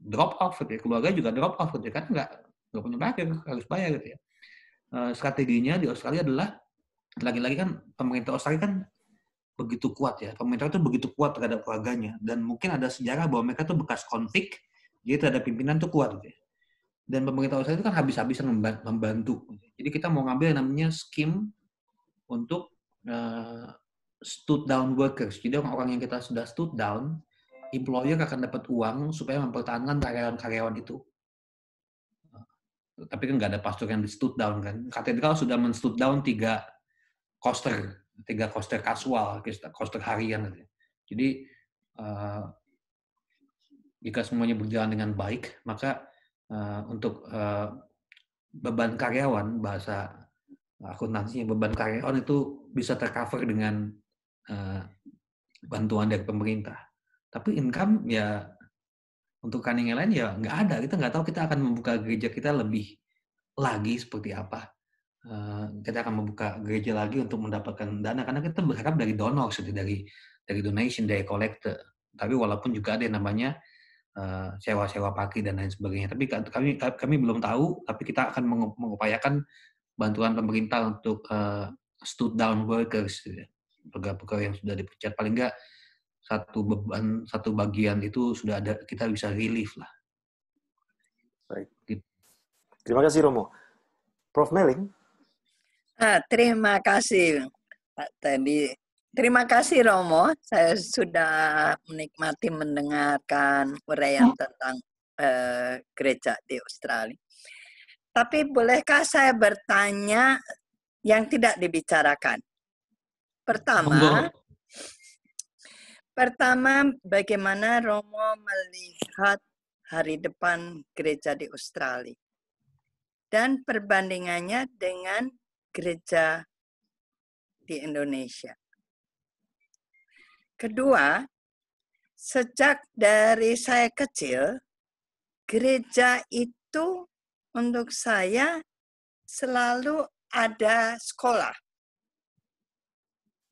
drop off gitu ya. Keluarga juga drop off gitu ya. Kan nggak punya parkir, harus bayar gitu ya. Strateginya di Australia adalah, lagi-lagi kan pemerintah Australia kan begitu kuat ya. Pemerintah itu begitu kuat terhadap keluarganya. Dan mungkin ada sejarah bahwa mereka tuh bekas konflik, jadi terhadap pimpinan tuh kuat gitu ya. Dan pemerintah Australia itu kan habis-habisan membantu. Jadi kita mau ngambil yang namanya scheme untuk stood down workers. Jadi orang-orang yang kita sudah stood down, employer akan dapat uang supaya mempertahankan karyawan-karyawan itu. Tapi kan nggak ada pastor yang di stood down kan. Katedral sudah men-stood down 3 coaster kasual, coaster harian. Jadi jika semuanya berjalan dengan baik, maka untuk beban karyawan, bahasa akuntansinya, beban karyawan itu bisa tercover dengan bantuan dari pemerintah. Tapi income ya untuk rekening yang lain ya nggak ada. Kita nggak tahu kita akan membuka gereja kita lebih lagi seperti apa. Kita akan membuka gereja lagi untuk mendapatkan dana karena kita berharap dari donor, dari donation, dari collector. Tapi walaupun juga ada yang namanya sewa-sewa parkir dan lain sebagainya. Tapi kami belum tahu. Tapi kita akan mengupayakan bantuan pemerintah untuk stood down workers, pegawai yang sudah dipecat, paling nggak satu bagian itu sudah ada, kita bisa relief lah. Baik. Terima kasih Romo. Prof. Meling. Terima kasih Pak Teddy. Terima kasih Romo. Saya sudah menikmati mendengarkan uraian tentang gereja di Australia. Tapi bolehkah saya bertanya yang tidak dibicarakan? Pertama, bagaimana Romo melihat hari depan gereja di Australia? Dan perbandingannya dengan gereja di Indonesia. Kedua, sejak dari saya kecil, gereja itu untuk saya selalu ada sekolah.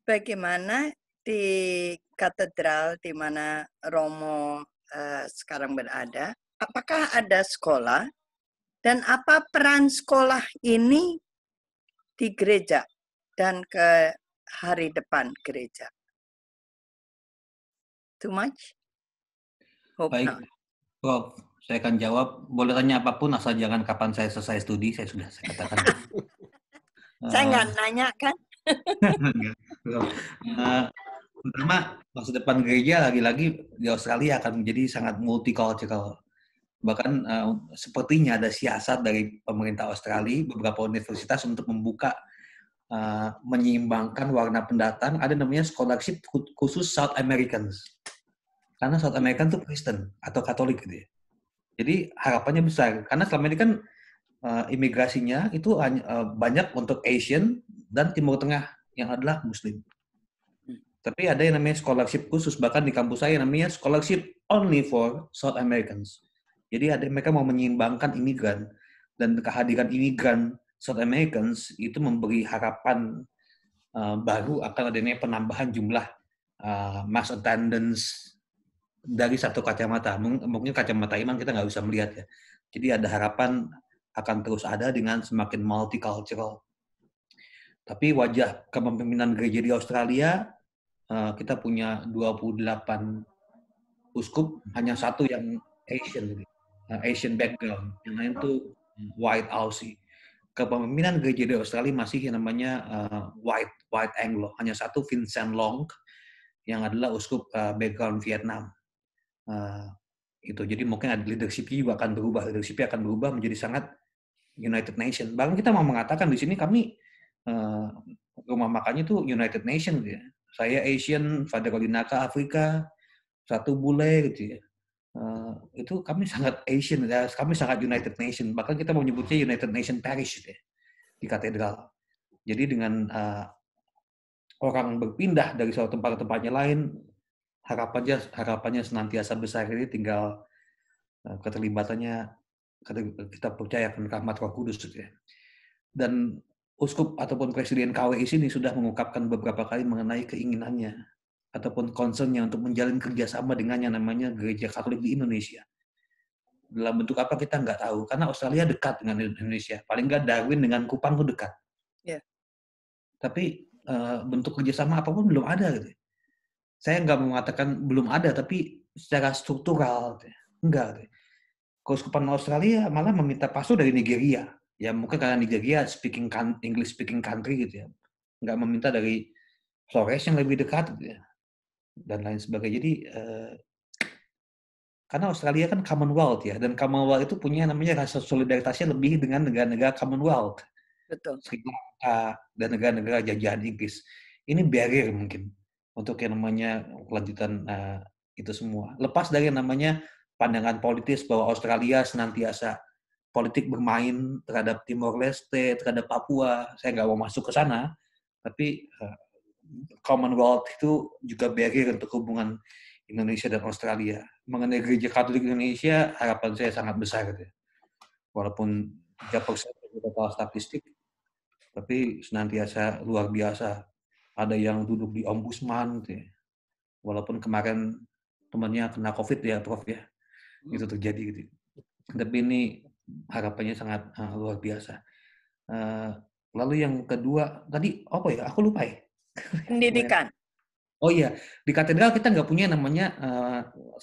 Bagaimana di katedral di mana Romo sekarang berada, apakah ada sekolah dan apa peran sekolah ini di gereja dan ke hari depan gereja? Too much? Hope Baik, not. Prof. Saya akan jawab. Boleh tanya apapun, asal jangan kapan saya selesai studi. Saya sudah katakan. Saya nggak nanya kan? Pertama, masa depan gereja lagi-lagi di Australia akan menjadi sangat multicultural. Bahkan sepertinya ada siasat dari pemerintah Australia, beberapa universitas untuk membuka, menyeimbangkan warna pendatang. Ada namanya scholarship khusus South Americans. Karena South America tuh Kristen atau Katolik gitu ya. Jadi harapannya besar. Karena selama ini kan imigrasinya itu banyak untuk Asian dan Timur Tengah yang adalah Muslim. Tapi ada yang namanya scholarship khusus, bahkan di kampus saya namanya scholarship only for South Americans. Jadi mereka mau menyeimbangkan imigran, dan kehadiran imigran South Americans itu memberi harapan baru akan adanya penambahan jumlah mass attendance dari satu kacamata. Mungkin kacamata iman kita nggak bisa melihat ya. Jadi ada harapan akan terus ada dengan semakin multicultural. Tapi wajah kepemimpinan gereja di Australia, kita punya 28 uskup, hanya satu yang Asian background, yang lain tuh white Aussie. Kepemimpinan gereja di Australia masih yang namanya white Anglo, hanya satu Vincent Long yang adalah uskup background Vietnam. Itu jadi mungkin ada leadership-nya juga akan berubah menjadi sangat United Nation. Bahkan kita mau mengatakan di sini kami rumah makannya tuh United Nation gitu ya. Saya Asian, Father Olinaka Afrika, satu bule gitu ya. Itu kami sangat Asian, ya. Kami sangat United Nation. Bahkan kita mau nyebutnya United Nation Parish gitu ya, di katedral. Jadi dengan orang berpindah dari suatu tempat ke tempatnya lain, harapannya senantiasa besar. Ini tinggal keterlibatannya, kita percaya akan rahmat Roh Kudus gitu ya. Dan uskup ataupun presiden KWI sini sudah mengungkapkan beberapa kali mengenai keinginannya ataupun concern-nya untuk menjalin kerjasama dengan yang namanya gereja Katolik di Indonesia. Dalam bentuk apa kita nggak tahu, karena Australia dekat dengan Indonesia. Paling nggak Darwin dengan Kupang itu dekat. Yeah. Tapi bentuk kerjasama apapun belum ada gitu. Saya nggak mengatakan belum ada, tapi secara struktural gitu. Enggak gitu. Keuskupan Australia malah meminta pastor dari Nigeria. Ya mungkin karena Nigeria English speaking country gitu ya. Nggak meminta dari Flores yang lebih dekat gitu ya. Dan lain sebagainya. Jadi karena Australia kan Commonwealth ya, dan Commonwealth itu punya namanya rasa solidaritasnya lebih dengan negara-negara Commonwealth. Betul. Sri Lanka dan negara-negara jajahan Inggris. Ini barrier mungkin untuk yang namanya kelanjutan itu semua. Lepas dari yang namanya pandangan politis bahwa Australia senantiasa politik bermain terhadap Timor Leste, terhadap Papua. Saya nggak mau masuk ke sana, tapi Commonwealth itu juga barrier untuk hubungan Indonesia dan Australia. Mengenai gereja Katolik Indonesia, harapan saya sangat besar. Gitu. Walaupun 3% total statistik, tapi senantiasa luar biasa. Ada yang duduk di ombudsman, gitu ya. Walaupun kemarin temannya kena COVID ya, Prof ya, itu terjadi gitu. Tapi ini harapannya sangat luar biasa. Lalu yang kedua tadi apa ya? Aku lupa ya. Pendidikan. Oh iya, di katedral kita nggak punya namanya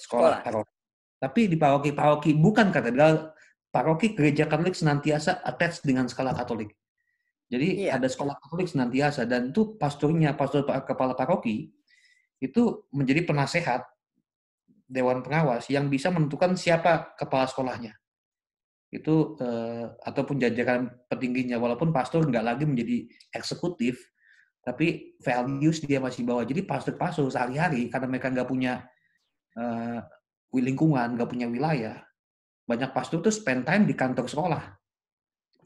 sekolah paroki. Tapi di paroki bukan katedral, paroki gereja Katolik senantiasa attach dengan sekolah Katolik. Jadi ada sekolah Katolik senantiasa, dan itu pastor kepala paroki itu menjadi penasehat dewan pengawas yang bisa menentukan siapa kepala sekolahnya. Itu ataupun jajaran petingginya, walaupun pastor nggak lagi menjadi eksekutif, tapi values dia masih bawa. Jadi pastor sehari-hari karena mereka nggak punya lingkungan, nggak punya wilayah, banyak pastor tuh spend time di kantor sekolah,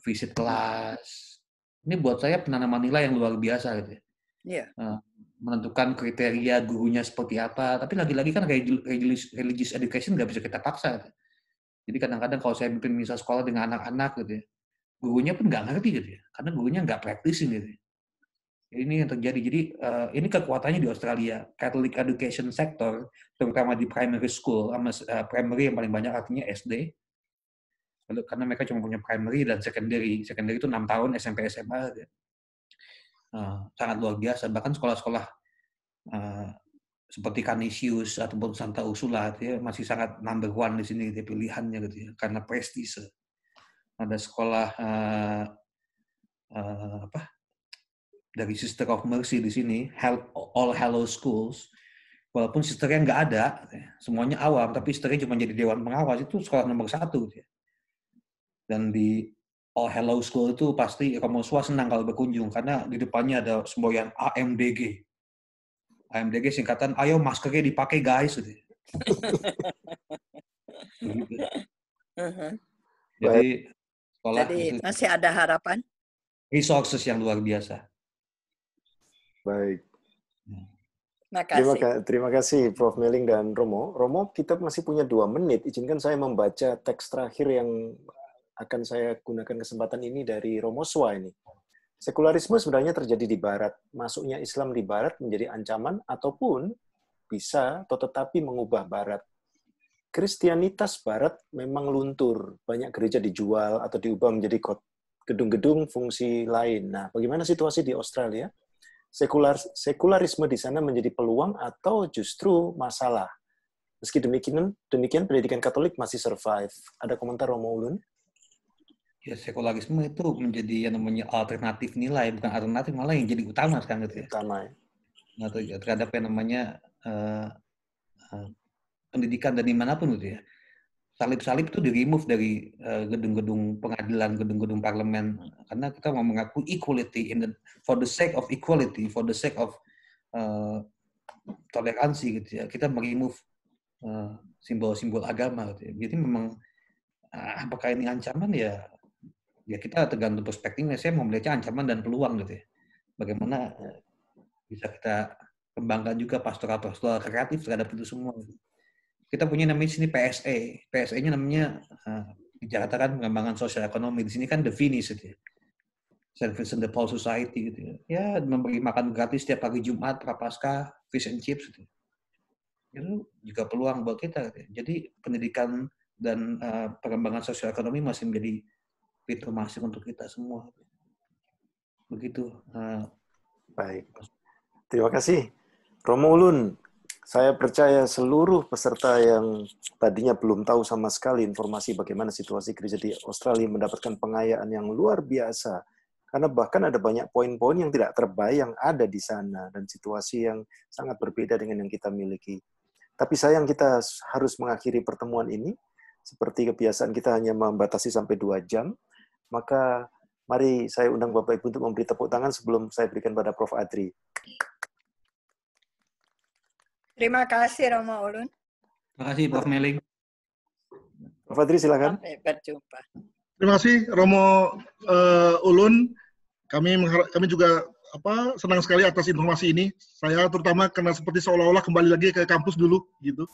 visit kelas. Ini buat saya penanaman nilai yang luar biasa gitu ya. Yeah. Menentukan kriteria gurunya seperti apa. Tapi lagi-lagi kan religious education nggak bisa kita paksa. Gitu. Jadi kadang-kadang kalau saya bikin misal sekolah dengan anak-anak gitu ya, gurunya pun nggak ngerti gitu ya, karena gurunya nggak practicing gitu ya. Ini yang terjadi. Jadi ini kekuatannya di Australia. Catholic education sector, terutama di primary school, primary yang paling banyak artinya SD. Lalu karena mereka cuma punya primary dan secondary. Secondary itu 6 tahun, SMP, SMA. Gitu. Sangat luar biasa. Bahkan sekolah-sekolah seperti Canisius ataupun Santa Ursula ya, masih sangat number one di sini gitu, pilihannya gitu ya, karena prestise. Ada sekolah dari Sister of Mercy di sini, All Hallows Schools. Walaupun sisternya nggak ada, semuanya awam, tapi sisternya cuma jadi dewan pengawas, itu sekolah nomor 1. Gitu ya. Dan di All Hallows School itu pasti Romo Sua senang kalau berkunjung, karena di depannya ada semboyan AMDG. AMDG singkatan, ayo maskernya dipakai guys. Gitu. Jadi sekolah Jadi itu masih ada harapan. resources yang luar biasa. Baik. Makasih. Terima kasih Prof. Meling dan Romo. Romo, kita masih punya 2 menit. Izinkan saya membaca teks terakhir yang akan saya gunakan kesempatan ini dari Romo Swa ini. Sekularisme sebenarnya terjadi di Barat. Masuknya Islam di Barat menjadi ancaman ataupun bisa atau tetapi mengubah Barat. Kristianitas Barat memang luntur. Banyak gereja dijual atau diubah menjadi gedung-gedung fungsi lain. Nah, bagaimana situasi di Australia? Sekularisme di sana menjadi peluang atau justru masalah? Meski demikian pendidikan Katolik masih survive. Ada komentar Romo Ulun? Ya, sekularisme itu menjadi yang namanya alternatif nilai, bukan alternatif, malah yang jadi utama sekarang gitu ya. Utama ya. Nah, terhadap yang namanya pendidikan dan dimanapun gitu ya. Salib-salib itu di-remove dari gedung-gedung pengadilan, gedung-gedung parlemen, karena kita mau mengaku equality for the sake of equality, for the sake of toleransi gitu ya. Kita remove simbol-simbol agama gitu ya. Jadi memang apakah ini ancaman ya kita tergantung perspektifnya. Saya mau melihatnya ancaman dan peluang gitu ya. Bagaimana bisa kita kembangkan juga pastoral-pastoral kreatif terhadap itu semua. Gitu. Kita punya namanya sini PSE. PSE-nya namanya di Jakarta kan pengembangan sosial ekonomi. Di sini kan the Vinis gitu ya. St. Vincent de Paul Society gitu ya. Ya, memberi makan gratis setiap hari Jumat, Prapaskah, fish and chips gitu. Itu juga peluang buat kita gitu ya. Jadi pendidikan dan pengembangan sosial ekonomi masih menjadi pintu masuk untuk kita semua. Begitu. Baik. Terima kasih. Romo Ulun, saya percaya seluruh peserta yang tadinya belum tahu sama sekali informasi bagaimana situasi gereja di Australia mendapatkan pengayaan yang luar biasa. Karena bahkan ada banyak poin-poin yang tidak terbayang ada di sana dan situasi yang sangat berbeda dengan yang kita miliki. Tapi sayang kita harus mengakhiri pertemuan ini. Seperti kebiasaan kita hanya membatasi sampai 2 jam. Maka mari saya undang Bapak Ibu untuk memberi tepuk tangan sebelum saya berikan pada Prof. Adri. Terima kasih Romo Ulun. Terima kasih Prof. Meling. Prof. Adri silakan. Sampai berjumpa. Terima kasih Romo Ulun. Kami juga senang sekali atas informasi ini. Saya terutama karena seperti seolah-olah kembali lagi ke kampus dulu gitu.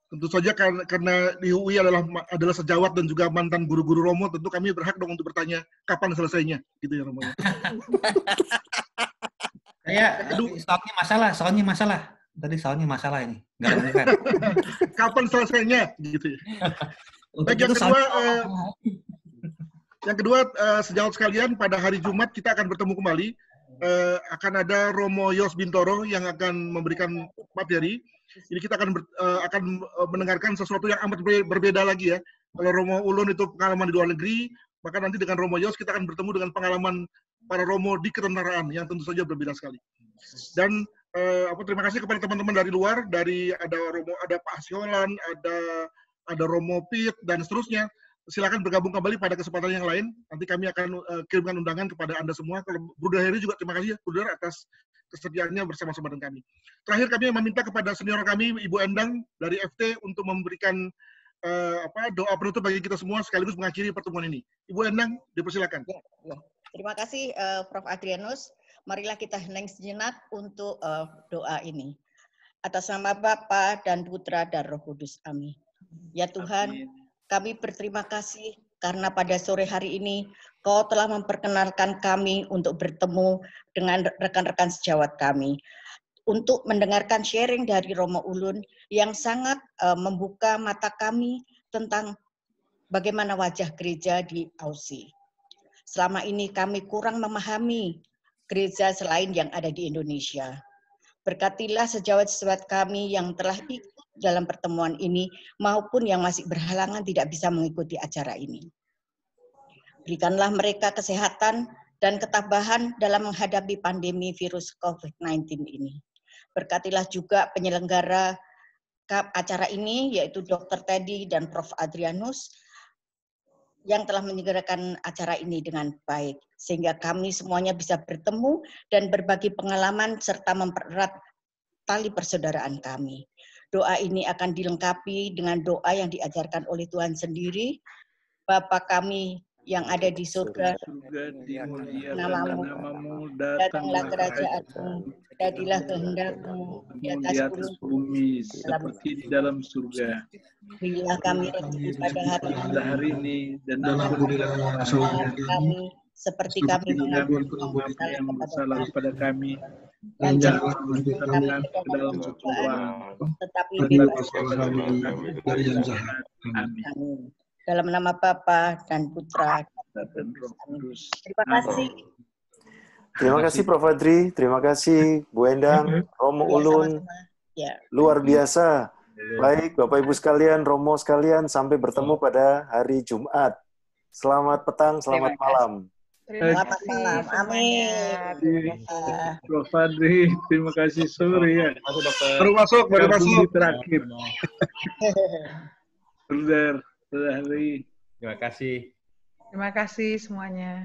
Tentu saja karena di UI adalah sejawat dan juga mantan guru-guru Romo, tentu kami berhak dong untuk bertanya kapan selesainya, gitu ya Romo. Soalnya masalah. Tadi soalnya masalah ini. Nggak kedengeran. Kapan selesainya, gitu ya. Baik, yang kedua, sejawat sekalian, pada hari Jumat kita akan bertemu kembali. Akan ada Romo Yos Bintoro yang akan memberikan materi. Ini kita akan mendengarkan sesuatu yang amat berbeda lagi ya. Kalau Romo Ulun itu pengalaman di luar negeri, maka nanti dengan Romo Yos kita akan bertemu dengan pengalaman para Romo di ketentaraan yang tentu saja berbeda sekali. Dan terima kasih kepada teman-teman dari luar, ada Pak Siolan, ada Romo Pit dan seterusnya. Silakan bergabung kembali pada kesempatan yang lain. Nanti kami akan kirimkan undangan kepada Anda semua. Kalau Bruder Heri juga terima kasih ya, Bruder, atas kesediaannya bersama-sama dengan kami. Terakhir kami meminta kepada senior kami, Ibu Endang dari FT, untuk memberikan doa penutup bagi kita semua sekaligus mengakhiri pertemuan ini. Ibu Endang, dipersilakan. Ya. Terima kasih Prof. Adrianus. Marilah kita hening sejenak untuk doa ini. Atas nama Bapa dan Putra dan Roh Kudus. Amin. Ya Tuhan, kami berterima kasih karena pada sore hari ini Kau telah memperkenalkan kami untuk bertemu dengan rekan-rekan sejawat kami, untuk mendengarkan sharing dari Romo Ulun yang sangat membuka mata kami tentang bagaimana wajah gereja di Aussie. Selama ini kami kurang memahami gereja selain yang ada di Indonesia. Berkatilah sejawat-sejawat kami yang telah ikut dalam pertemuan ini maupun yang masih berhalangan tidak bisa mengikuti acara ini. Berikanlah mereka kesehatan dan ketabahan dalam menghadapi pandemi virus COVID-19 ini. Berkatilah juga penyelenggara acara ini, yaitu Dr. Teddy dan Prof. Adrianus, yang telah menyelenggarakan acara ini dengan baik, sehingga kami semuanya bisa bertemu dan berbagi pengalaman serta mempererat tali persaudaraan kami. Doa ini akan dilengkapi dengan doa yang diajarkan oleh Tuhan sendiri. Bapa kami yang ada di surga, namamu, datanglah kerajaanmu, jadilah kehendakmu di atas bumi seperti di dalam surga. Berilah kami rezeki pada hari ini dan ampunilah kesalahan kami seperti kami mengampuni yang bersalah kepada kami, dan jangan jangan masukkan kami ke dalam cobaan, tetapi bebaskan kami dari yang jahat. Amin. Dalam nama Bapa dan Putra dan Roh Kudus. Terima kasih. Terima kasih Prof. Adri, terima kasih Bu Endang, Romo Ulun. Ya. Luar biasa. Baik, Bapak Ibu sekalian, Romo sekalian, sampai bertemu pada hari Jumat. Selamat petang, selamat malam. Selamat malam. Amin. Prof. Adri, terima kasih sore ya. Baru masuk. Terakhir. Sudah. Terima kasih. Terima kasih semuanya.